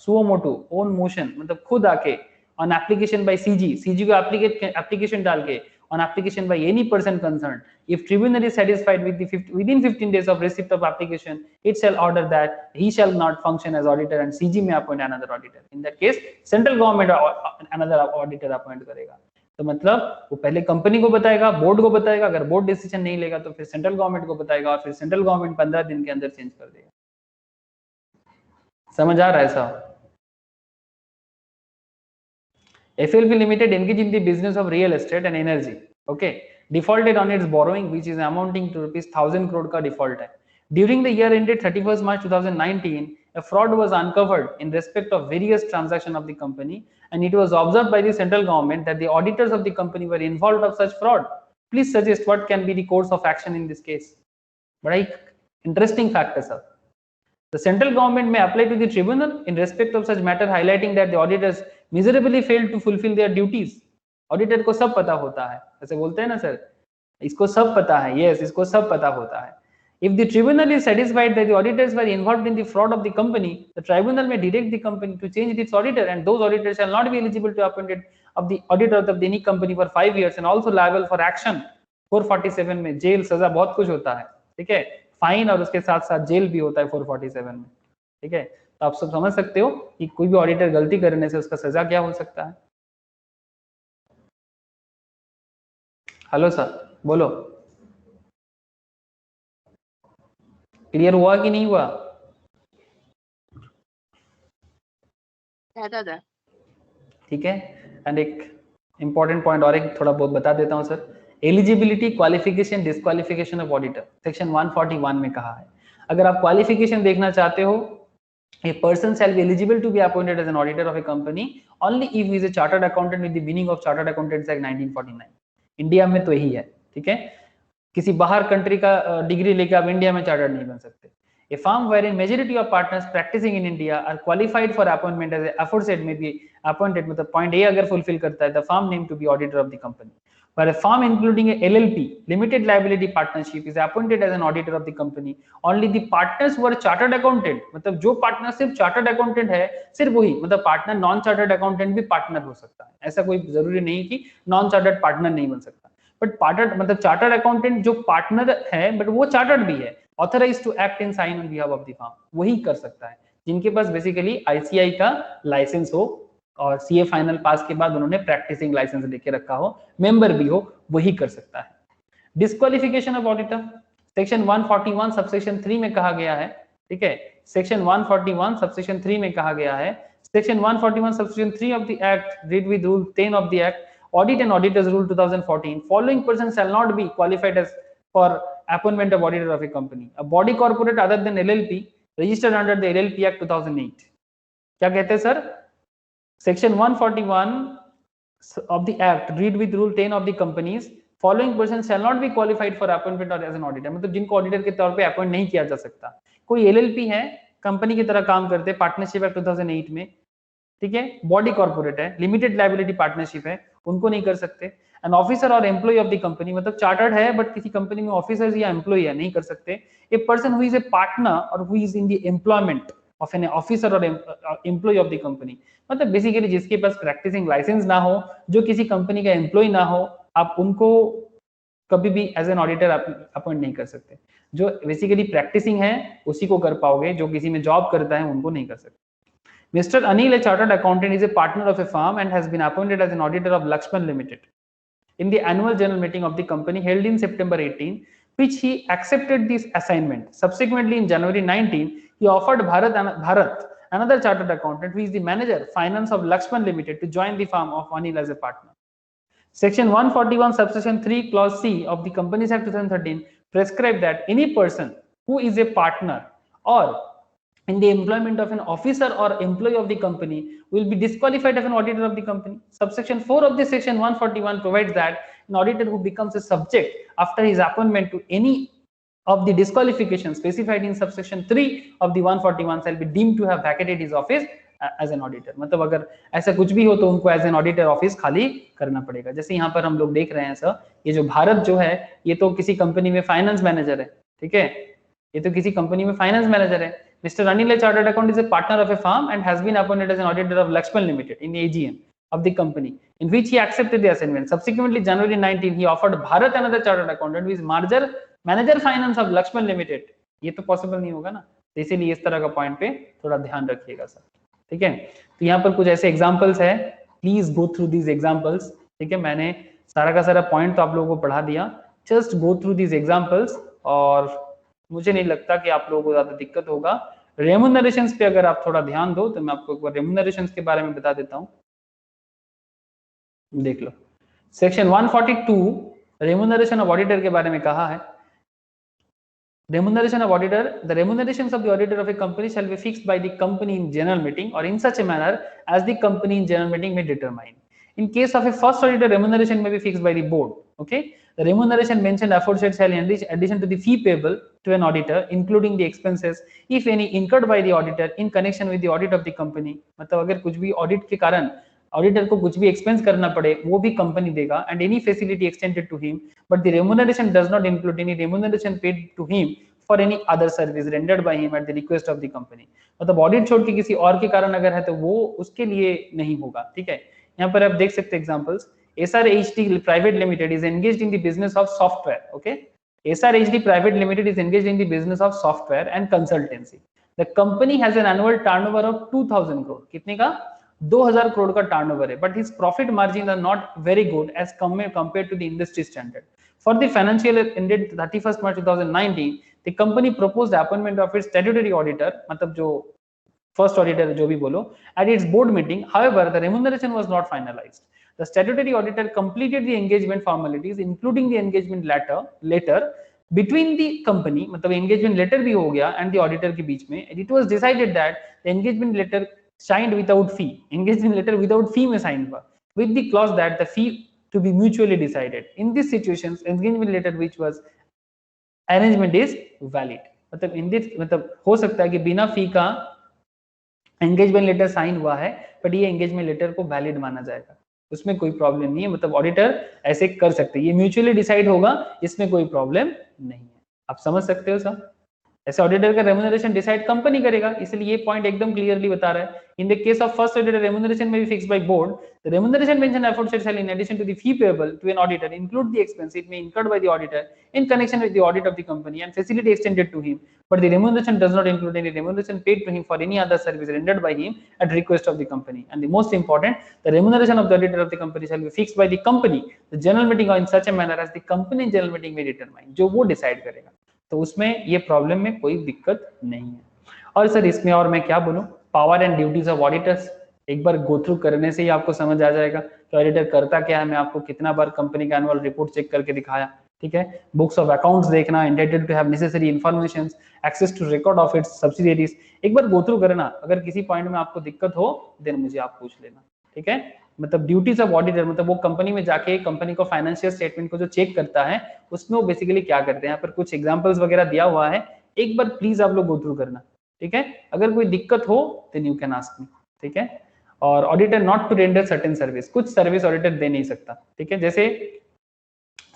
सुओ मोटो ओन मोशन मतलब खुद आके, ऑन एप्लीकेशन बाय सीजी को एप्लीकेशन डाल के, on application by any person concerned, if tribunal is satisfied with within 15 days of receipt of application, it shall order that he shall not function as auditor and CG may appoint another auditor. In that case central government another auditor appoint करेगा। तो मतलब वो पहले company को बताएगा, board को बताएगा, अगर बोर्ड डिसीजन नहीं लेगा तो फिर सेंट्रल गवर्नमेंट को बताएगा और फिर सेंट्रल गवर्नमेंट 15 दिन के अंदर चेंज कर देगा। समझ आ रहा है साहब? FLP Limited engaged in the business of real estate and energy. Okay, defaulted on its borrowing, which is amounting to rupees 1000 crore का default है। During the year ended 31st March 2019, a fraud was uncovered in respect of various transactions of the company, and it was observed by the central government that the auditors of the company were involved of such fraud. Please suggest what can be the course of action in this case. बड़ा ही interesting fact है sir. The central government may apply to the tribunal in respect of such matter, highlighting that the auditors miserably failed to fulfill their duties. Auditor को सब पता होता है, ऐसे बोलते हैं ना सर, इसको सब पता है, yes, इसको सब पता होता है। If the tribunal is satisfied that the auditors were involved in the fraud of the company, the tribunal may direct the company to change its auditor, and those auditors shall not be eligible to appointed of the auditor of any company for 5 years and also liable for action 447 में jail सजा बहुत कुछ होता है, ठीक है, fine और उसके साथ साथ जेल भी होता है 447 में, ठीक है। तो आप सब समझ सकते हो कि कोई भी ऑडिटर गलती करने से उसका सजा क्या हो सकता है। हेलो सर, बोलो, क्लियर हुआ कि नहीं हुआ? ठीक है। एंड एक इंपॉर्टेंट पॉइंट और एक थोड़ा बहुत बता देता हूं sir. Eligibility, qualification, disqualification of auditor section 141 में कहा है, अगर आप क्वालिफिकेशन देखना चाहते हो, a person shall be eligible to be appointed as an auditor of a company only if he is a chartered accountant with the meaning of Chartered Accountants Act 1949। India में तो यही है, ठीक है, किसी बाहर कंट्री का डिग्री लेके आप इंडिया में चार्टर्ड नहीं बन सकते। A firm wherein majority of partners practicing in India are qualified for appointment as aforesaid may be appointed, मतलब पॉइंट ए अगर फुलफिल करता है, the firm named to be auditor of the company। Where a firm including a LLP, limited liability partnership, is appointed as an auditor of the company, only the partners who are chartered accountant, मतलब जो partner सिर्फ chartered accountant है सिर्फ वही, मतलब partner non chartered accountant भी partner हो सकता है, ऐसा कोई जरूरी नहीं कि नॉन चार्टर्ड पार्टनर नहीं बन सकता, बट पार्टनर मतलब चार्टर्ड अकाउंटेंट जो पार्टनर है बट वो चार्टर्ड भी है, authorised to act in sign on behalf of the firm, वही कर सकता है, जिनके पास बेसिकली ICAI का लाइसेंस हो और CA फाइनल पास के बाद उन्होंने प्रैक्टिसिंग लाइसेंस लेके रखा हो, मेंबर भी हो, वही कर सकता है। Disqualification of auditor section 141 subsection 3 में कहा गया है, ठीक है, सेक्शन 141 सबसेक्शन 3 में कहा गया है, section 141 subsection 3 of the act read with rule 10 of the act, Audit and Auditors Rule 2014, following persons shall not be qualified as for appointment of auditor of a company, a body corporate other than LLP registered under the LLP Act 2008। क्या कहते हैं sir? Section 141 of the Act read with Rule 10 of the companies, following persons shall not be qualified for appointment or as an auditor, मतलब जिनको auditor के तौर पे appoint नहीं किया जा सकता। कोई LLP है, कंपनी की तरह काम करते, पार्टनरशिप एक्ट 2008 में, ठीक है, बॉडी कॉर्पोरेट है, लिमिटेड लायबिलिटी पार्टनरशिप है, उनको नहीं कर सकते। एन ऑफिसर और एम्प्लॉय ऑफ द कंपनी, मतलब चार्टर्ड है बट किसी कंपनी में ऑफिसर या एम्प्लॉय है, नहीं कर सकते। A person who is a partner और who is in the employment of an officer और एम्प्लॉय ऑफ द कंपनी, मतलब बेसिकली जिसके पास प्रैक्टिसिंग लाइसेंस ना हो, जो किसी कंपनी का एम्प्लॉय ना हो, आप उनको कभी भी एज एन ऑडिटर अपॉइंट नहीं कर सकते। जो बेसिकली प्रैक्टिसिंग है उसी को कर पाओगे, जो किसी में जॉब करता है उनको नहीं कर सकते। Mr. Anil, a chartered accountant, is a partner of a firm and has been appointed as an auditor of Lakshman Limited in the annual general meeting of the company held in September 18, which he accepted this assignment. Subsequently, in January 19, he offered Bharat, another chartered accountant, who is the manager finance of Lakshman Limited, to join the firm of Anil as a partner. Section 141, subsection 3, clause C of the Companies Act 2013
prescribe that any person who is a partner or in the employment of an officer or employee of the company will be disqualified as an auditor of the company. Subsection 4 of the section 141 provides that an auditor who becomes a subject after his appointment to any of the disqualifications specified in subsection 3 of the 141 shall be deemed to have vacated his office as an auditor. मतलब अगर ऐसा कुछ भी हो तो उनको as an auditor office खाली करना पड़ेगा। जैसे यहाँ पर हम लोग देख रहे हैं सर, ये जो भारत जो है ये तो किसी कंपनी में फाइनेंस मैनेजर है, ठीक है, ये तो किसी कंपनी में फाइनेंस मैनेजर है। Mr. Anil, a chartered accountant, is a partner of a firm and has been appointed as an auditor of Lakshman Limited in AGM of the company, in which he accepted the assignment. Subsequently, January 19, he offered Bharat, another chartered accountant, who is manager finance of Lakshman Limited. ये तो possible नहीं होगा ना, तो इसीलिए इस तरह का पॉइंट पे थोड़ा ध्यान रखिएगा सर, ठीक है। तो यहाँ पर कुछ ऐसे एग्जांपल्स है, please go through these examples, ठीक है। मैंने सारा का सारा पॉइंट तो आप लोगों को पढ़ा दिया, just go through these examples और मुझे नहीं लगता कि आप लोगों को ज्यादा दिक्कत होगा। रेम्यूनरेशंस पे अगर आप थोड़ा ध्यान दो तो मैं आपको एक बार रेम्यूनरेशंस के बारे में बता देता हूं, देख लो। सेक्शन 142 रेम्यूनरेशन ऑफ ऑडिटर के बारे में कहा है। Remuneration of auditor, the remunerations of the auditor of a company shall be fixed by the company in general meeting or in such a manner as the company in general meeting may determine. In case of a first auditor, remuneration may be fixed by the board. Okay, the remuneration mentioned aforesaid shall enrich addition to the fee payable to an auditor, including the expenses, if any, incurred by the auditor in connection with the audit of the company. मतलब अगर कुछ भी audit के कारण auditor को कुछ भी expense करना पड़े वो भी कंपनी देगा, and any facility extended to him, but the remuneration does not include any remuneration paid to him for any other service rendered by him at the request of the company. मतलब audit छोड़ के किसी और के कारण अगर है तो वो उसके लिए नहीं होगा, ठीक है। यहाँ पर आप देख सकते हैं examples. SRHD private limited is engaged in the business of software. Okay, SRHD private limited is engaged in the business of software and consultancy. The company has an annual turnover of 2000 crore. कितने का? 2000 करोड़ का turnover है, but his profit margin are not very good as compared to the industry standard. For the financial year ended 31 March 2019, the company proposed appointment of its statutory auditor, मतलब जो first auditor जो भी बोलो, at its board meeting. However, the remuneration was not finalized. The statutory auditor completed the engagement formalities, including the engagement letter between the company, मतलब engagement letter भी हो गया and the auditor के बीच में, and it was decided that the engagement letter signed without fee, engagement letter without fee में signed हुआ, with the clause that the fee to be mutually decided. In these situations, engagement letter which was arrangement is valid. मतलब in this मतलब हो सकता है कि बिना फी का एंगेजमेंट लेटर साइन हुआ है, बट ये एंगेजमेंट लेटर को वैलिड माना जाएगा, उसमें कोई प्रॉब्लम नहीं है। मतलब ऑडिटर ऐसे कर सकते हैं, ये म्यूचुअली डिसाइड होगा, इसमें कोई प्रॉब्लम नहीं है। आप समझ सकते हो सर, ऐसे ऑडिटर का रेम्यूनरेशन डिसाइड कंपनी करेगा, इसलिए ये पॉइंट एकदम क्लियरली बता रहा है। In the case of first auditor, remuneration may be fixed by board. The remuneration mentioned aforesaid shall in addition to the fee payable to an auditor include the expense it may incurred by the auditor in connection with the audit of the company and facility extended to him, but the remuneration does not include any remuneration paid to him for any other service rendered by him at request of the company. And the most important, the remuneration of the auditor of the company shall be fixed by the company, the general meeting, or in such a manner as the company general meeting may determine, जो वो decide करेगा। तो उसमें ये problem में कोई दिक्कत नहीं है। और सर इसमें और मैं क्या बोलूं, power and duties of auditors एक बार गो थ्रू करने से ही आपको समझ आ जाएगा कि ऑडिटर करता क्या है। मैं आपको कितना बार कंपनी का एनुअल रिपोर्ट चेक करके दिखाया, ठीक है। बुक्स ऑफ अकाउंट्स देखना, entitled to have necessary information, access to record of its subsidiaries, एक बार गो थ्रू करना। अगर किसी पॉइंट में आपको दिक्कत हो देन मुझे आप पूछ लेना, ठीक है। मतलब ड्यूटीज ऑफ ऑडिटर मतलब वो कंपनी में जाके कंपनी को फाइनेंशियल स्टेटमेंट को जो चेक करता है उसमें वो बेसिकली क्या करते हैं। यहाँ पर कुछ एग्जांपल्स वगैरह दिया हुआ है, एक बार प्लीज आप लोग गो थ्रू करना, ठीक है। अगर कोई दिक्कत हो then you can ask me, ठीक है। और auditor not to render certain service, कुछ सर्विस ऑडिटर दे नहीं सकता, ठीक है। जैसे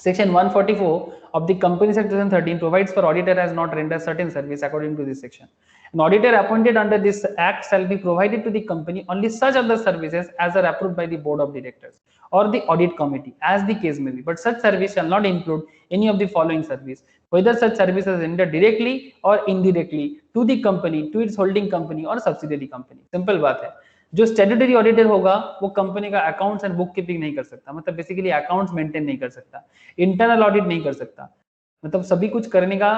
section 144 of the Companies Act 2013 provides for auditor as not render certain service according to this section. An auditor appointed under this act shall be provided to the company only such other services as are approved by the board of directors or the audit committee as the case may be, but such service shall not include any of the following service, whether such service is rendered directly or indirectly to the company, to its holding company or subsidiary company. Simple बात है। जो statutory auditor होगा वो company का accounts and book keeping नहीं कर सकता, मतलब बेसिकली अकाउंट्स मेंटेन नहीं कर सकता, इंटरनल ऑडिट नहीं कर सकता, मतलब सभी कुछ करने का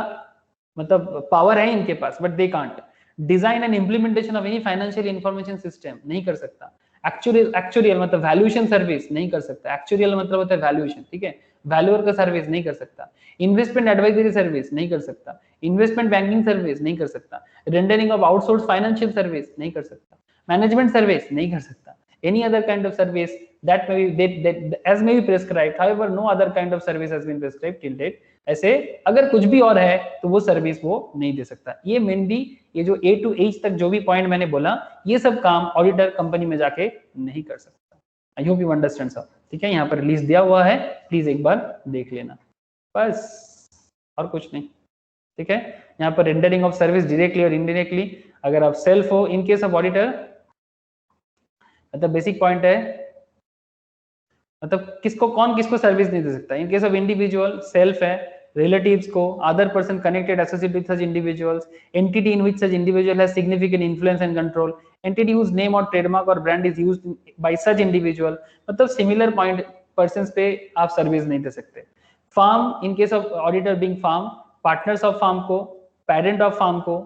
मतलब पावर है इनके पास, but they can't design and implementation of any financial information system नहीं कर सकता। एक्चुअल मतलब वैल्यूएशन सर्विस नहीं कर सकता। एक्चुअल मतलब होता है वैल्यूएशन, ठीक है। वैल्यूअर का सर्विस नहीं कर सकता, इन्वेस्टमेंट एडवाइजरी सर्विस नहीं कर सकता, इन्वेस्टमेंट बैंकिंग सर्विस नहीं कर सकता, rendering of outsource financial service नहीं कर सकता, मैनेजमेंट सर्विस नहीं कर सकता, any other kind of service that may be that as may be prescribed, however no other kind of service has been prescribed till date. ऐसे अगर कुछ भी और है तो वो सर्विस वो नहीं दे सकता। ये मेनली ये जो A to H तक जो भी पॉइंट मैंने बोला ये सब काम ऑडिटर कंपनी में जाके नहीं कर सकता। आई होप यू अंडरस्टैंड सब, ठीक है। यहाँ पर रिलीज दिया हुआ है, प्लीज एक बार देख लेना, बस और कुछ नहीं, ठीक है। यहाँ पर रेंडरिंग ऑफ सर्विस डायरेक्टली और इनडायरेक्टली, अगर आप सेल्फ हो इन केस ऑफ ऑडिटर, मतलब बेसिक पॉइंट है, मतलब किसको कौन किसको सर्विस नहीं दे सकता। In case of individual self है, रिलेटिव्स को, other person connected associated with such individuals, entity in which such individual has significant influence and control, entity whose name or trademark or brand is used by such individual, मतलब similar point persons पे आप service नहीं दे सकते। Firm, in case of auditor being firm, partners of firm को, parent of firm को,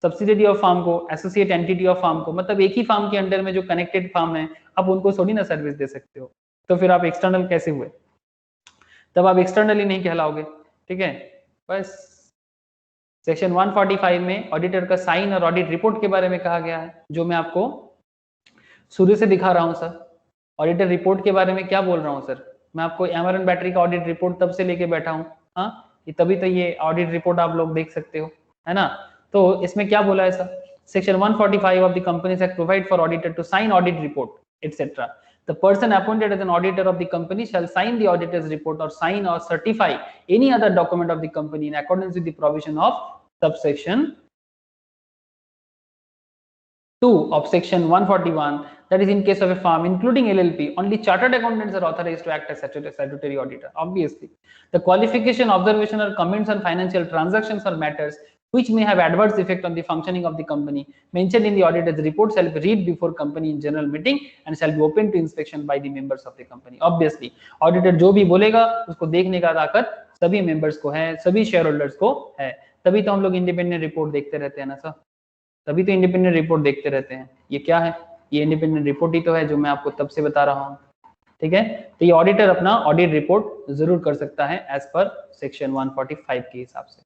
subsidiary of firm को, associate entity of firm को, मतलब एक ही फार्म के अंडर में जो कनेक्टेड फार्म है आप उनको थोड़ी ना सर्विस दे सकते हो, तो फिर आप एक्सटर्नल कैसे हुए, तब आप एक्सटर्नली नहीं कहलाओगे, ठीक है। बस सेक्शन 145 में ऑडिटर का साइन और ऑडिट रिपोर्ट के बारे में कहा गया है, जो मैं आपको शुरू से दिखा रहा हूं सर। ऑडिटर रिपोर्ट के बारे में क्या बोल रहा हूं सर, मैं आपको एमआरएन बैटरी का ऑडिट रिपोर्ट तब से लेके बैठा हूं, हाँ, तभी तो ये ऑडिट रिपोर्ट आप लोग देख सकते हो, है ना। तो इसमें क्या बोला है sir, section 145 of the companies act provide for auditor to sign audit report etcetera. The person appointed as an auditor of the company shall sign the auditor's report or sign or certify any other document of the company in accordance with the provision of subsection 2 of section 141, that is in case of a firm including LLP only chartered accountants are authorized to act as statutory auditor. Obviously the qualification, observation or comments on financial transactions or matters which may have adverse effect on the functioning of the company mentioned in the auditor's report shall be read before company in general meeting and shall be open to inspection by the members of the company. Obviously auditor जो भी बोलेगा उसको देखने का ताकत सभी members को है, सभी शेयर होल्डर्स को है, तभी तो हम लोग इंडिपेंडेंट रिपोर्ट देखते रहते हैं ना सर, तभी तो इंडिपेंडेंट रिपोर्ट देखते रहते हैं। ये क्या है, ये इंडिपेंडेंट रिपोर्ट ही तो है जो मैं आपको तब से बता रहा हूँ, ठीक है। तो ये ऑडिटर अपना ऑडिट रिपोर्ट जरूर कर सकता है एज पर सेक्शन 145 के हिसाब से।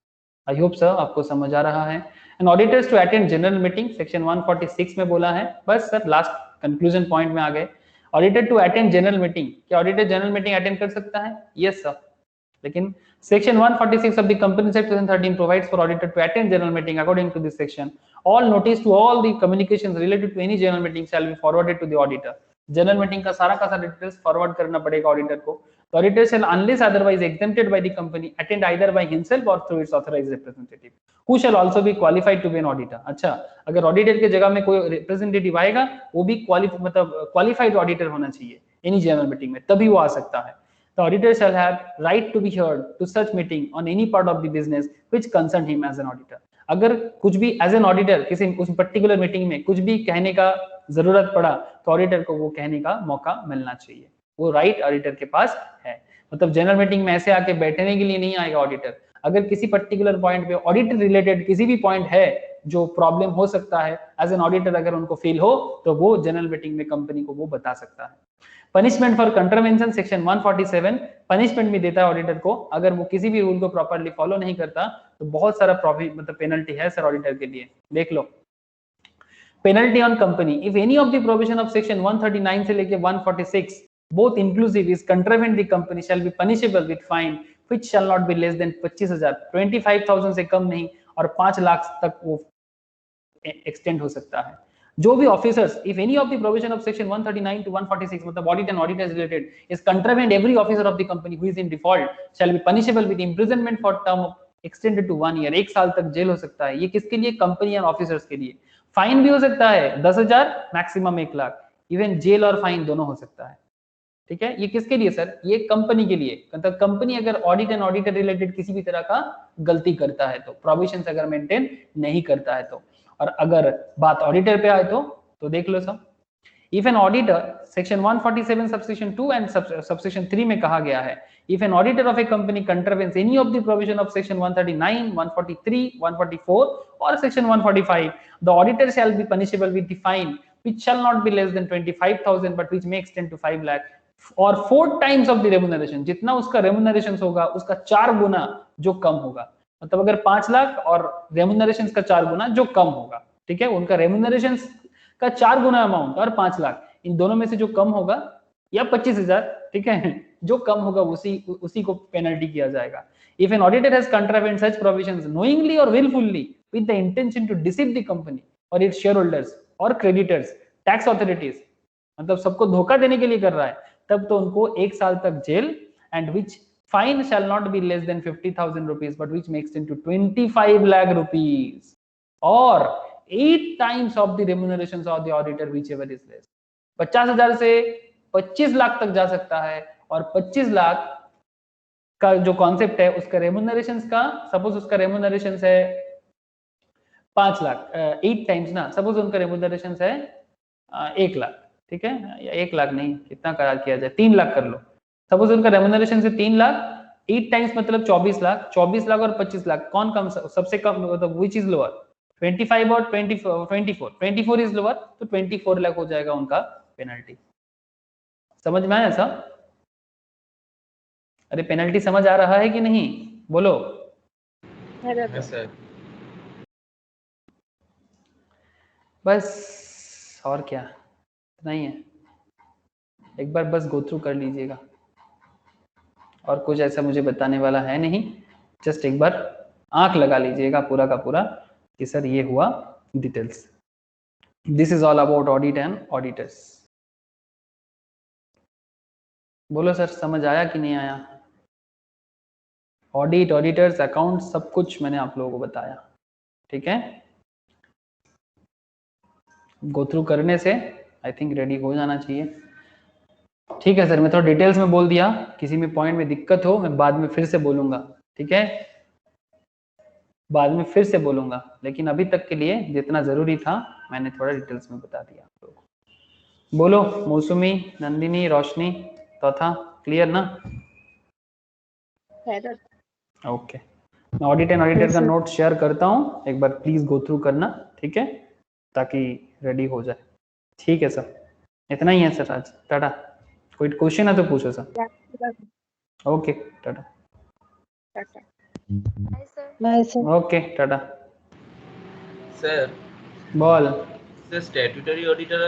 आई होप सर आपको समझ आ रहा है। And auditors to attend general meeting section 146 में बोला है, बस सर लास्ट कंक्लूजन पॉइंट में आ गए। Auditor to attend general meeting, क्या ऑडिटर जनरल मीटिंग अटेंड कर सकता है? यस सर, लेकिन section 146 of the Companies Act 2013 provides for auditor to attend general meeting. According to this section, all notice to all the communications related to any general meeting shall be forwarded to the auditor. General meeting का सारा details forward करना पड़ेगा auditor को। तो auditor shall unless otherwise exempted by the company attend either by himself or through its authorized representative who shall also be qualified to be an auditor. अच्छा, अगर auditor के जगह में कोई रिप्रेजेंटेटिव आएगा वो भी क्वालिफाइड ऑडिटर होना चाहिए एनी जनरल मीटिंग में, तभी वो आ सकता है। The auditor shall have right to be heard to such meeting on any part of the business which concern him as an auditor. अगर कुछ भी एज एन ऑडिटर किसी उस पर्टिकुलर मीटिंग में कुछ भी कहने का जरूरत पड़ा तो ऑडिटर को वो कहने का मौका मिलना चाहिए, वो राइट ऑडिटर के पास है। मतलब जनरल मीटिंग में ऐसे आके बैठने के लिए नहीं आएगा ऑडिटर। अगर किसी पर्टिकुलर पॉइंट पे ऑडिट रिलेटेड किसी भी पॉइंट है जो प्रॉब्लम हो सकता है एज एन ऑडिटर, अगर उनको फील हो तो वो जनरल मीटिंग में कंपनी को वो बता सकता है। Punishment for contravention section 147 punishment भी देता है ऑडिटर को, अगर वो किसी भी रूल को प्रॉपर्ली फॉलो नहीं करता तो बहुत सारा प्रॉफिट मतलब पेनल्टी है सर ऑडिटर के लिए, देख लो। Penalty on company if any of the provision of section 139 से लेके 146 both inclusive is contravene the company shall be punishable with fine which shall not be less than 25,000, 25,000 से कम नहीं और 5 लाख तक वो एक्सटेंड हो सकता है। जो भी officers if any of the provision of section 139 to 146 मतलब audit and auditors related is contravene every officer of the company who is in default shall be punishable with imprisonment for term extended to 1 year, 1 साल तक jail हो सकता है। ये किसके लिए? Company and officers के लिए। फाइन भी हो सकता है 10,000 मैक्सिमम 1 लाख, इवन जेल और फाइन दोनों हो सकता है, ठीक है। ये किसके लिए सर? ये कंपनी के लिए। मतलब कंपनी अगर ऑडिट एंड ऑडिटर रिलेटेड किसी भी तरह का गलती करता है तो, प्रोविजंस अगर मेंटेन नहीं करता है तो, और अगर बात ऑडिटर पे आए तो देख लो सब। If an auditor section 147 subsection 2 and subsection 3 में कहा गया है, if N auditor of a company contravenes any of the provision of section 139, 143, 144 और section 145, the auditor shell be punishable with the fine which shall not be less than 25,000 but which may extend to 5 lakh. और 4 times of the remuneration, जितना उसका remuneration होगा उसका 4 गुना जो कम होगा, मतलब अगर 5 लाख और रेम्यूनरेशन का 4 गुना जो कम होगा, ठीक है, उनका रेम्यूनरेशन का 4 गुना अमाउंट और 5 लाख, इन दोनों में से जो कम होगा, या 25,000, ठीक है, जो कम होगा उसी को पेनल्टी किया जाएगा. If an auditor has contravened such provisions knowingly or willfully with the intention to deceive the company or its shareholders or creditors, tax authorities, मतलब सबको धोखा देने के लिए कर रहा है, तब तो उनको 1 साल तक jail, and which fine shall not be less than 50,000 rupees but which makes into 25 lakh rupees or 8 times of the remunerations of the auditor whichever is less. 50,000 से 25 लाख तक जा सकता है, और 25 लाख का जो कॉन्सेप्ट है उसका रेम्यूनरेशन का, सपोज उसका रेम्यूनरेशन है 5 लाख, 8 टाइम्स ना, सपोज उनका रेम्यूनरेशन है 1 लाख, ठीक है, या 1 लाख नहीं, कितना करार किया जाए, 3 लाख कर लो, सपोज उनका रेम्यूनरेशन से 3 लाख, 8 टाइम्स मतलब 24 लाख, 24 लाख और 25 लाख कौन कम, सबसे कम, मतलब विच इज लोअर, 25 और 24 इज लोअर, तो 24 लाख हो जाएगा उनका पेनल्टी. समझ में आया ऐसा? अरे पेनल्टी समझ आ रहा है कि नहीं, बोलो.
Yes, sir.
बस और क्या, इतना ही है. एक बार बस गो थ्रू कर लीजिएगा, और कुछ ऐसा मुझे बताने वाला है नहीं, जस्ट एक बार आंख लगा लीजिएगा पूरा का पूरा कि सर ये हुआ details. This is all about audit and auditors. बोलो सर समझ आया कि नहीं आया? ऑडिट, ऑडिटर्स, अकाउंट, सब कुछ मैंने आप लोगों को बताया, ठीक है. गो थ्रू करने से आई थिंक रेडी हो जाना चाहिए. ठीक है सर, मैं थोड़ा डिटेल्स में बोल दिया, किसी में पॉइंट में दिक्कत हो मैं बाद में फिर से बोलूंगा, ठीक है, बाद में फिर से बोलूंगा, लेकिन अभी तक के लिए जितना जरूरी था मैंने थोड़ा डिटेल्स में बता दिया आप लोगों को. बोलो मौसमी, नंदिनी, रोशनी, तथा क्लियर ना? ओके, मैं ऑडिट एंड ऑडिटर का नोट शेयर करता हूँ, एक बार प्लीज गो थ्रू करना, ठीक है, ताकि रेडी हो जाए. ठीक है सर, इतना ही है सर आज. टाटा. कोई क्वेश्चन है तो पूछो sir. Okay Tata.
Bye, sir.
Okay Tata.
Sir,
बोल.
sir, statutory auditor